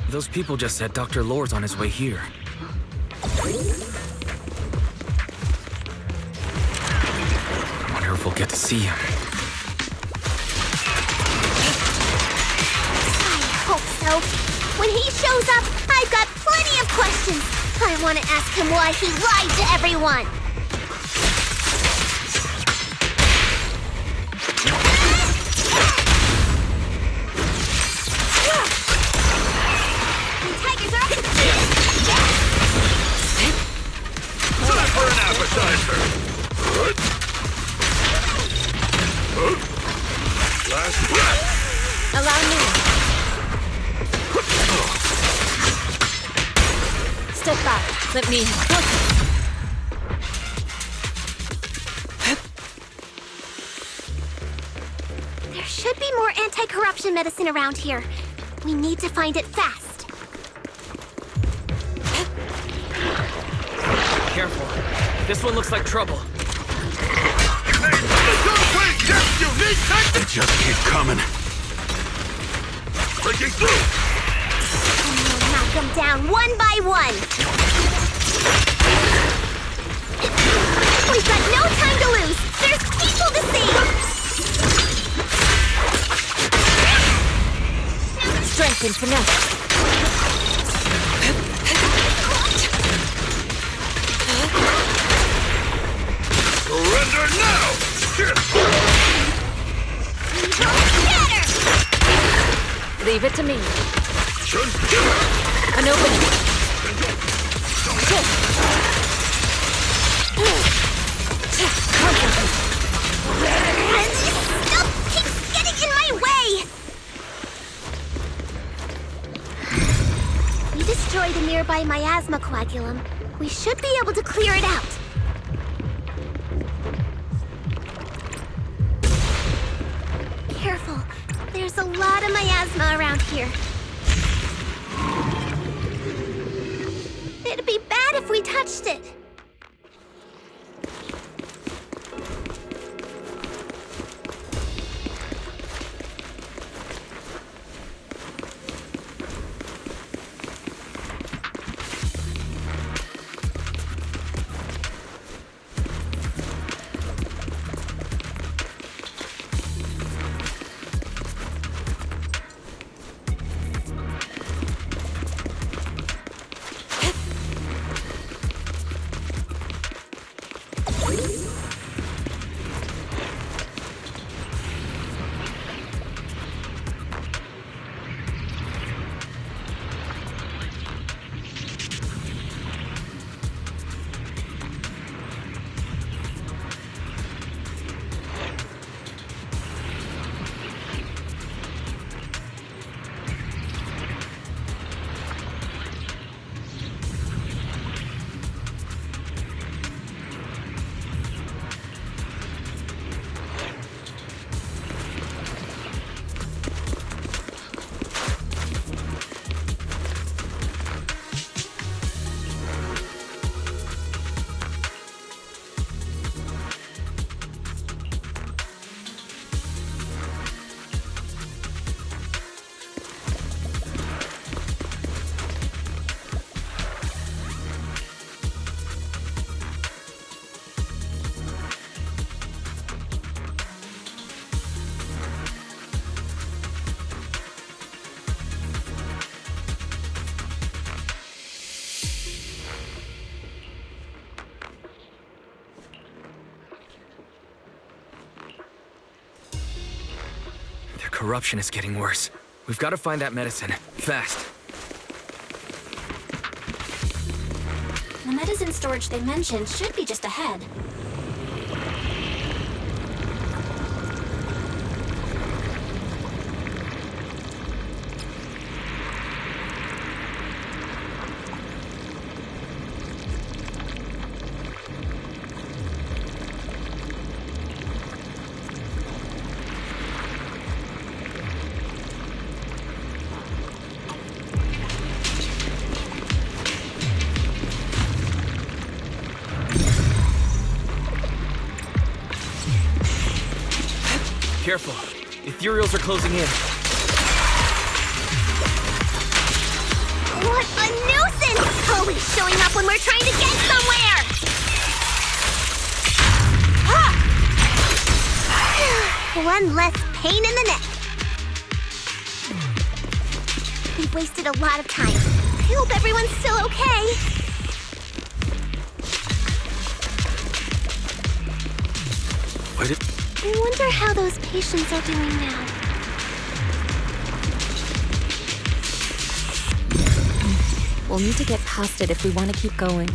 Those people just said Dr. Lord's on his way here. Wonder if we'll get to see him. I hope so. When he shows up, I've got plenty of questions. I want to ask him why he lied to everyone. Time for an appetizer. Last breath. Allow me. Step back. Let me. There should be more anti-corruption medicine around here. We need to find it fast. Careful. This one looks like trouble. They just keep coming. Breaking through. We'll knock them down one by one. We've got no time to lose. There's people to save. Strength and finesse. Surrender now! Leave it to me. An opening. Stuff keeps getting in my way. We destroyed a nearby miasma coagulum. We should be able to clear it out. Careful. There's a lot of miasma around here. It'd be bad if we touched it. corruption is getting worse. We've got to find that medicine, fast. The medicine storage they mentioned should be just ahead. Careful. Ethereals are closing in. What a nuisance! Always showing up when we're trying to get somewhere! One less pain in the neck. We've wasted a lot of time. I hope everyone's still okay. What did... I wonder how those patients are doing now. We'll need to get past it if we want to keep going.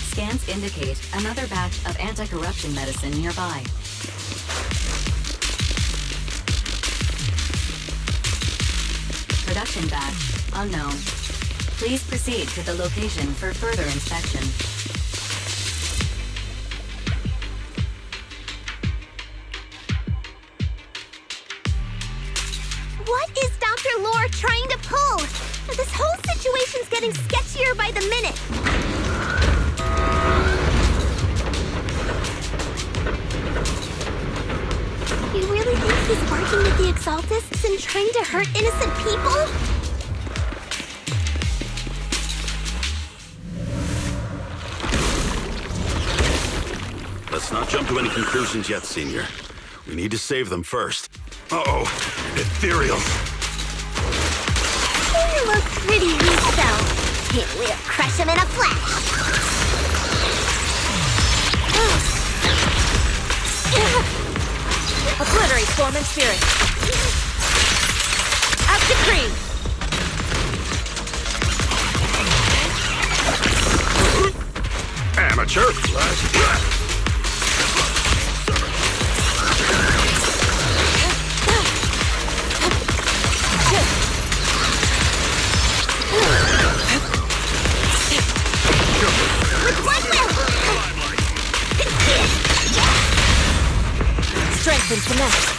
Scans indicate another batch of anti-corruption medicine nearby. Production batch unknown. Please proceed to the location for further inspection. What is Dr. Lore trying to pull? This whole situation's getting sketchier by the minute. You really think he's working with the Exaltists and trying to hurt innocent people? Let's not jump to any conclusions yet, Senior. We need to save them first. Uh-oh, ethereals. He looks pretty weak, though. We'll crush him in a flash. Obliterate form and spirit. As decreed. Amateur. Strength and finesse.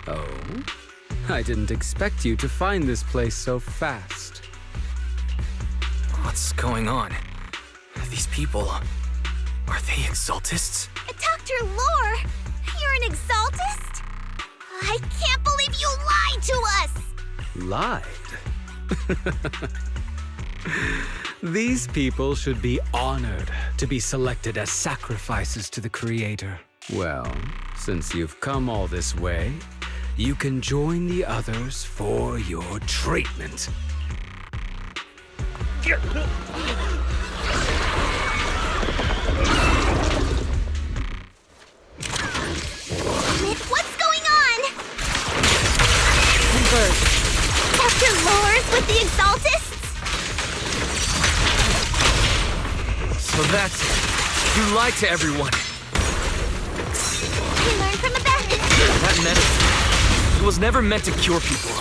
Oh? I didn't expect you to find this place so fast. What's going on? These people... are they Exaltists? Dr. Lore, you're an Exaltist? I can't believe you lied to us! Lied? These people should be honored to be selected as sacrifices to the Creator. Well, since you've come all this way, you can join the others for your treatment. What's going on? Converge. Dr. Lore's with the Exaltists? So that's it. You lied to everyone. We learned from the best. That medicine, it was never meant to cure people.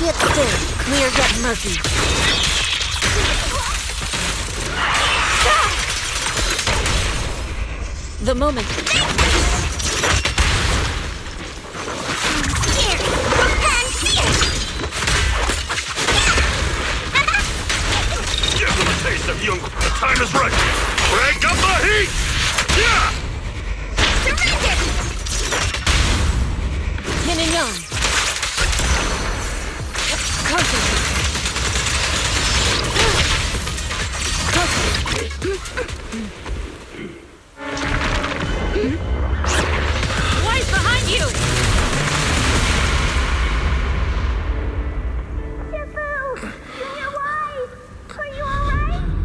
Get still. Clear yet murky. The moment. Give them a taste of Jung. The time is right. Crank up the heat! Yeah! Yin and yang. Wise behind you!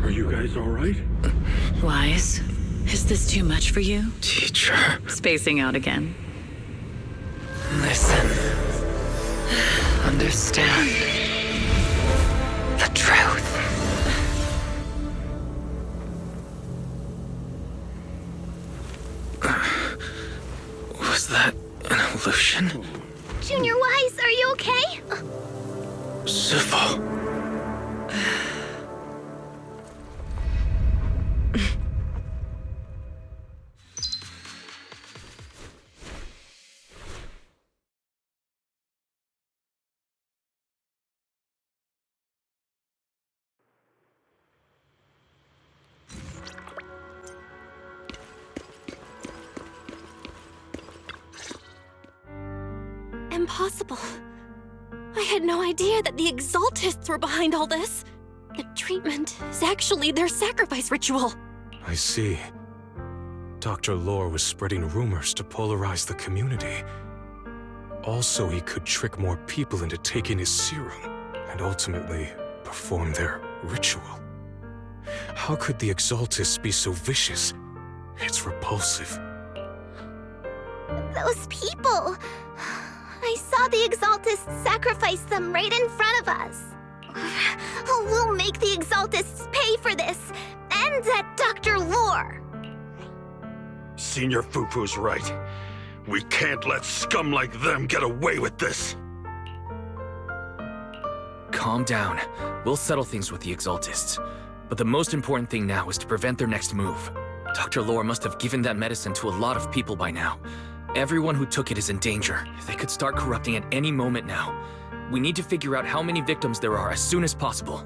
Are you guys all right? Wise, is this too much for you? Teacher. Spacing out again. Listen. Understand. The truth. Was that an illusion? Junior Wise, are you okay? Sifu. Impossible. I had no idea that the Exaltists were behind all this. The treatment is actually their sacrifice ritual. I see. Dr. Lore was spreading rumors to polarize the community. Also, he could trick more people into taking his serum, and ultimately perform their ritual. How could the Exaltists be so vicious? It's repulsive. Those people! I saw the Exaltists sacrifice them right in front of us. We'll make the Exaltists pay for this, and that Dr. Lore. Senior Fufu's right. We can't let scum like them get away with this. Calm down. We'll settle things with the Exaltists. But the most important thing now is to prevent their next move. Dr. Lore must have given that medicine to a lot of people by now. Everyone who took it is in danger. They could start corrupting at any moment now. We need to figure out how many victims there are as soon as possible.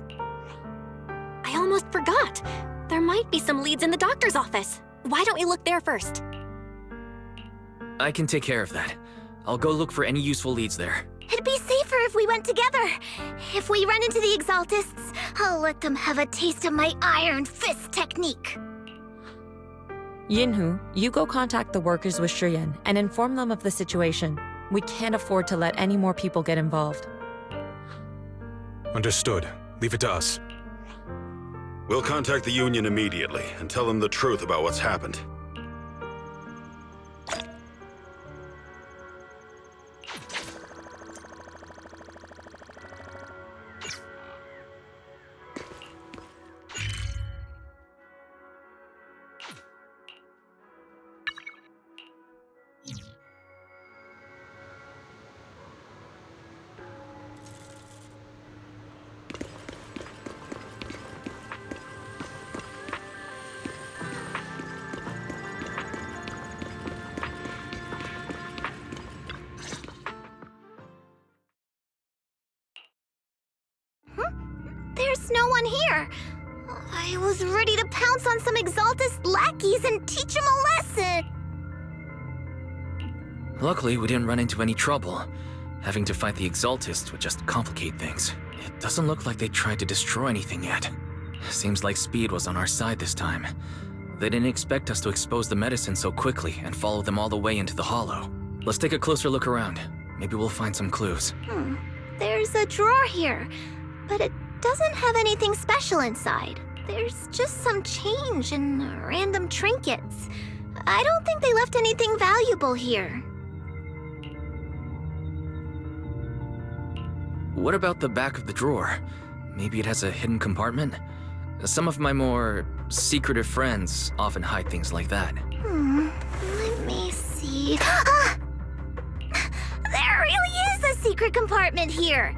I almost forgot. There might be some leads in the doctor's office. Why don't we look there first? I can take care of that. I'll go look for any useful leads there. It'd be safer if we went together. If we run into the Exaltists, I'll let them have a taste of my iron fist technique. Yinhu, you go contact the workers with Shiyan and inform them of the situation. We can't afford to let any more people get involved. Understood. Leave it to us. We'll contact the Union immediately and tell them the truth about what's happened. There's no one here. I was ready to pounce on some Exaltist lackeys and teach them a lesson. Luckily, we didn't run into any trouble. Having to fight the Exaltists would just complicate things. It doesn't look like they tried to destroy anything yet. Seems like speed was on our side this time. They didn't expect us to expose the medicine so quickly and follow them all the way into the hollow. Let's take a closer look around. Maybe we'll find some clues. There's a drawer here, but it doesn't have anything special inside. There's just some change and random trinkets. I don't think they left anything valuable here. What about the back of the drawer? Maybe it has a hidden compartment? Some of my more secretive friends often hide things like that. Let me see. Ah! There really is a secret compartment here.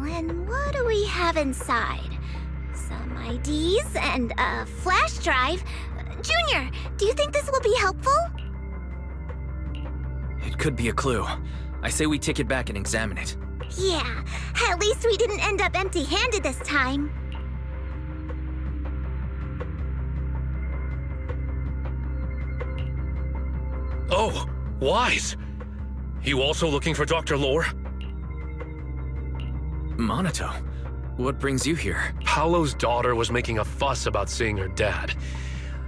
And what do we have inside? Some IDs and a flash drive. Junior, do you think this will be helpful? It could be a clue. I say we take it back and examine it. Yeah, at least we didn't end up empty-handed this time. Oh, Wise! You also looking for Dr. Lore? Monato, what brings you here? Paolo's daughter was making a fuss about seeing her dad.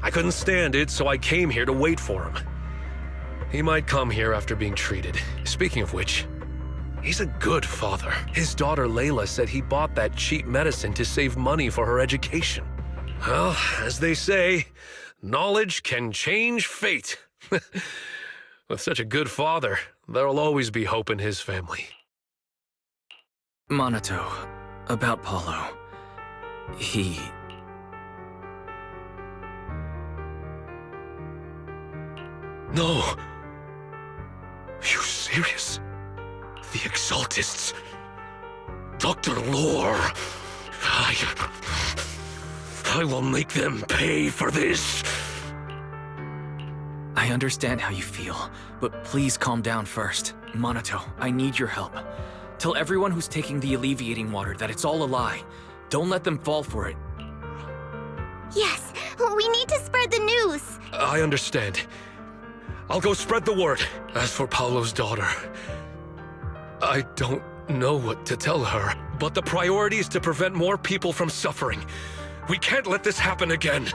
I couldn't stand it, so I came here to wait for him. He might come here after being treated. Speaking of which, he's a good father. His daughter Layla said he bought that cheap medicine to save money for her education. Well, as they say, knowledge can change fate. With such a good father, there'll always be hope in his family. Monato, about Paulo. He... No! Are you serious? The Exaltists... Dr. Lore... I will make them pay for this! I understand how you feel, but please calm down first. Monato, I need your help. Tell everyone who's taking the alleviating water that it's all a lie. Don't let them fall for it. Yes, we need to spread the news. I understand. I'll go spread the word. As for Paolo's daughter, I don't know what to tell her, but the priority is to prevent more people from suffering. We can't let this happen again.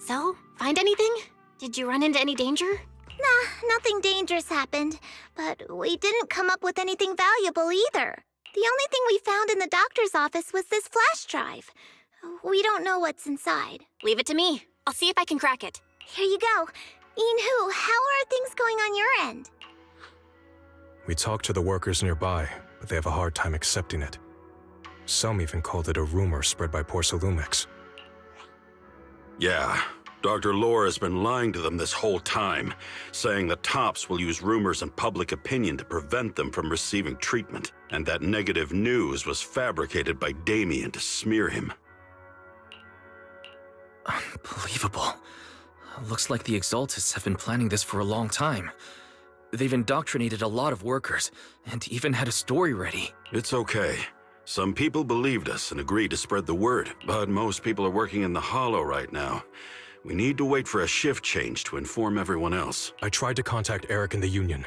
So, find anything? Did you run into any danger? Nah, nothing dangerous happened, but we didn't come up with anything valuable either. The only thing we found in the doctor's office was this flash drive. We don't know what's inside. Leave it to me. I'll see if I can crack it. Here you go. Inhu, how are things going on your end? We talked to the workers nearby, but they have a hard time accepting it. Some even called it a rumor spread by Porcelumex. Yeah, Dr. Lore has been lying to them this whole time, saying the Tops will use rumors and public opinion to prevent them from receiving treatment, and that negative news was fabricated by Damien to smear him. Unbelievable. Looks like the Exaltists have been planning this for a long time. They've indoctrinated a lot of workers, and even had a story ready. It's okay. Some people believed us and agreed to spread the word, but most people are working in the Hollow right now. We need to wait for a shift change to inform everyone else. I tried to contact Eric in the Union,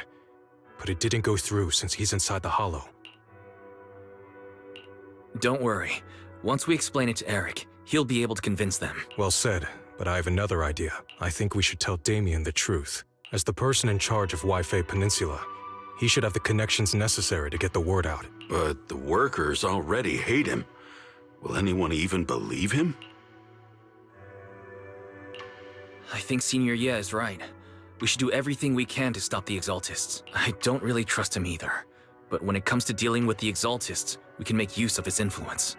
but it didn't go through since he's inside the Hollow. Don't worry. Once we explain it to Eric, he'll be able to convince them. Well said, but I have another idea. I think we should tell Damien the truth. As the person in charge of Wi-Fi Peninsula, he should have the connections necessary to get the word out. But the workers already hate him. Will anyone even believe him? I think Senior Ye is right. We should do everything we can to stop the Exaltists. I don't really trust him either. But when it comes to dealing with the Exaltists, we can make use of his influence.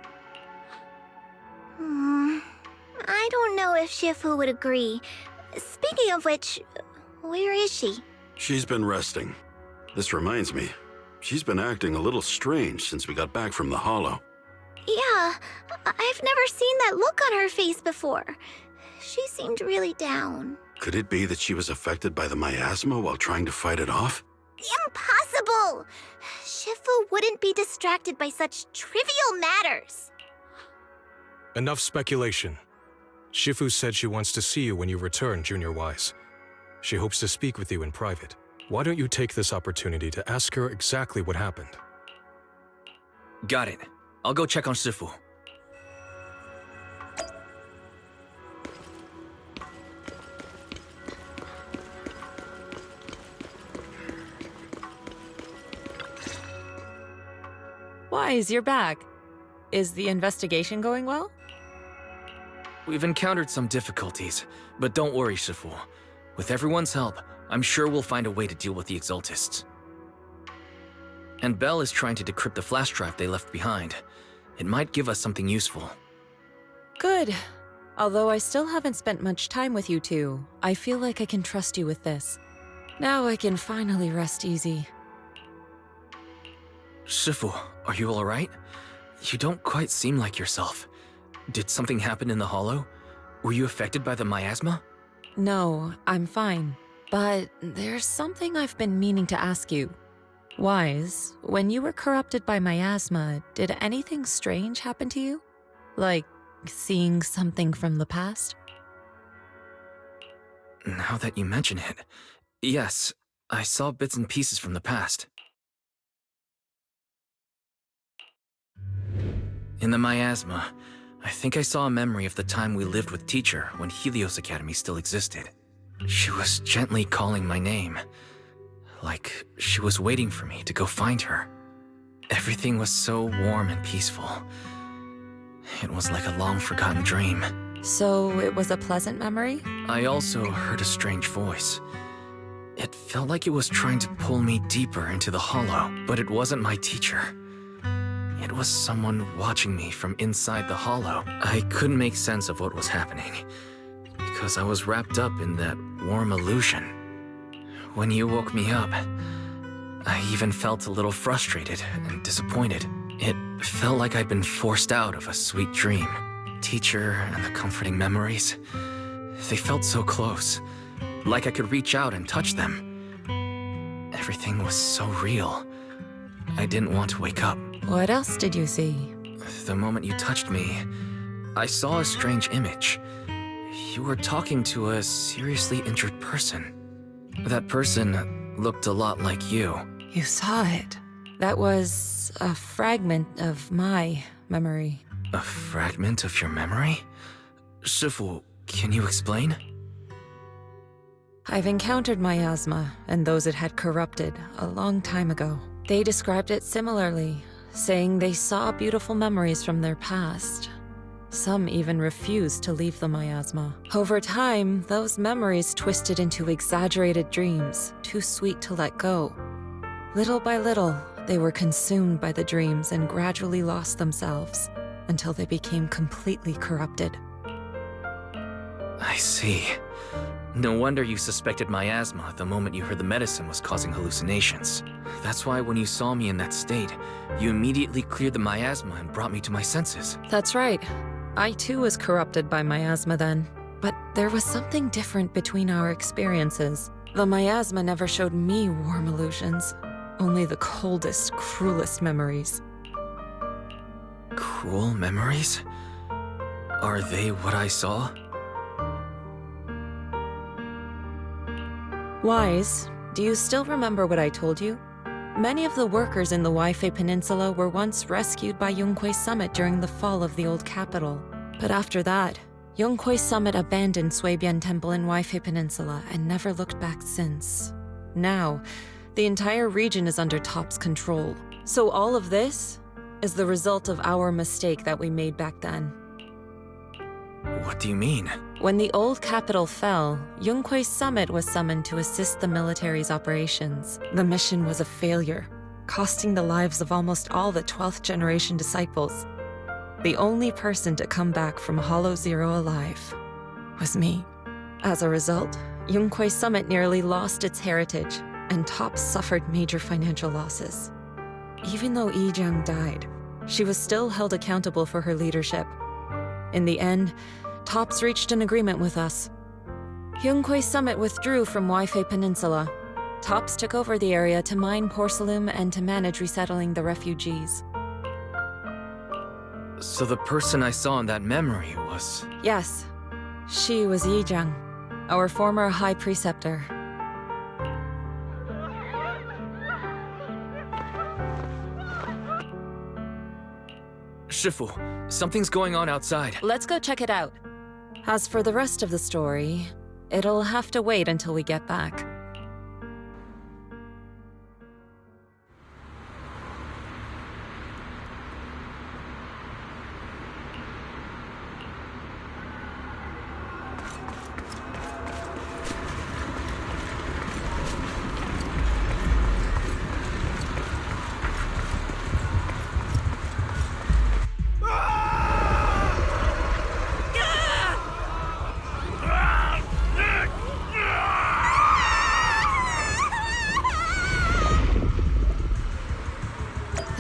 I don't know if Shifu would agree. Speaking of which, where is she? She's been resting. This reminds me, she's been acting a little strange since we got back from the Hollow. Yeah, I've never seen that look on her face before. She seemed really down. Could it be that she was affected by the miasma while trying to fight it off? Impossible! Shifu wouldn't be distracted by such trivial matters. Enough speculation. Shifu said she wants to see you when you return, Junior Wise. She hopes to speak with you in private. Why don't you take this opportunity to ask her exactly what happened? Got it. I'll go check on Shifu. Wise, you're back. Is the investigation going well? We've encountered some difficulties, but don't worry, Shifu. With everyone's help, I'm sure we'll find a way to deal with the Exaltists. And Bell is trying to decrypt the flash drive they left behind. It might give us something useful. Good. Although I still haven't spent much time with you two, I feel like I can trust you with this. Now I can finally rest easy. Shifu, are you alright? You don't quite seem like yourself. Did something happen in the Hollow? Were you affected by the miasma? No, I'm fine. But there's something I've been meaning to ask you. Wise, when you were corrupted by miasma, did anything strange happen to you? Like seeing something from the past? Now that you mention it, yes, I saw bits and pieces from the past. In the miasma, I think I saw a memory of the time we lived with Teacher when Helios Academy still existed. She was gently calling my name, like she was waiting for me to go find her. Everything was so warm and peaceful. It was like a long-forgotten dream. So it was a pleasant memory? I also heard a strange voice. It felt like it was trying to pull me deeper into the Hollow, but it wasn't my teacher. It was someone watching me from inside the Hollow. I couldn't make sense of what was happening, because I was wrapped up in that warm illusion. When you woke me up, I even felt a little frustrated and disappointed. It felt like I'd been forced out of a sweet dream. Teacher and the comforting memories, they felt so close, like I could reach out and touch them. Everything was so real. I didn't want to wake up. What else did you see? The moment you touched me, I saw a strange image. You were talking to a seriously injured person. That person looked a lot like you. You saw it. That was a fragment of my memory. A fragment of your memory? Shifu, can you explain? I've encountered miasma and those it had corrupted a long time ago. They described it similarly, saying they saw beautiful memories from their past. Some even refused to leave the miasma. Over time, those memories twisted into exaggerated dreams, too sweet to let go. Little by little, they were consumed by the dreams and gradually lost themselves, until they became completely corrupted. I see. No wonder you suspected miasma the moment you heard the medicine was causing hallucinations. That's why when you saw me in that state, you immediately cleared the miasma and brought me to my senses. That's right. I too was corrupted by miasma then. But there was something different between our experiences. The miasma never showed me warm illusions, only the coldest, cruelest memories. Cruel memories? Are they what I saw? Wise, do you still remember what I told you? Many of the workers in the Waifei Peninsula were once rescued by Yonghui Summit during the fall of the old capital. But after that, Yonghui Summit abandoned Suibian Temple in Waifei Peninsula and never looked back since. Now, the entire region is under Top's control. So all of this is the result of our mistake that we made back then. What do you mean? When the old capital fell, Yonghui Summit was summoned to assist the military's operations. The mission was a failure, costing the lives of almost all the 12th generation disciples. The only person to come back from Hollow Zero alive was me. As a result, Yonghui Summit nearly lost its heritage, and Top suffered major financial losses. Even though Yijiang died, she was still held accountable for her leadership. In the end, Tops reached an agreement with us. Yonghui Summit withdrew from Waifei Peninsula. Tops took over the area to mine porcelain and to manage resettling the refugees. So the person I saw in that memory was... Yes, she was Yijiang, our former high preceptor. Shifu, something's going on outside. Let's go check it out. As for the rest of the story, it'll have to wait until we get back.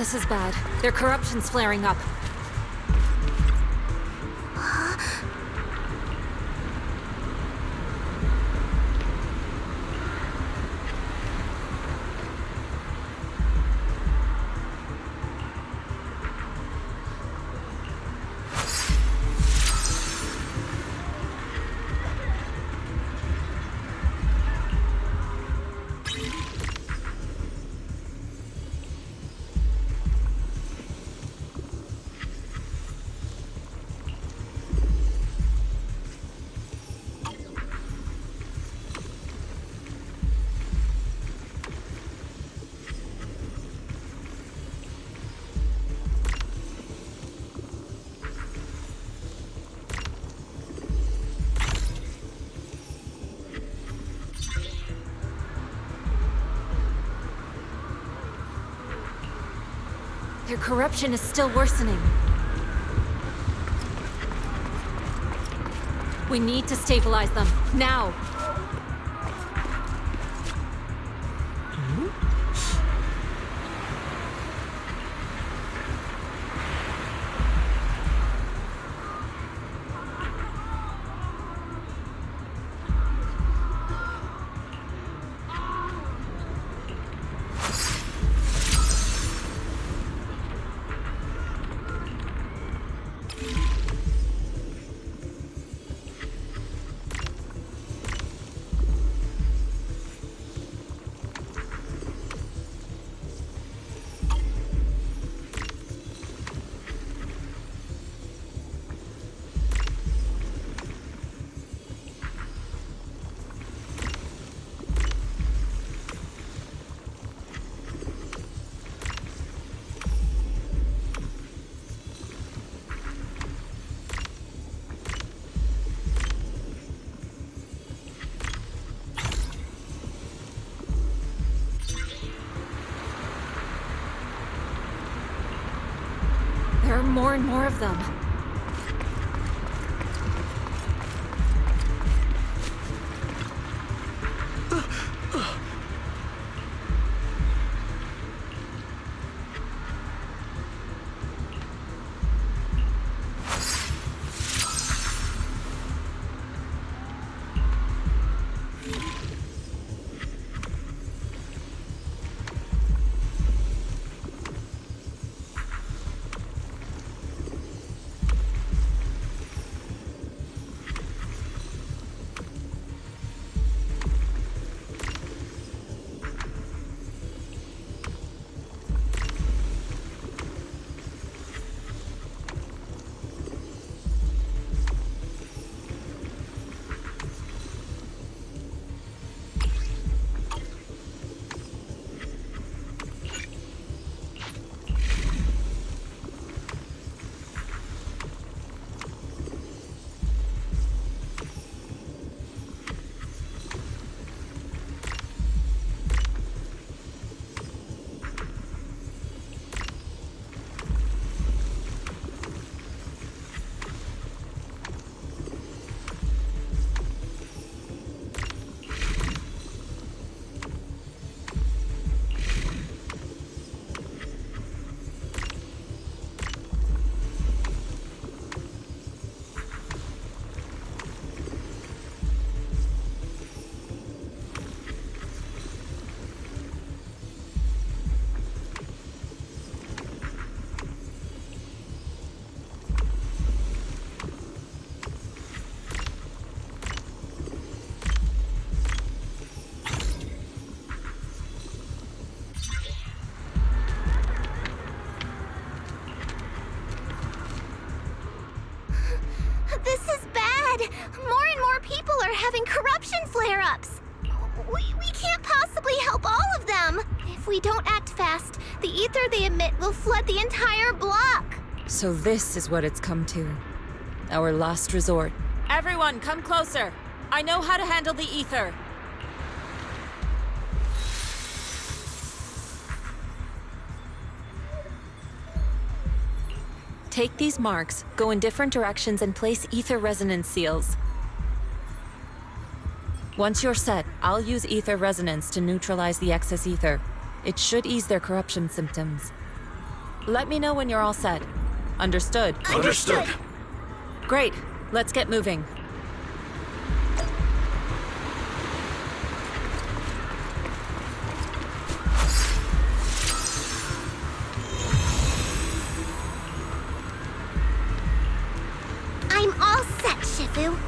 This is bad. Their corruption's flaring up. Their corruption is still worsening. We need to stabilize them, now! There are more and more of them. This is bad! More and more people are having corruption flare-ups! We can't possibly help all of them! If we don't act fast, the ether they emit will flood the entire block! So this is what it's come to. Our last resort. Everyone, come closer! I know how to handle the ether! Take these marks, go in different directions, and place ether resonance seals. Once you're set, I'll use ether resonance to neutralize the excess ether. It should ease their corruption symptoms. Let me know when you're all set. Understood? Understood. Great. Let's get moving. I'm all set, Shifu.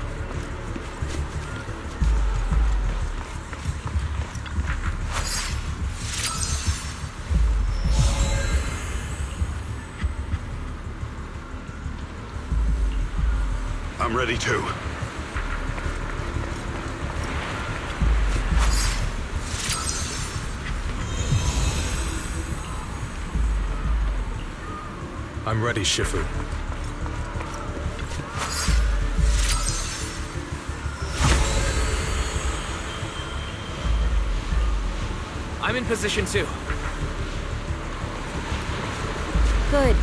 I'm ready too. I'm ready, Shifu. I'm in position too. Good.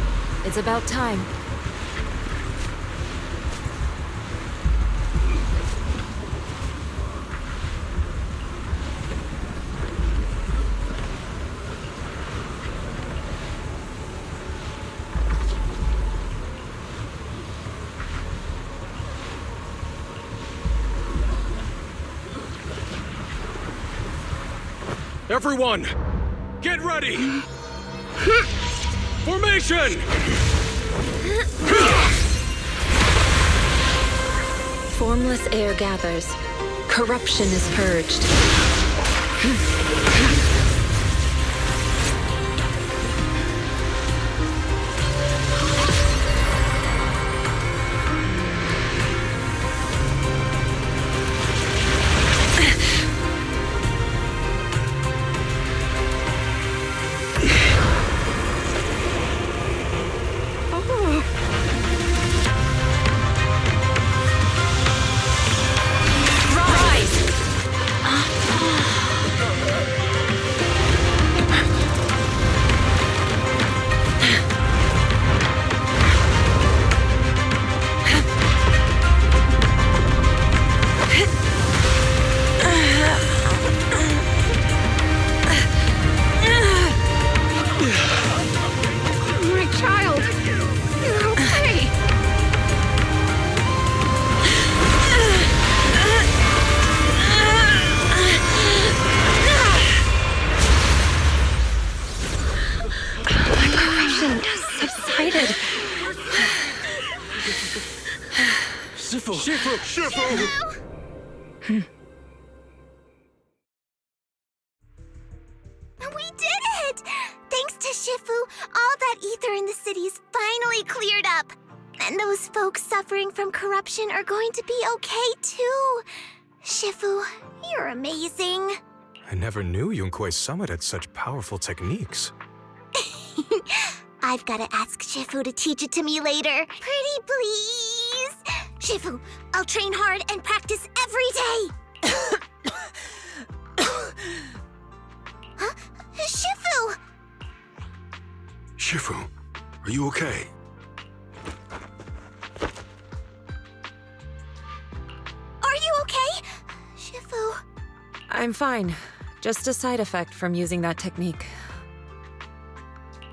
It's about time. Everyone, get ready! Formation! Formless air gathers. Corruption is purged. We did it! Thanks to Shifu, all that ether in the city's finally cleared up. And those folks suffering from corruption are going to be okay too. Shifu, you're amazing. I never knew Yunque's summit had such powerful techniques. I've gotta ask Shifu to teach it to me later. Pretty please? Shifu, I'll train hard and practice every day. Huh? Shifu! Shifu, are you okay? Are you okay? Shifu... I'm fine. Just a side effect from using that technique.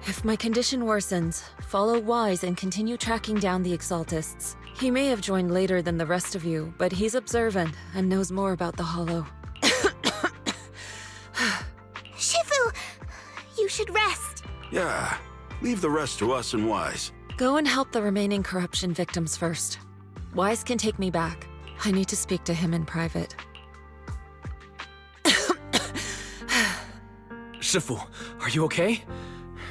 If my condition worsens, follow Wise and continue tracking down the Exaltists. He may have joined later than the rest of you, but he's observant and knows more about the Hollow. Shifu, you should rest. Yeah, leave the rest to us and Wise. Go and help the remaining corruption victims first. Wise can take me back. I need to speak to him in private. Shifu, are you okay?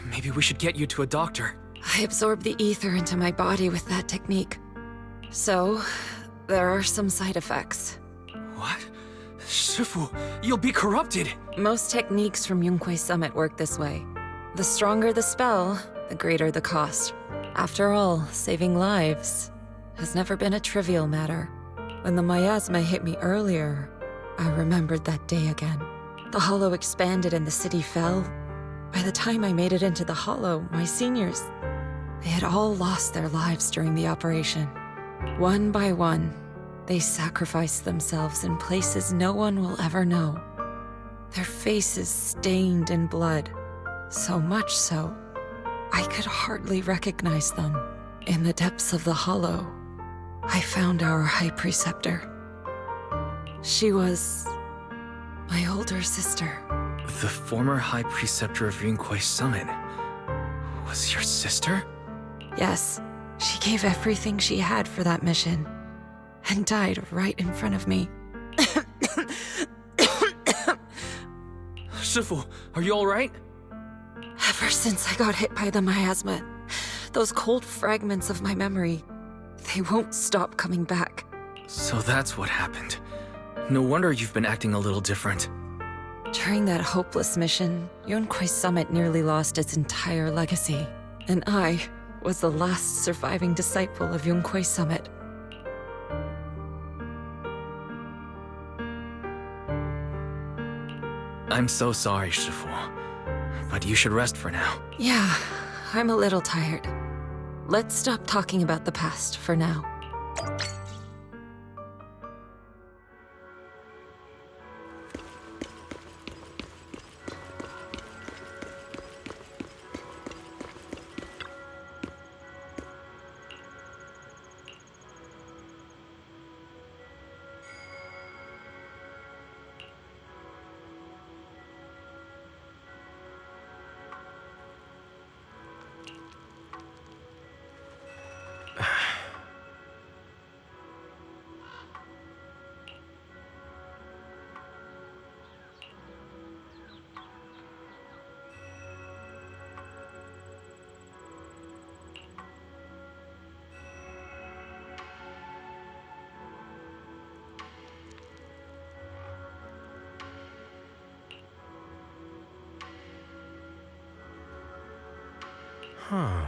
Maybe we should get you to a doctor. I absorbed the ether into my body with that technique. So, there are some side effects. What? Shifu, you'll be corrupted! Most techniques from Yunque's summit work this way. The stronger the spell, the greater the cost. After all, saving lives has never been a trivial matter. When the miasma hit me earlier, I remembered that day again. The Hollow expanded and the city fell. By the time I made it into the Hollow, my seniors, they had all lost their lives during the operation. One by one, they sacrificed themselves in places no one will ever know. Their faces stained in blood, so much so I could hardly recognize them. In the depths of the hollow, I found our High Preceptor. She was my older sister. The former High Preceptor of Yunquai Summit was your sister? Yes, she gave everything she had for that mission, and died right in front of me. Shifu, are you alright? Ever since I got hit by the miasma, those cold fragments of my memory, they won't stop coming back. So that's what happened. No wonder you've been acting a little different. During that hopeless mission, Yunquai Summit nearly lost its entire legacy, and I was the last surviving disciple of Yunquai Summit. I'm so sorry, Shifu, but you should rest for now. Yeah, I'm a little tired. Let's stop talking about the past for now. Huh.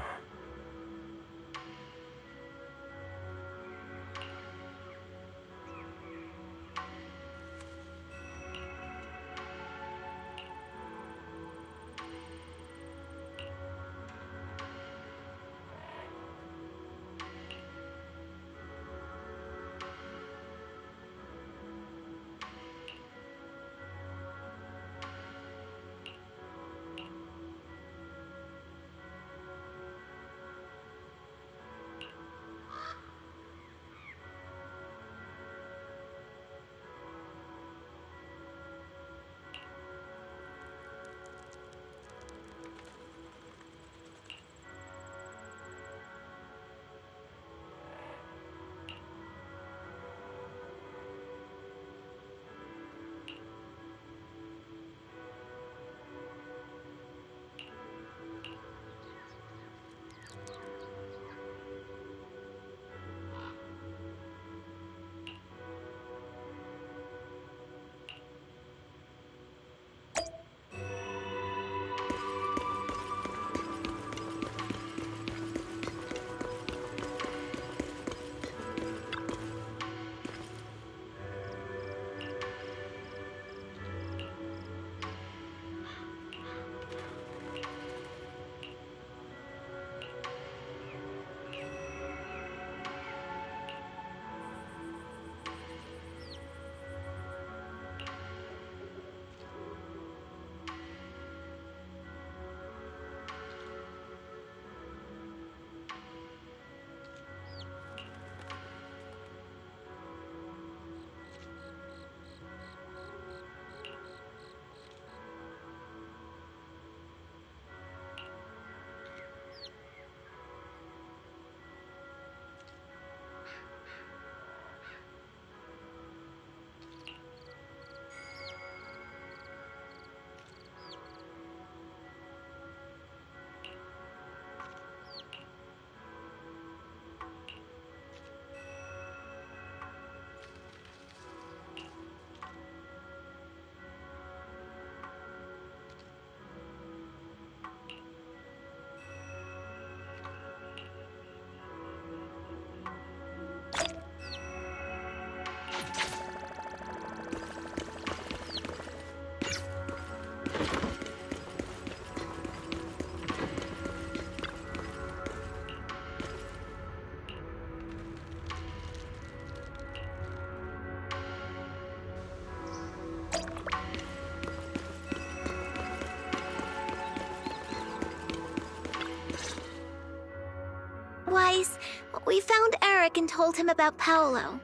Wise, we found Eric and told him about Paolo.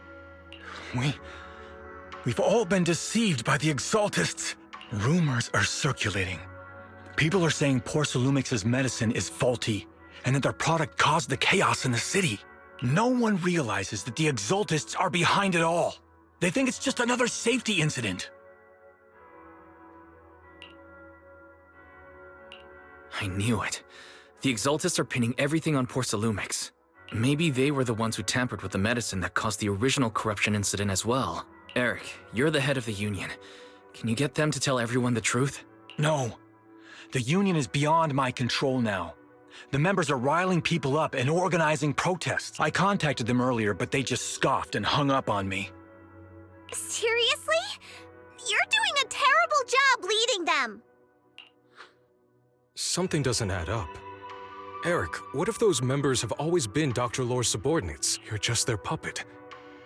We've all been deceived by the Exaltists. Rumors are circulating. People are saying Porcelumix's medicine is faulty, and that their product caused the chaos in the city. No one realizes that the Exaltists are behind it all. They think it's just another safety incident. I knew it. The Exaltists are pinning everything on Porcelumix. Maybe they were the ones who tampered with the medicine that caused the original corruption incident as well. Eric, you're the head of the Union. Can you get them to tell everyone the truth? No. The Union is beyond my control now. The members are riling people up and organizing protests. I contacted them earlier, but they just scoffed and hung up on me. Seriously? You're doing a terrible job leading them! Something doesn't add up. Eric, what if those members have always been Dr. Lore's subordinates? You're just their puppet.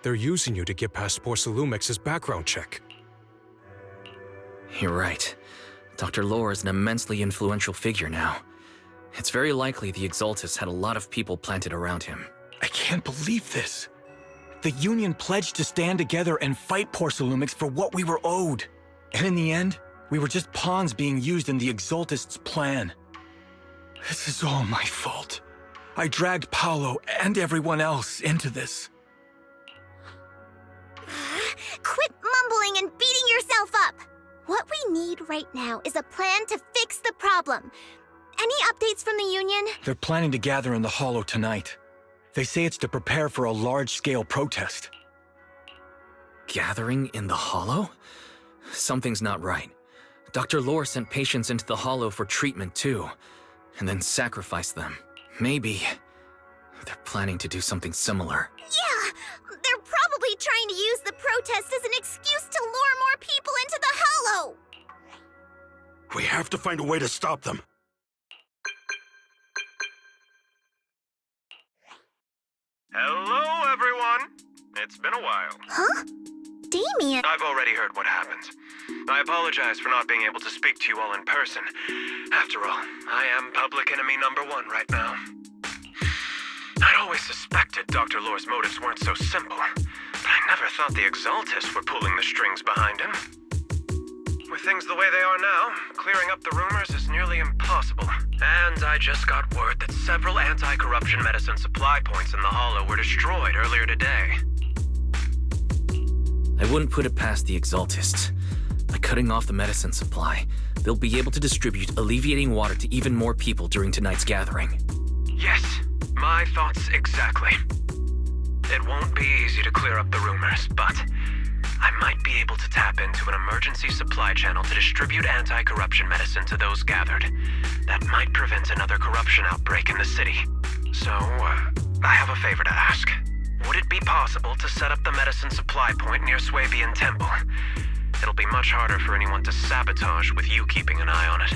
They're using you to get past Porcelumix's background check. You're right. Dr. Lore is an immensely influential figure now. It's very likely the Exaltists had a lot of people planted around him. I can't believe this. The Union pledged to stand together and fight Porcelumix for what we were owed. And in the end, we were just pawns being used in the Exaltists' plan. This is all my fault. I dragged Paolo and everyone else into this. Quit mumbling and beating yourself up! What we need right now is a plan to fix the problem. Any updates from the Union? They're planning to gather in the Hollow tonight. They say it's to prepare for a large-scale protest. Gathering in the Hollow? Something's not right. Dr. Lore sent patients into the Hollow for treatment too, and then sacrificed them. Maybe they're planning to do something similar. Yeah! They're probably trying to use the protest as an excuse to lure more people into the Hollow! We have to find a way to stop them. Hello, everyone. It's been a while. Huh? Damien! I've already heard what happened. I apologize for not being able to speak to you all in person. After all, I am public enemy number one right now. I'd always suspected Dr. Lore's motives weren't so simple, but I never thought the Exaltists were pulling the strings behind him. With things the way they are now, clearing up the rumors is nearly impossible. And I just got word that several anti-corruption medicine supply points in the Hollow were destroyed earlier today. I wouldn't put it past the Exaltists. By cutting off the medicine supply, they'll be able to distribute alleviating water to even more people during tonight's gathering. Yes, my thoughts exactly. It won't be easy to clear up the rumors, but I might be able to tap into an emergency supply channel to distribute anti-corruption medicine to those gathered. That might prevent another corruption outbreak in the city. So, I have a favor to ask. Would it be possible to set up the medicine supply point near Swabian Temple? It'll be much harder for anyone to sabotage with you keeping an eye on it.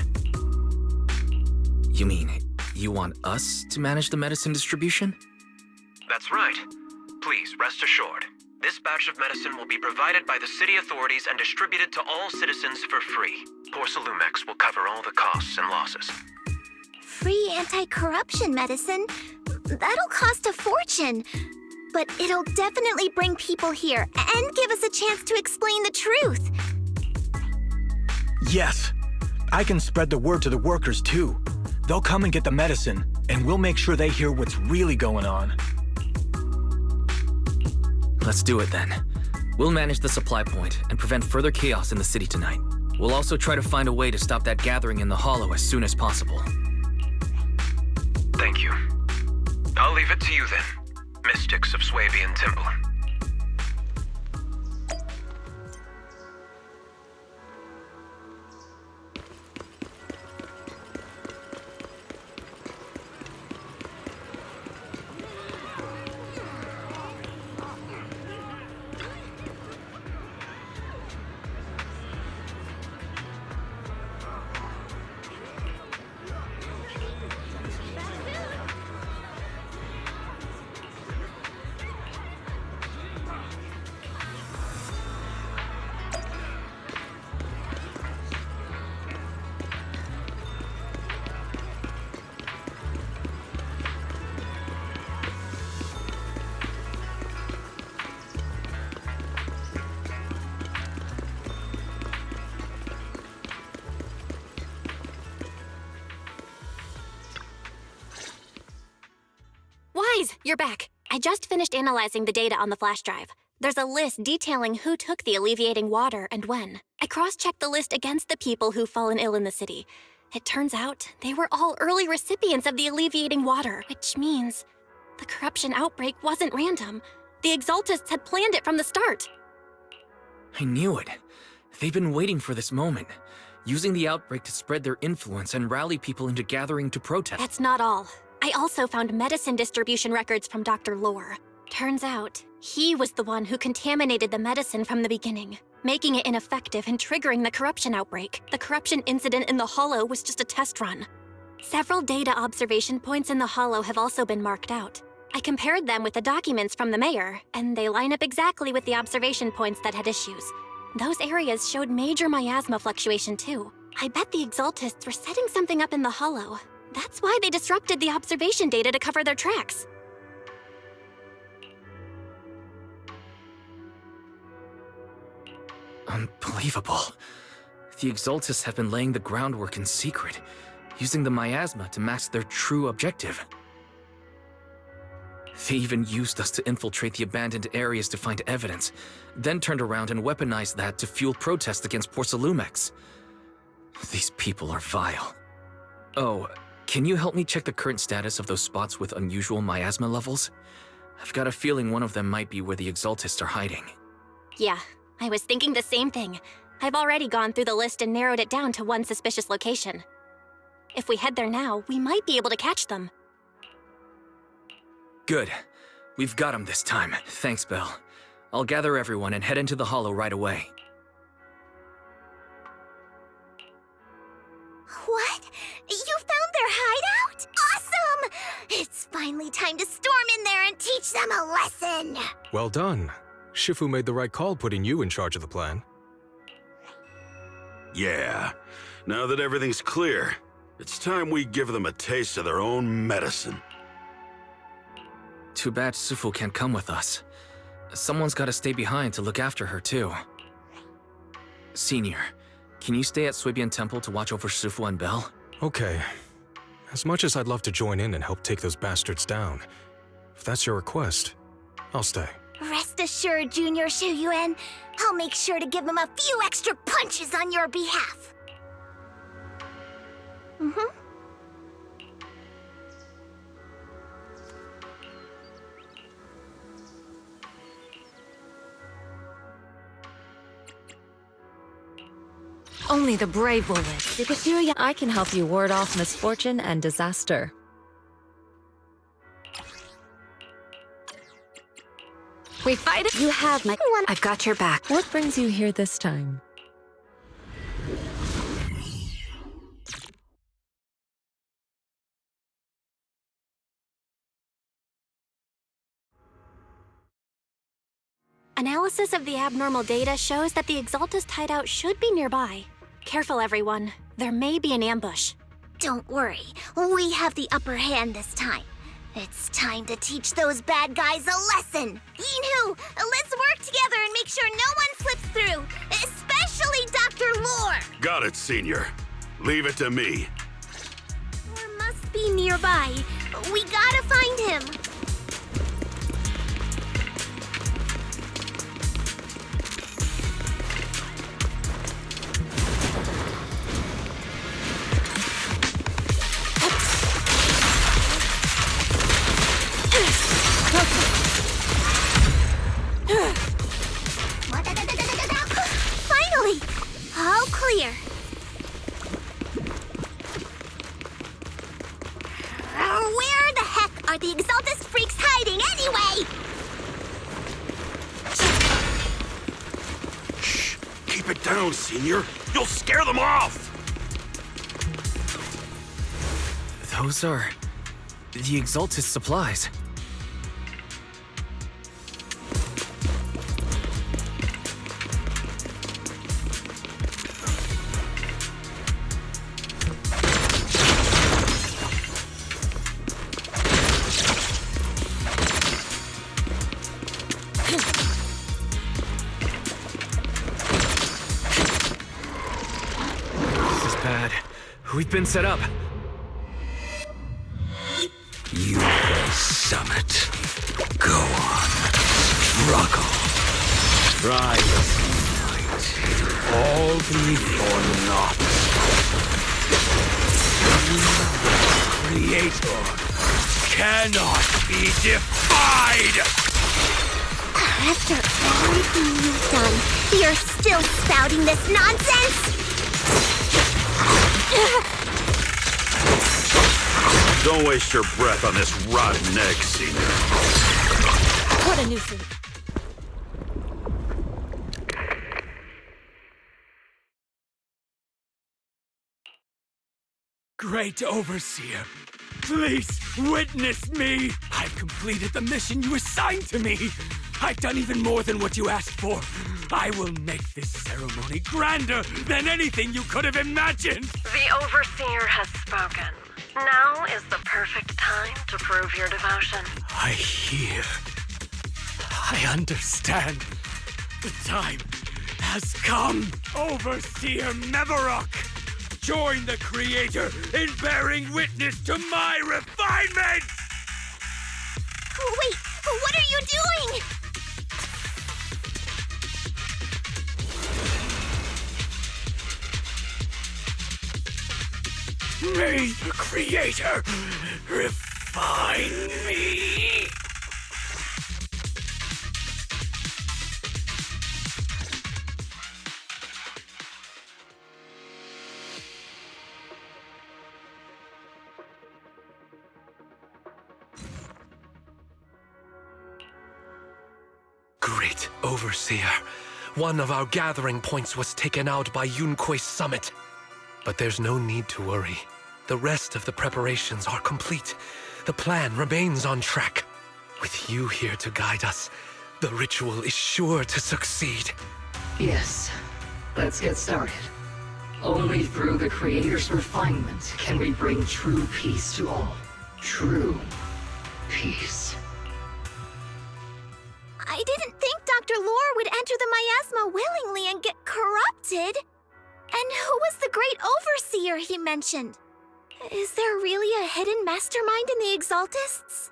You mean, you want us to manage the medicine distribution? That's right. Please, rest assured. This batch of medicine will be provided by the city authorities and distributed to all citizens for free. Porcelumix will cover all the costs and losses. Free anti-corruption medicine? That'll cost a fortune. But it'll definitely bring people here and give us a chance to explain the truth. Yes. I can spread the word to the workers too. They'll come and get the medicine, and we'll make sure they hear what's really going on. Let's do it then. We'll manage the supply point and prevent further chaos in the city tonight. We'll also try to find a way to stop that gathering in the Hollow as soon as possible. Thank you. I'll leave it to you then, mystics of Swabian Temple. Guys, you're back. I just finished analyzing the data on the flash drive. There's a list detailing who took the alleviating water and when. I cross-checked the list against the people who've fallen ill in the city. It turns out they were all early recipients of the alleviating water, which means the corruption outbreak wasn't random. The Exaltists had planned it from the start. I knew it. They've been waiting for this moment, using the outbreak to spread their influence and rally people into gathering to protest. That's not all. I also found medicine distribution records from Dr. Lore. Turns out, he was the one who contaminated the medicine from the beginning, making it ineffective and triggering the corruption outbreak. The corruption incident in the Hollow was just a test run. Several data observation points in the Hollow have also been marked out. I compared them with the documents from the mayor, and they line up exactly with the observation points that had issues. Those areas showed major miasma fluctuation too. I bet the Exaltists were setting something up in the Hollow. That's why they disrupted the observation data to cover their tracks. Unbelievable. The Exaltists have been laying the groundwork in secret, using the miasma to mask their true objective. They even used us to infiltrate the abandoned areas to find evidence, then turned around and weaponized that to fuel protests against Porcelumex. These people are vile. Oh, can you help me check the current status of those spots with unusual miasma levels? I've got a feeling one of them might be where the Exaltists are hiding. Yeah, I was thinking the same thing. I've already gone through the list and narrowed it down to one suspicious location. If we head there now, we might be able to catch them. Good. We've got them this time. Thanks, Belle. I'll gather everyone and head into the Hollow right away. What? You found their hideout? Awesome! It's finally time to storm in there and teach them a lesson! Well done. Shifu made the right call putting you in charge of the plan. Yeah. Now that everything's clear, it's time we give them a taste of their own medicine. Too bad Sufu can't come with us. Someone's got to stay behind to look after her, too. Senior, can you stay at Suibian Temple to watch over Sufu and Belle? Okay. As much as I'd love to join in and help take those bastards down, if that's your request, I'll stay. Rest assured, Junior Shuyuan, I'll make sure to give them a few extra punches on your behalf. Only the brave will live. I can help you ward off misfortune and disaster. We fight it. You have my... I've got your back. What brings you here this time? Analysis of the abnormal data shows that the Exaltist hideout should be nearby. Careful, everyone. There may be an ambush. Don't worry, we have the upper hand this time. It's time to teach those bad guys a lesson. Yinhu, let's work together and make sure no one slips through, especially Dr. Lore. Got it, Senior. Leave it to me. Lore must be nearby. We gotta find him. Finally! All clear. Where the heck are the Exaltist freaks hiding anyway? Shh! Keep it down, Senior. You'll scare them off! Those are... the Exaltist supplies. We've been set up. You first. Summit. Go on. Struggle. Try this night. All be for naught. Creator cannot be defied! After everything you've done, you're still spouting this nonsense? Don't waste your breath on this rotten egg, Senior. What a nuisance. Great Overseer, please witness me! I've completed the mission you assigned to me! I've done even more than what you asked for. I will make this ceremony grander than anything you could have imagined! The Overseer has spoken. Now is the perfect time to prove your devotion. I hear. I understand. The time has come. Overseer Mevarok, join the Creator in bearing witness to my refinement! Wait, what are you doing? May the Creator refine me! Great Overseer, one of our gathering points was taken out by Yunque's summit. But there's no need to worry. The rest of the preparations are complete. The plan remains on track. With you here to guide us, the ritual is sure to succeed. Yes, let's get started. Only through the Creator's refinement can we bring true peace to all. True peace. I didn't think Dr. Lore would enter the miasma willingly and get corrupted. And who was the great overseer he mentioned? Is there really a hidden mastermind in the Exaltists?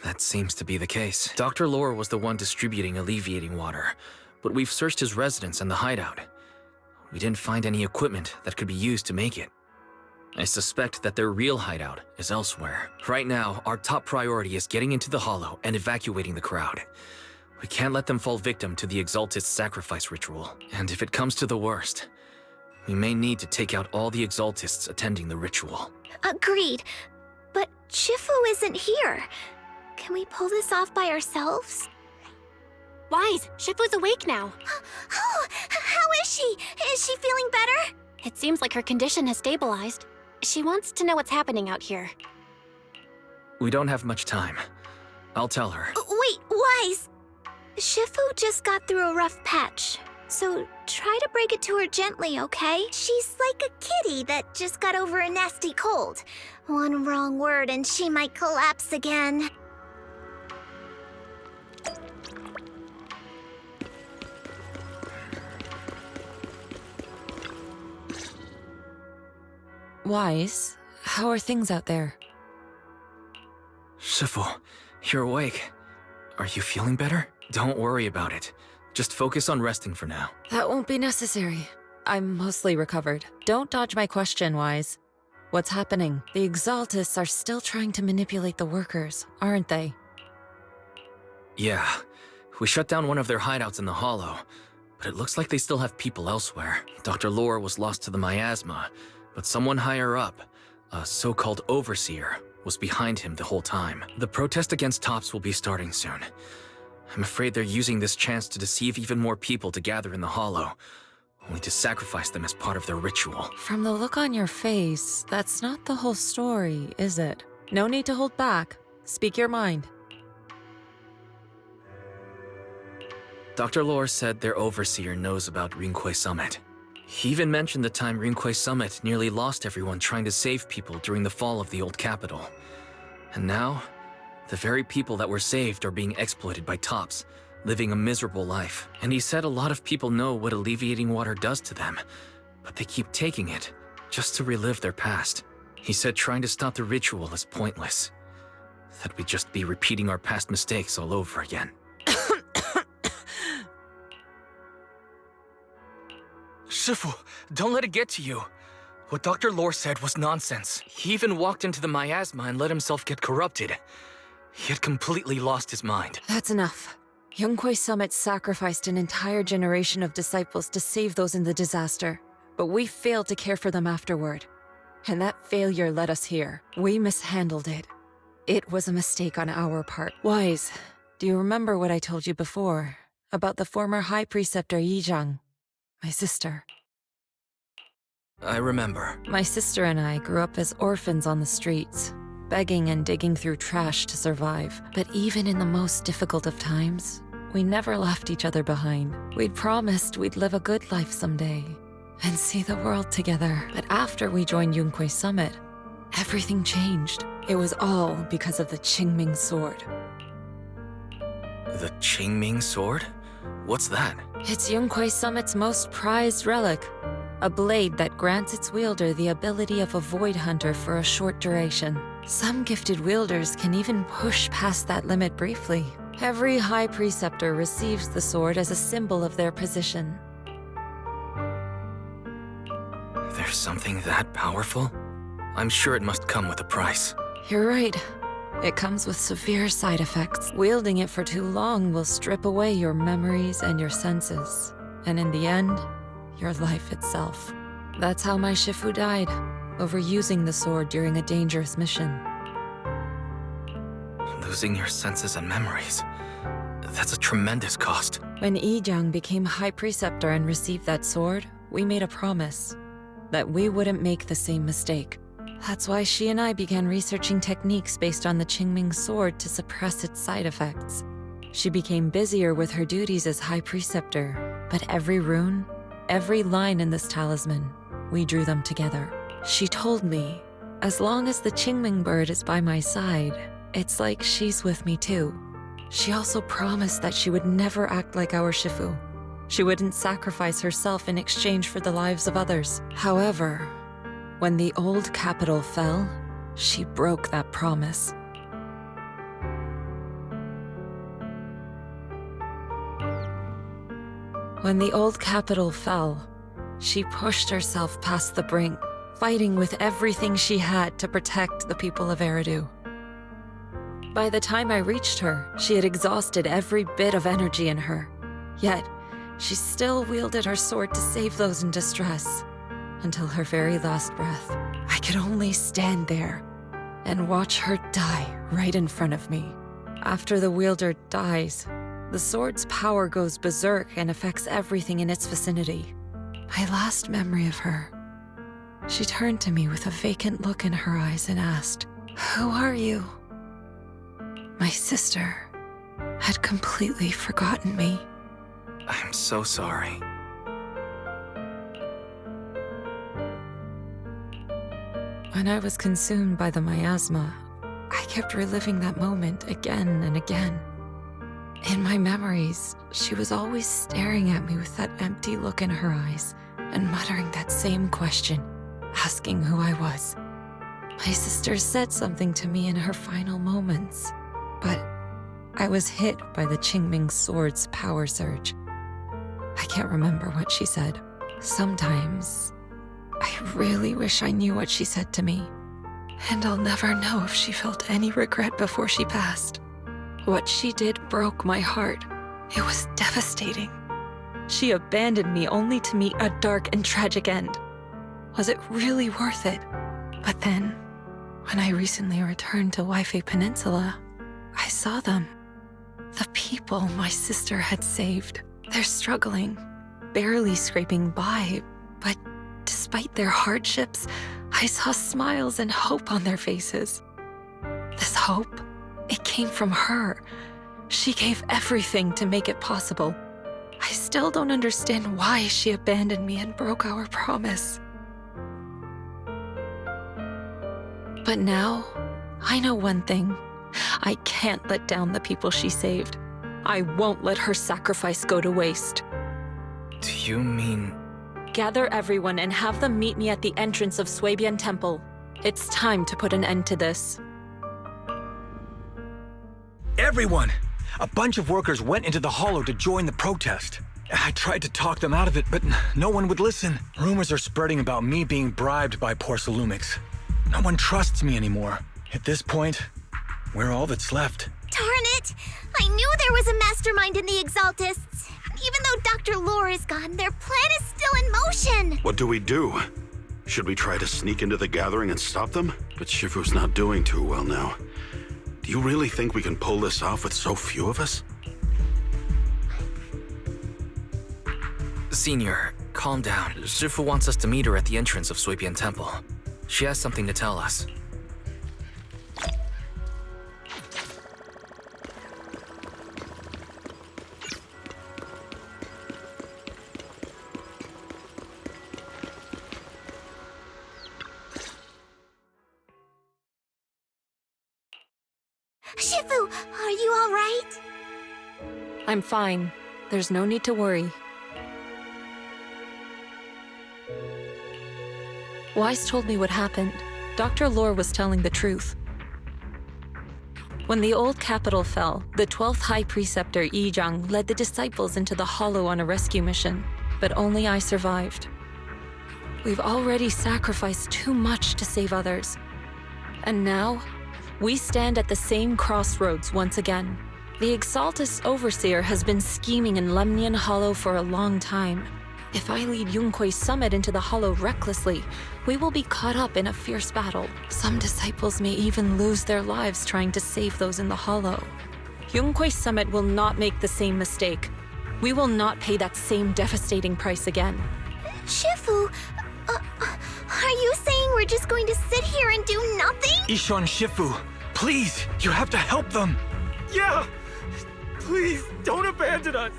That seems to be the case. Dr. Lore was the one distributing alleviating water, but we've searched his residence and the hideout. We didn't find any equipment that could be used to make it. I suspect that their real hideout is elsewhere. Right now, our top priority is getting into the Hollow and evacuating the crowd. We can't let them fall victim to the Exaltist sacrifice ritual. And if it comes to the worst, we may need to take out all the Exaltists attending the ritual. Agreed. But Shifu isn't here. Can we pull this off by ourselves? Wise, Shifu's awake now. Oh, how is she? Is she feeling better? It seems like her condition has stabilized. She wants to know what's happening out here. We don't have much time. I'll tell her. Wait, Wise! Shifu just got through a rough patch, so try to break it to her gently, okay? She's like a kitty that just got over a nasty cold. One wrong word and she might collapse again. Wise, how are things out there? Shifu, you're awake. Are you feeling better? Don't worry about it. Just focus on resting for now. That won't be necessary. I'm mostly recovered. Don't dodge my question, Wise. What's happening? The Exaltists are still trying to manipulate the workers, aren't they? Yeah. We shut down one of their hideouts in the Hollow, but it looks like they still have people elsewhere. Dr. Lore was lost to the miasma, but someone higher up, a so-called overseer, was behind him the whole time. The protest against Tops will be starting soon. I'm afraid they're using this chance to deceive even more people to gather in the Hollow, only to sacrifice them as part of their ritual. From the look on your face, that's not the whole story, is it? No need to hold back. Speak your mind. Dr. Lore said their overseer knows about Rinque Summit. He even mentioned the time Rinque Summit nearly lost everyone trying to save people during the fall of the old capital. And now, the very people that were saved are being exploited by Tops, living a miserable life. And he said a lot of people know what alleviating water does to them, but they keep taking it just to relive their past. He said trying to stop the ritual is pointless. that we'd just be repeating our past mistakes all over again. Shifu, don't let it get to you. What Dr. Lore said was nonsense. He even walked into the miasma and let himself get corrupted. He had completely lost his mind. That's enough. Yunkwei Summit sacrificed an entire generation of disciples to save those in the disaster, but we failed to care for them afterward. And that failure led us here. We mishandled it. It was a mistake on our part. Wise, do you remember what I told you before about the former High Preceptor Yizhang, my sister? I remember. My sister and I grew up as orphans on the streets, begging and digging through trash to survive. But even in the most difficult of times, we never left each other behind. We'd promised we'd live a good life someday and see the world together. But after we joined Yunkwei Summit, everything changed. It was all because of the Qingming Sword. The Qingming Sword? What's that? It's Yunkwei Summit's most prized relic. A blade that grants its wielder the ability of a void hunter for a short duration. Some gifted wielders can even push past that limit briefly. Every High Preceptor receives the sword as a symbol of their position. There's something that powerful? I'm sure it must come with a price. You're right. It comes with severe side effects. Wielding it for too long will strip away your memories and your senses. And in the end, your life itself. That's how my Shifu died, overusing the sword during a dangerous mission. Losing your senses and memories. That's a tremendous cost. When Yizhang became High Preceptor and received that sword, we made a promise that we wouldn't make the same mistake. That's why she and I began researching techniques based on the Qingming Sword to suppress its side effects. She became busier with her duties as High Preceptor, but every rune, every line in this talisman, we drew them together. She told me, as long as the Qingming bird is by my side, it's like she's with me too. She also promised that she would never act like our Shifu. She wouldn't sacrifice herself in exchange for the lives of others. However, when the old capital fell, she broke that promise. When the old capital fell, she pushed herself past the brink, fighting with everything she had to protect the people of Eridu. By the time I reached her, she had exhausted every bit of energy in her. Yet, she still wielded her sword to save those in distress. Until her very last breath, I could only stand there and watch her die right in front of me. After the wielder dies, the sword's power goes berserk and affects everything in its vicinity. My last memory of her, she turned to me with a vacant look in her eyes and asked, "Who are you?" My sister had completely forgotten me. I'm so sorry. When I was consumed by the miasma, I kept reliving that moment again and again. In my memories, she was always staring at me with that empty look in her eyes and muttering that same question, asking who I was. My sister said something to me in her final moments, but I was hit by the Qingming Sword's power surge. I can't remember what she said. Sometimes, I really wish I knew what she said to me. And I'll never know if she felt any regret before she passed. What she did broke my heart. It was devastating. She abandoned me only to meet a dark and tragic end. Was it really worth it? But then, when I recently returned to Waifei Peninsula, I saw them. The people my sister had saved. They're struggling, barely scraping by, but despite their hardships, I saw smiles and hope on their faces. This hope, it came from her. She gave everything to make it possible. I still don't understand why she abandoned me and broke our promise. But now, I know one thing. I can't let down the people she saved. I won't let her sacrifice go to waste. Do you mean... Gather everyone and have them meet me at the entrance of Suibian Temple. It's time to put an end to this. everyone! A bunch of workers went into the Hollow to join the protest. I tried to talk them out of it, but no one would listen. Rumors are spreading about me being bribed by Porcelumix. No one trusts me anymore. At this point, we're all that's left. Darn it! I knew there was a mastermind in the Exaltists. Even though Dr. Lore is gone, their plan is still in motion. What do we do? Should we try to sneak into the gathering and stop them? But Shifu's not doing too well now. Do you really think we can pull this off with so few of us? Senior, calm down. Shifu wants us to meet her at the entrance of Suipian Temple. She has something to tell us. Shifu, are you all right? I'm fine. There's no need to worry. Wise told me what happened. Dr. Lore was telling the truth. When the old capital fell, the 12th High Preceptor Yi Zhang led the disciples into the Hollow on a rescue mission, but only I survived. We've already sacrificed too much to save others. And now, we stand at the same crossroads once again. The Exaltus Overseer has been scheming in Lemnian Hollow for a long time. If I lead Yunkui's summit into the Hollow recklessly, we will be caught up in a fierce battle. Some disciples may even lose their lives trying to save those in the Hollow. Yunkui's summit will not make the same mistake. We will not pay that same devastating price again. Shifu, are you saying we're just going to sit here and do nothing? Ishan, Shifu, please, you have to help them. Yeah! Please, don't abandon us!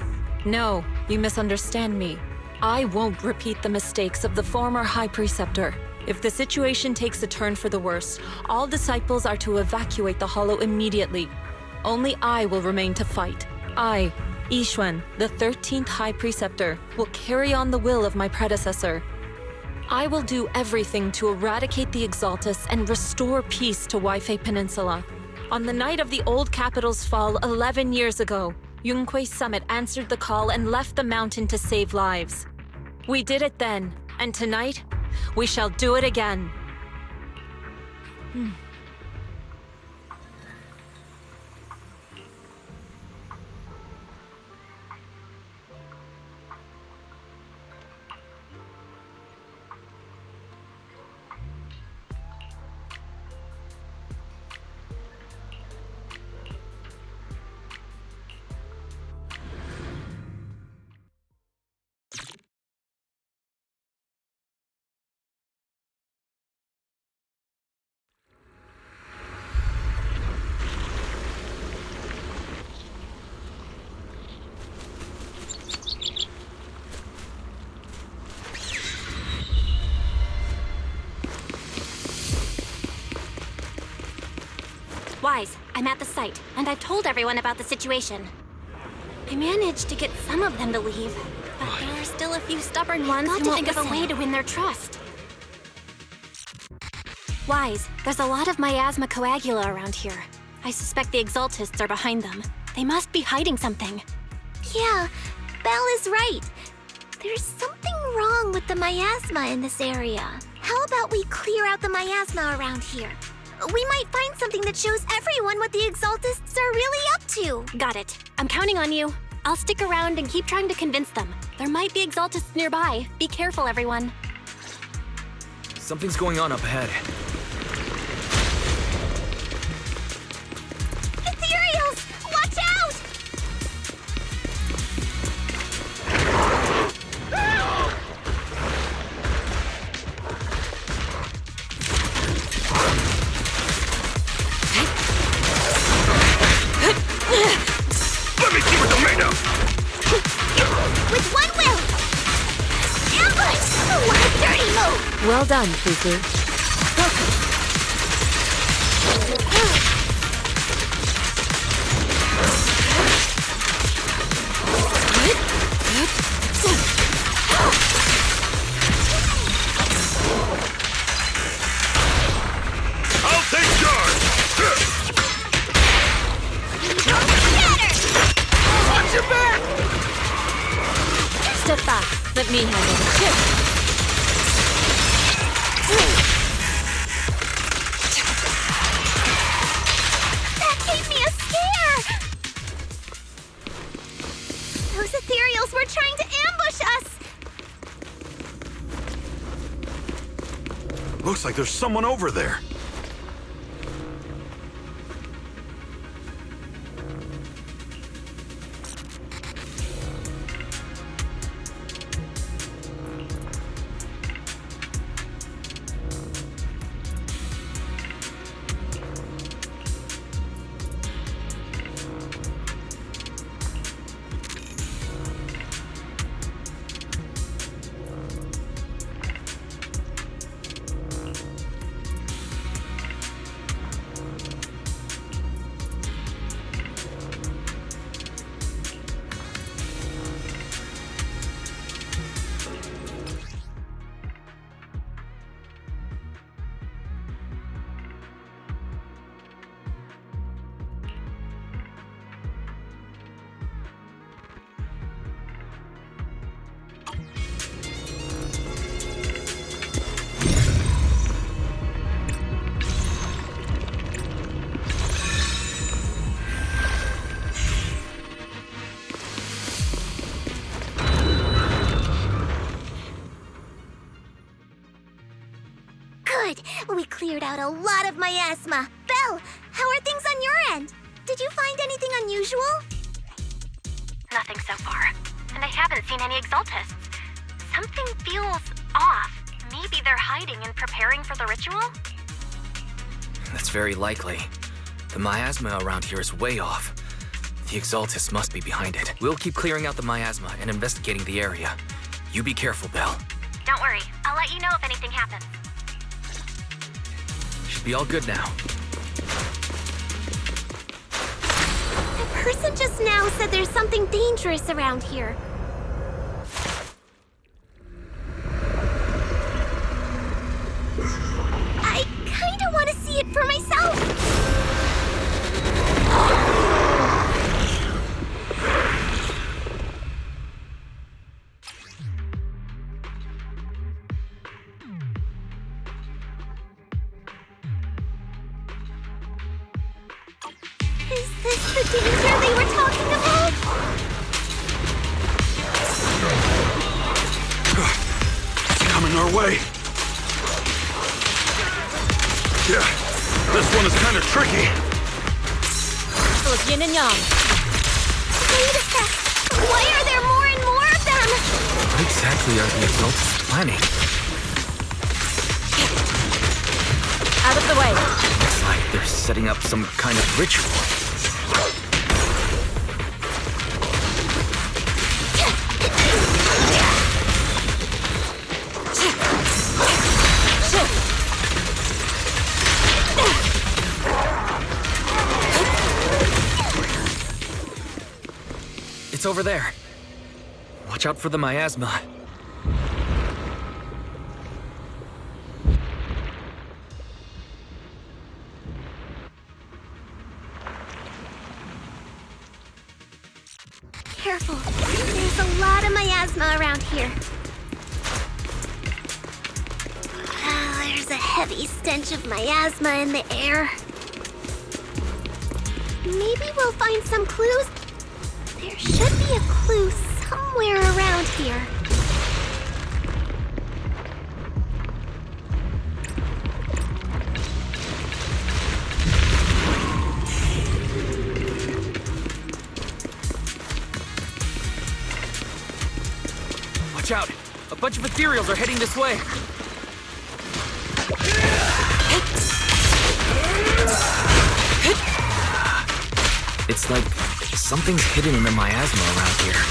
No, you misunderstand me. I won't repeat the mistakes of the former High Preceptor. If the situation takes a turn for the worse, all disciples are to evacuate the Hollow immediately. Only I will remain to fight. I, Yixuan, the 13th High Preceptor, will carry on the will of my predecessor. I will do everything to eradicate the Exaltus and restore peace to Waifei Peninsula. On the night of the old capital's fall 11 years ago, Yunkui's summit answered the call and left the mountain to save lives. We did it then, and tonight, we shall do it again. Wise, I'm at the site, and I've told everyone about the situation. I managed to get some of them to leave, but there are still a few stubborn ones who won't think of a way to win their trust. Wise, there's a lot of miasma coagula around here. I suspect the Exaltists are behind them. They must be hiding something. Yeah, Belle is right. There's something wrong with the miasma in this area. How about we clear out the miasma around here? We might find something that shows everyone what the Exaltists are really up to. Got it. I'm counting on you. I'll stick around and keep trying to convince them. There might be Exaltists nearby. Be careful, everyone. Something's going on up ahead. Ethereals! Watch out! Let me see what they're made of! With one will! Ambush! What a dirty move! Well done, Fufu. I'll take charge! Looks like there's someone over there. Good! We cleared out a lot of miasma. Belle, how are things on your end? Did you find anything unusual? Nothing so far. And I haven't seen any exaltists. Something feels off. Maybe they're hiding and preparing for the ritual? That's very likely. The miasma around here is way off. The Exaltus must be behind it. We'll keep clearing out the miasma and investigating the area. You be careful, Belle. Don't worry. I'll let you know if anything happens. Should be all good now. The person just now said there's something dangerous around here. I kinda want to see it for myself. Is this the danger they were talking about? It's coming our way. Yeah, this one is kind of tricky. Both yin and yang. Wait a sec. Why are there more and more of them? What exactly are the Exaltus planning? Out of the way. Looks like they're setting up some kind of ritual. It's over there. Watch out for the miasma. Careful. There's a lot of miasma around here. There's a heavy stench of miasma in the air. Maybe we'll find some clues. There should be a clue somewhere around here. Watch out! A bunch of ethereals are heading this way. It's like something's hidden in the miasma around here.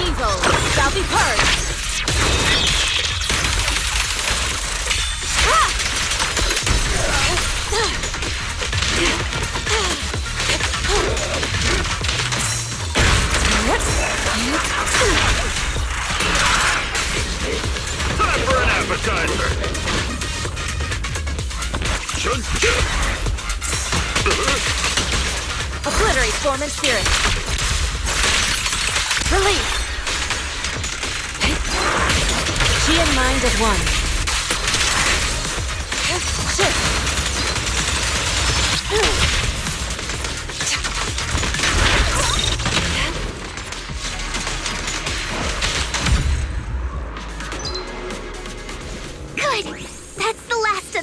Evil shall be purged. Time for an appetizer. Obliterate form and spirit. Release. Chi and mind at one. Shift.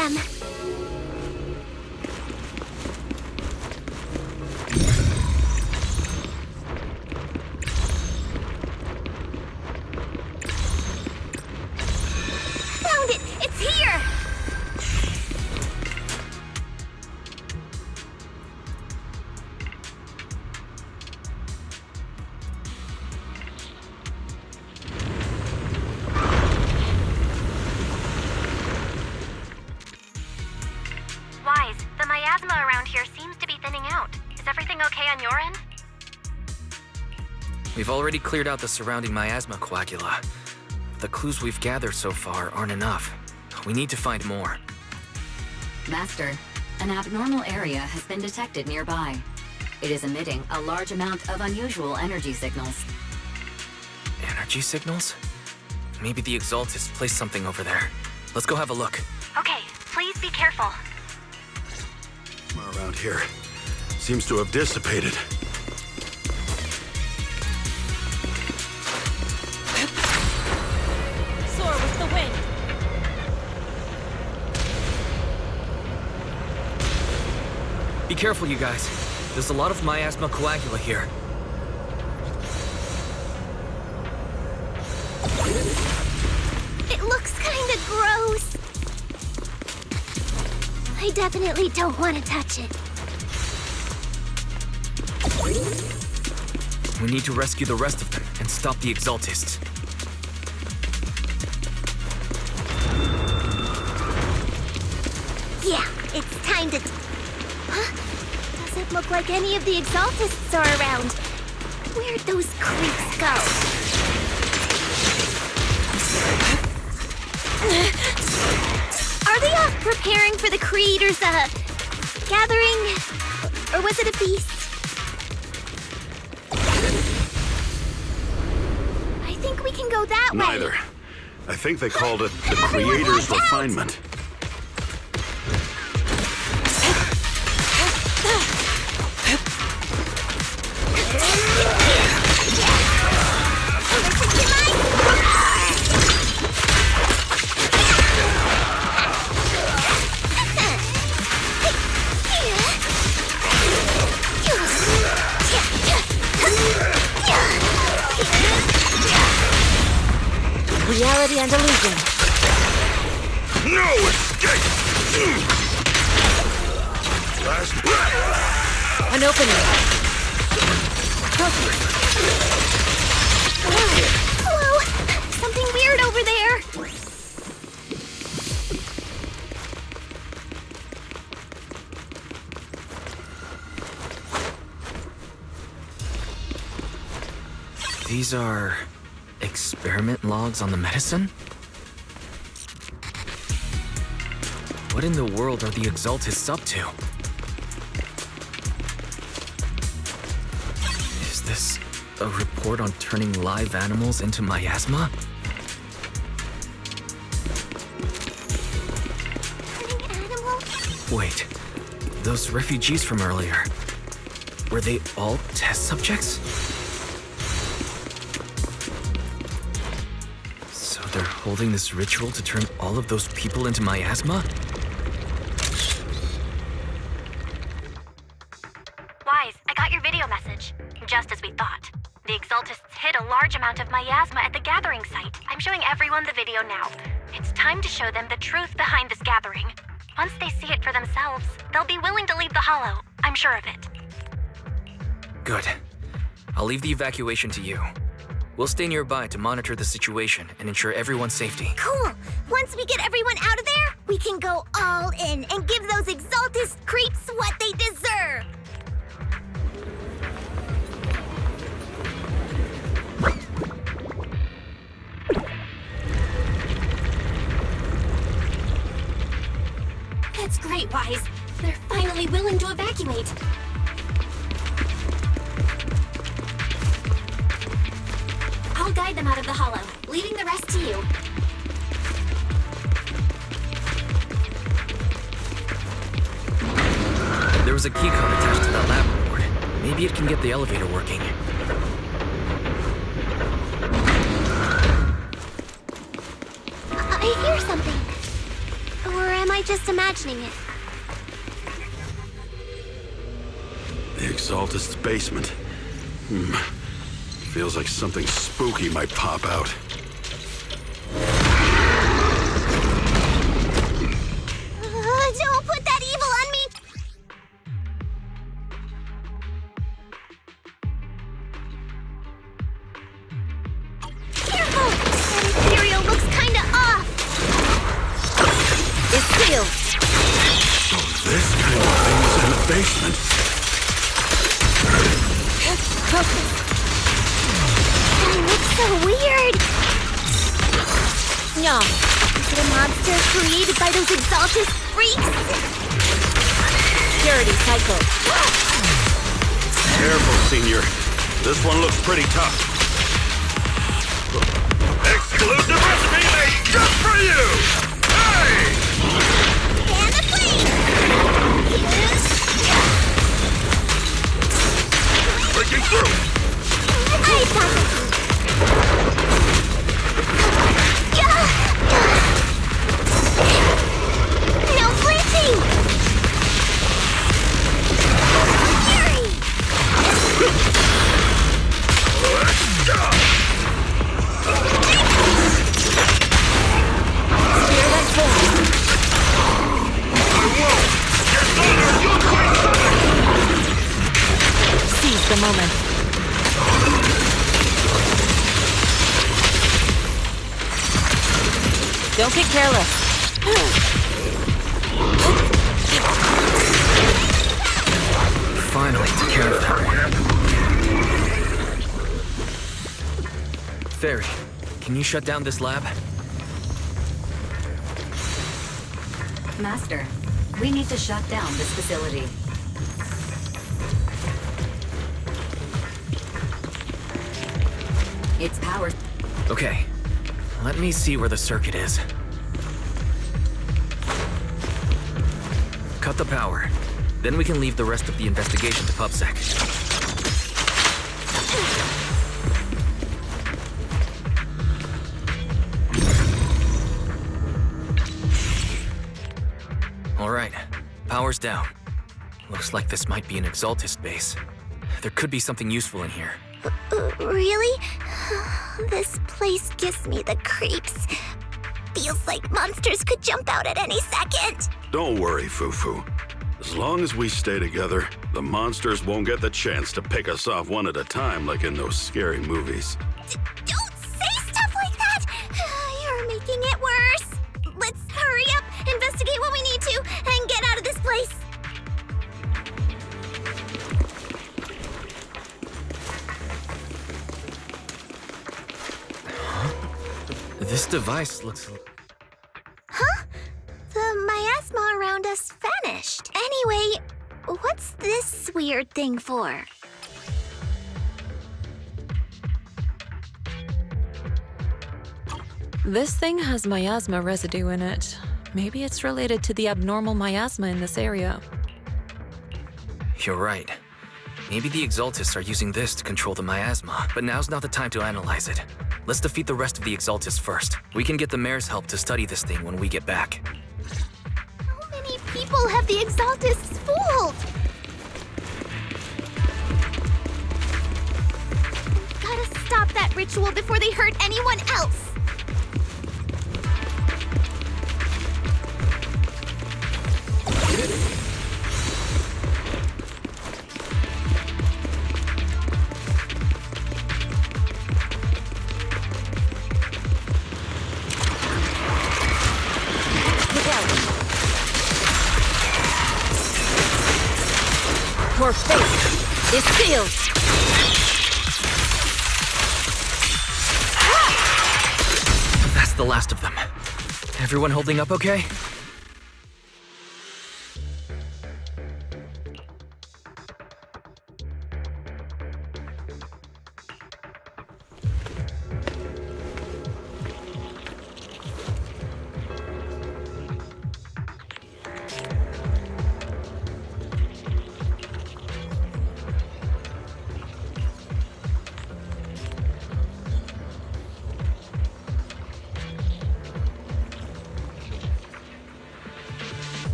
them. Found it! It's here! Wise, the miasma around here seems to be thinning out. Is everything okay on your end? We've already cleared out the surrounding miasma coagula. The clues we've gathered so far aren't enough. We need to find more. Master, an abnormal area has been detected nearby. It is emitting a large amount of unusual energy signals. Energy signals? Maybe the Exaltists placed something over there. Let's go have a look. Okay, please be careful. Around here seems to have dissipated. Soar with the wind. Be careful, you guys. There's a lot of miasma coagula here. It looks kinda gross. I definitely don't want to touch it. We need to rescue the rest of them and stop the Exaltists. Yeah, it's time to... Huh? Doesn't look like any of the Exaltists are around. Where'd those creeps go? Are they off preparing for the Creator's, gathering? Or was it a feast? I think we can go that way. Neither. I think they called it the Creator's refinement. Reality and illusion. No escape! Last breath! An opening. Hello! Something weird over there! These are... experiment logs on the medicine? What in the world are the Exaltists up to? Is this a report on turning live animals into miasma? Turning animals? Wait, those refugees from earlier, were they all test subjects? So they're holding this ritual to turn all of those people into miasma? Wise, I got your video message. Just as we thought. The Exaltists hid a large amount of miasma at the gathering site. I'm showing everyone the video now. It's time to show them the truth behind this gathering. Once they see it for themselves, they'll be willing to leave the Hollow. I'm sure of it. Good. I'll leave the evacuation to you. We'll stay nearby to monitor the situation and ensure everyone's safety. Cool! Once we get everyone out of there, we can go all in and give those Exaltist creeps what they deserve! That's great, Wise. They're finally willing to evacuate. I'll guide them out of the Hollow, leaving the rest to you. There was a keycard attached to that lab report. Maybe it can get the elevator working. I hear something. Or am I just imagining it. The Exaltist's basement. Feels like something spooky might pop out. Don't put that evil on me! Careful! That ethereal looks kinda off! It's sealed! So this kind of thing is in the basement. That looks so weird! No. Is it a monster created by those Exaltist freaks? Purity cycle. Careful, Senior. This one looks pretty tough. Exclusive recipe made just for you! Hey! And the flame! Breaking through! I got it! No flinching! Fury! Spearhead form. I won't! Get under your Seize the moment. Don't get careless. Finally took care of that one. Fairy, can you shut down this lab? Master, we need to shut down this facility. Its power... Okay, let me see where the circuit is. Cut the power. Then we can leave the rest of the investigation to PubSec. All right, power's down. Looks like this might be an Exaltist base. There could be something useful in here. Really? This place gives me the creeps. Feels like monsters could jump out at any second. Don't worry, Fufu. As long as we stay together, the monsters won't get the chance to pick us off one at a time like in those scary movies. Don't say stuff like that! You're making it worse. Let's hurry up, investigate what we need to, and get out of this place. This device looks... Huh? The miasma around us vanished. Anyway, what's this weird thing for? This thing has miasma residue in it. Maybe it's related to the abnormal miasma in this area. You're right. Maybe the Exaltists are using this to control the miasma, but now's not the time to analyze it. Let's defeat the rest of the Exaltists first. We can get the mayor's help to study this thing when we get back. How many people have the Exaltists fooled? Gotta stop that ritual before they hurt anyone else. Your fate is sealed. That's the last of them. Everyone holding up okay?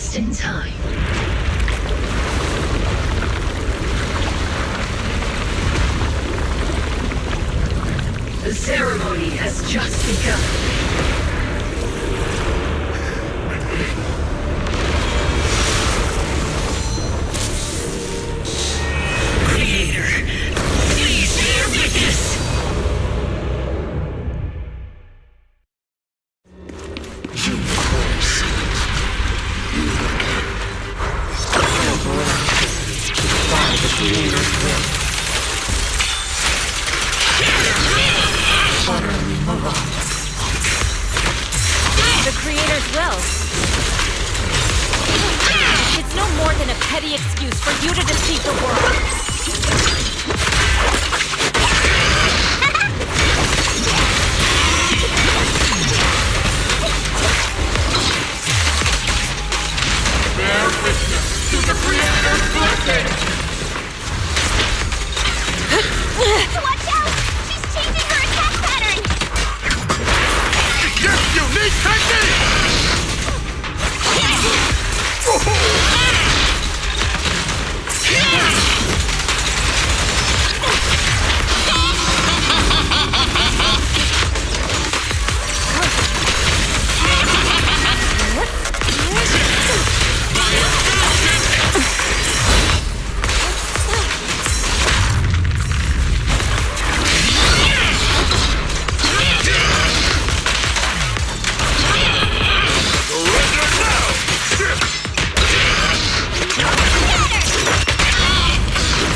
Just in time. The ceremony has just begun. Creator, please bear witness. You curse. By the Creator's will. Utterly moronic. The Creator's will. It's no more than a petty excuse for you to deceive the world. Bear witness to the Creator's blessing! Watch out! She's changing her attack pattern! Yes, unique technique!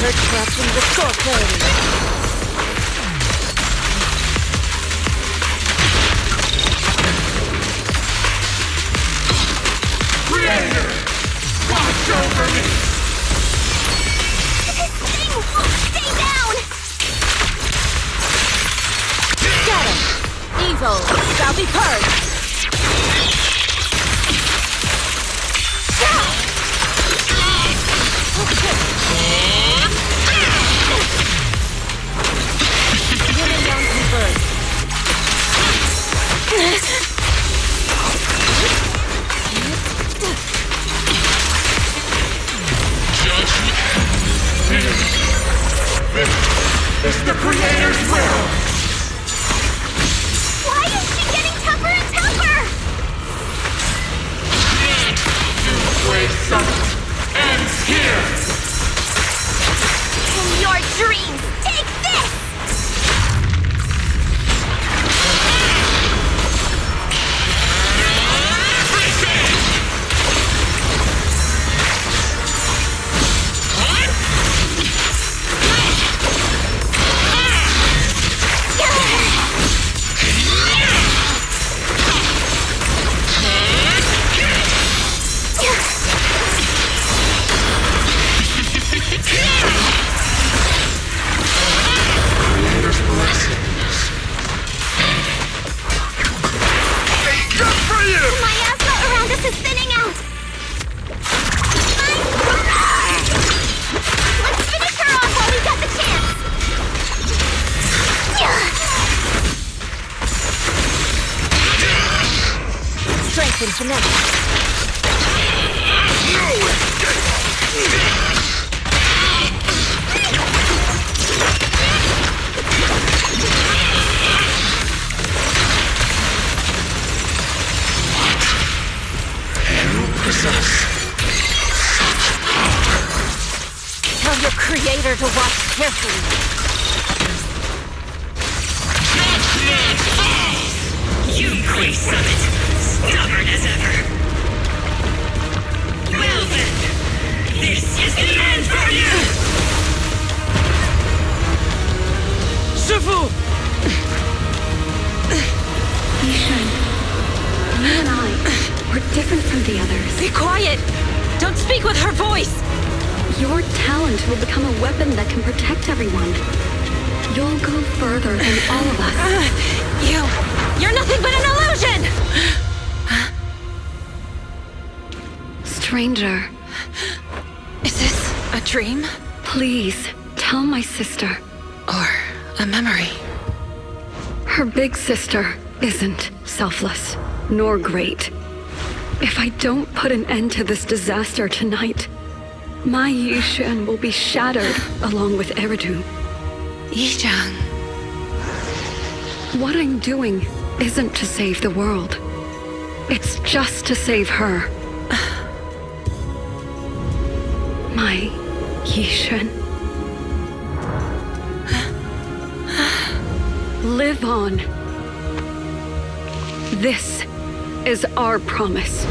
Her corruption restore clarity. Creator! Watch over me! Stay down! Scatter! Evil shall be purged! Yin and yang converge. It's the Creator's will! Why is she getting tougher and tougher? Wave Summit ends here! In your dreams, take this! Creator's blessings. Hey, good for you! My asthma around us is thinning out! Let's finish her off while we've got the chance! Strength and finesse. No escape! You possess such power. Tell your Creator to watch carefully. You Queen Summit, stubborn as ever. Well then, this is the end for you! Shifu! Yishan, you and I, we're different from the others. Be quiet! Don't speak with her voice! Your talent will become a weapon that can protect everyone. You'll go further than all of us. You're nothing but an illusion! Stranger. Is this a dream? Please, tell my sister. Or a memory? Her big sister isn't selfless, nor great. If I don't put an end to this disaster tonight, my Yishan will be shattered along with Eridu. Yichang. What I'm doing isn't to save the world. It's just to save her. My Yishan. Live on. This is our promise.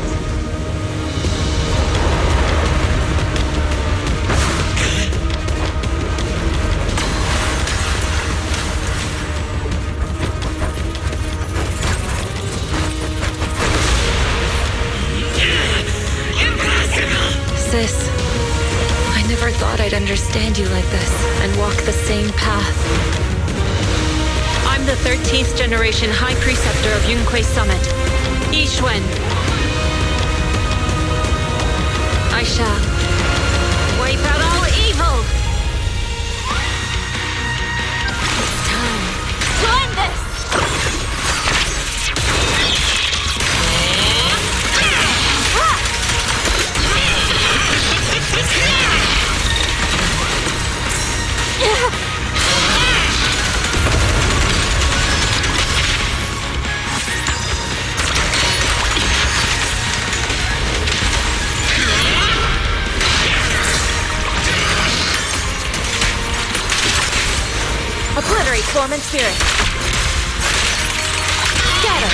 Sis, I never thought I'd understand you like this and walk the same path. I'm the 13th generation High Preceptor of Yunquei Summit, Yixuan. I shall wipe out all evil. It's time to end this! Obliterate form and spirit. Scatter.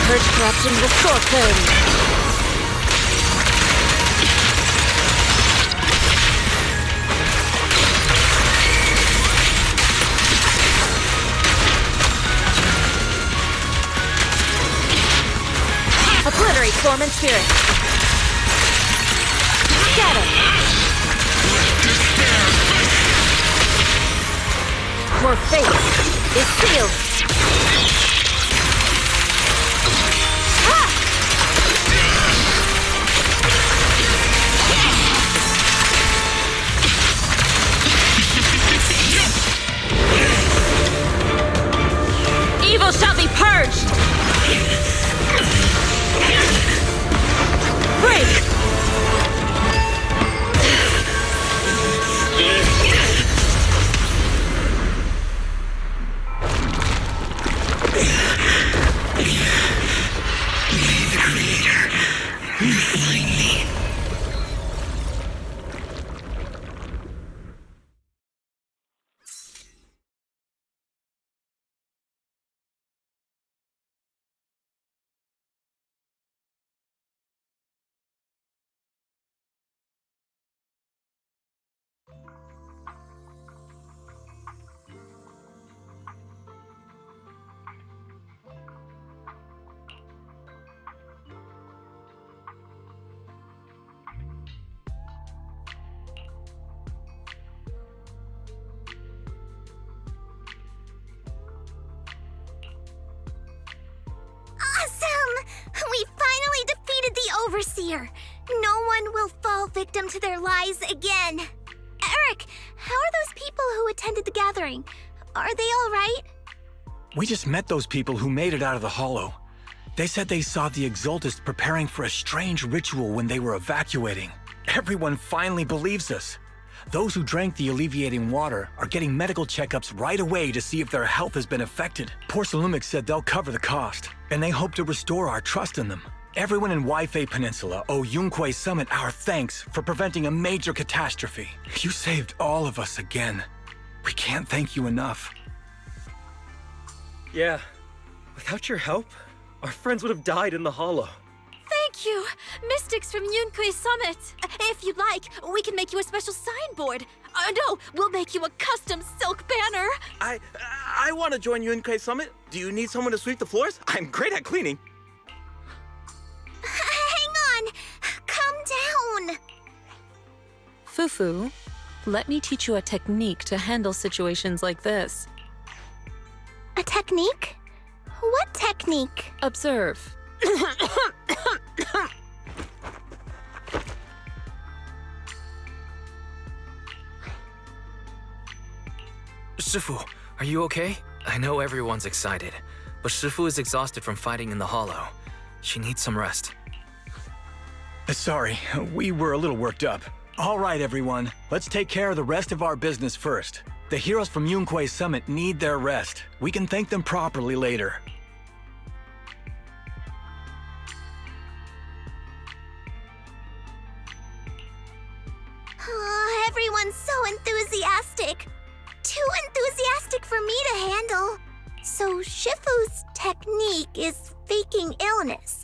Purge corruption, restore clarity. Obliterate form and spirit. Scatter. Your fate is sealed. Evil shall be purged! Break! May the Creator refine me. Awesome! We finally defeated the Overseer. No one will fall victim to their lies again. Eric, how are those people who attended the gathering? Are they all right? We just met those people who made it out of the Hollow. They said they saw the Exaltists preparing for a strange ritual when they were evacuating. Everyone finally believes us. Those who drank the alleviating water are getting medical checkups right away to see if their health has been affected. Porcelumic said they'll cover the cost, and they hope to restore our trust in them. Everyone in Waifei Peninsula owe Yunquei Summit our thanks for preventing a major catastrophe. You saved all of us again. We can't thank you enough. Yeah, without your help, our friends would have died in the Hollow. Thank you, Mystics from Yunquei Summit. If you'd like, we can make you a special signboard. No, we'll make you a custom silk banner. I want to join Yunquei Summit. Do you need someone to sweep the floors? I'm great at cleaning. Hang Fufu, let me teach you a technique to handle situations like this. A technique? What technique? Observe. Shifu, are you okay? I know everyone's excited, but Shifu is exhausted from fighting in the hollow. She needs some rest. Sorry, we were a little worked up. All right, everyone. Let's take care of the rest of our business first. The heroes from Yunquei Summit need their rest. We can thank them properly later. Oh, everyone's so enthusiastic. Too enthusiastic for me to handle. So Shifu's technique is faking illness.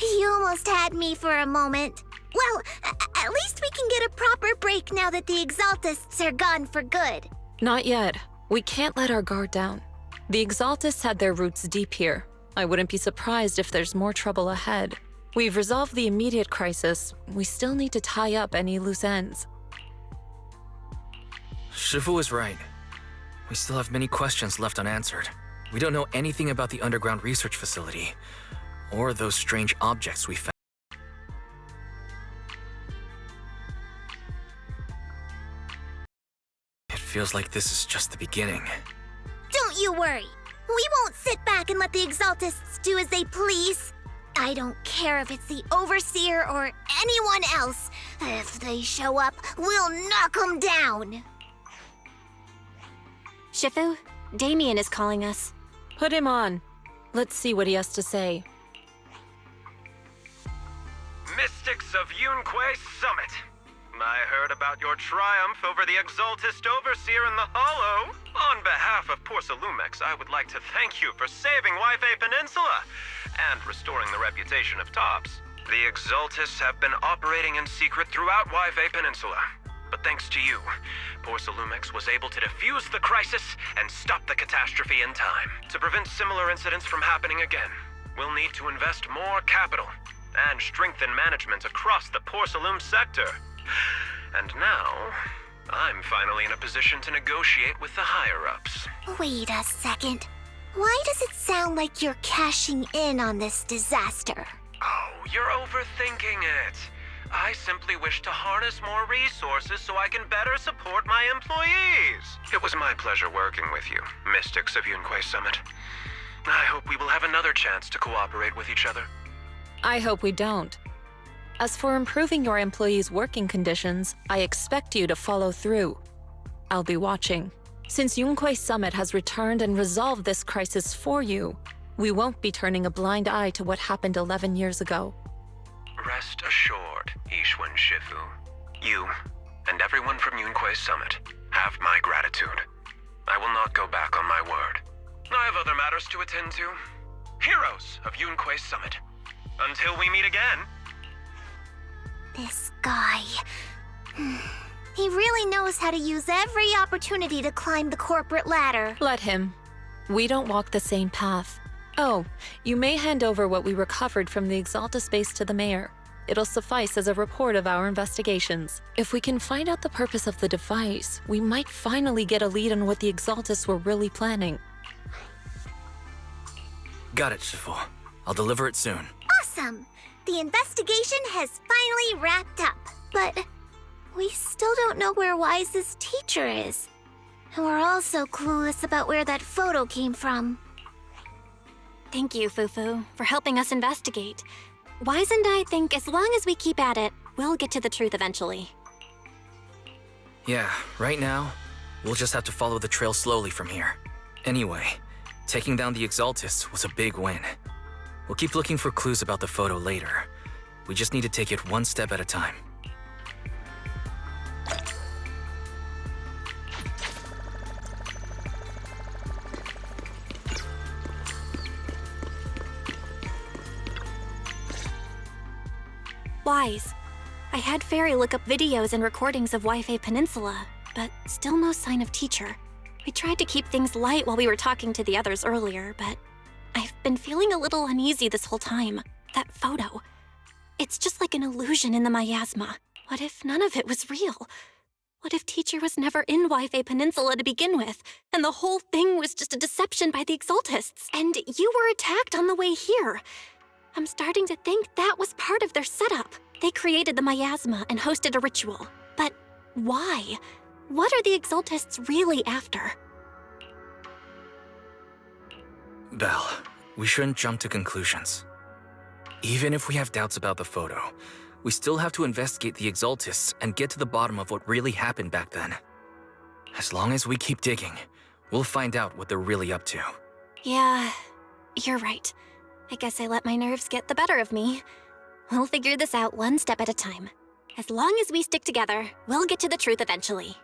You almost had me for a moment. Well, at least we can get a proper break now that the Exaltists are gone for good. Not yet. We can't let our guard down. The Exaltists had their roots deep here. I wouldn't be surprised if there's more trouble ahead. We've resolved the immediate crisis. We still need to tie up any loose ends. Shifu is right. We still have many questions left unanswered. We don't know anything about the underground research facility, or those strange objects we found. It feels like this is just the beginning. Don't you worry. We won't sit back and let the Exaltists do as they please. I don't care if it's the Overseer or anyone else. If they show up, we'll knock them down. Shifu, Damien is calling us. Put him on. Let's see what he has to say. Mystics of Yunquei Summit. I heard about your triumph over the Exaltist Overseer in the Hollow. On behalf of Porcelumex, I would like to thank you for saving Yunquei Peninsula and restoring the reputation of Tops. The Exaltists have been operating in secret throughout Yunquei Peninsula. But thanks to you, Porcelumex was able to defuse the crisis and stop the catastrophe in time. To prevent similar incidents from happening again, we'll need to invest more capital and strengthen management across the Porcelume sector. And now, I'm finally in a position to negotiate with the higher-ups. Wait a second. Why does it sound like you're cashing in on this disaster? Oh, you're overthinking it. I simply wish to harness more resources so I can better support my employees. It was my pleasure working with you, Mystics of Yunquei Summit. I hope we will have another chance to cooperate with each other. I hope we don't. As for improving your employees' working conditions, I expect you to follow through. I'll be watching. Since Yunquei Summit has returned and resolved this crisis for you, we won't be turning a blind eye to what happened 11 years ago. Rest assured, Ishwan Shifu. You, and everyone from Yunquei Summit, have my gratitude. I will not go back on my word. I have other matters to attend to. Heroes of Yunquei Summit. Until we meet again. This guy... He really knows how to use every opportunity to climb the corporate ladder. Let him. We don't walk the same path. Oh, you may hand over what we recovered from the Exalta space to the mayor. It'll suffice as a report of our investigations. If we can find out the purpose of the device, we might finally get a lead on what the Exaltists were really planning. Got it, Shifu. I'll deliver it soon. Awesome! The investigation has finally wrapped up. But we still don't know where Wise's teacher is. And we're also clueless about where that photo came from. Thank you, Fufu, for helping us investigate. Wise and I think as long as we keep at it, we'll get to the truth eventually. Yeah, right now, we'll just have to follow the trail slowly from here. Anyway, taking down the Exaltists was a big win. We'll keep looking for clues about the photo later. We just need to take it one step at a time. Wise. I had Fairy look up videos and recordings of Yunquei Peninsula, but still no sign of teacher. We tried to keep things light while we were talking to the others earlier, but I've been feeling a little uneasy this whole time. That photo. It's just like an illusion in the miasma. What if none of it was real? What if Teacher was never in Wi-Fi Peninsula to begin with, and the whole thing was just a deception by the Exaltists, and you were attacked on the way here? I'm starting to think that was part of their setup. They created the miasma and hosted a ritual. But why? What are the Exaltists really after? Belle, we shouldn't jump to conclusions. Even if we have doubts about the photo, we still have to investigate the Exaltists and get to the bottom of what really happened back then. As long as we keep digging, we'll find out what they're really up to. Yeah, you're right. I guess I let my nerves get the better of me. We'll figure this out one step at a time. As long as we stick together, we'll get to the truth eventually.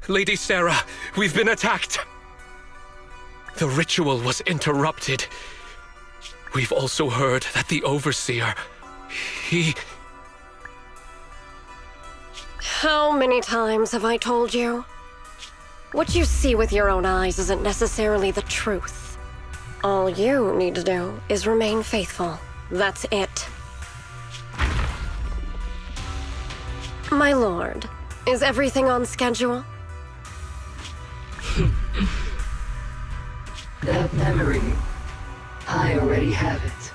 Lady Sarah, we've been attacked. The ritual was interrupted. We've also heard that the Overseer, he... How many times have I told you? What you see with your own eyes isn't necessarily the truth. All you need to do is remain faithful. That's it. My lord, is everything on schedule? That memory, I already have it.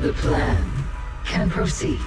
The plan can proceed.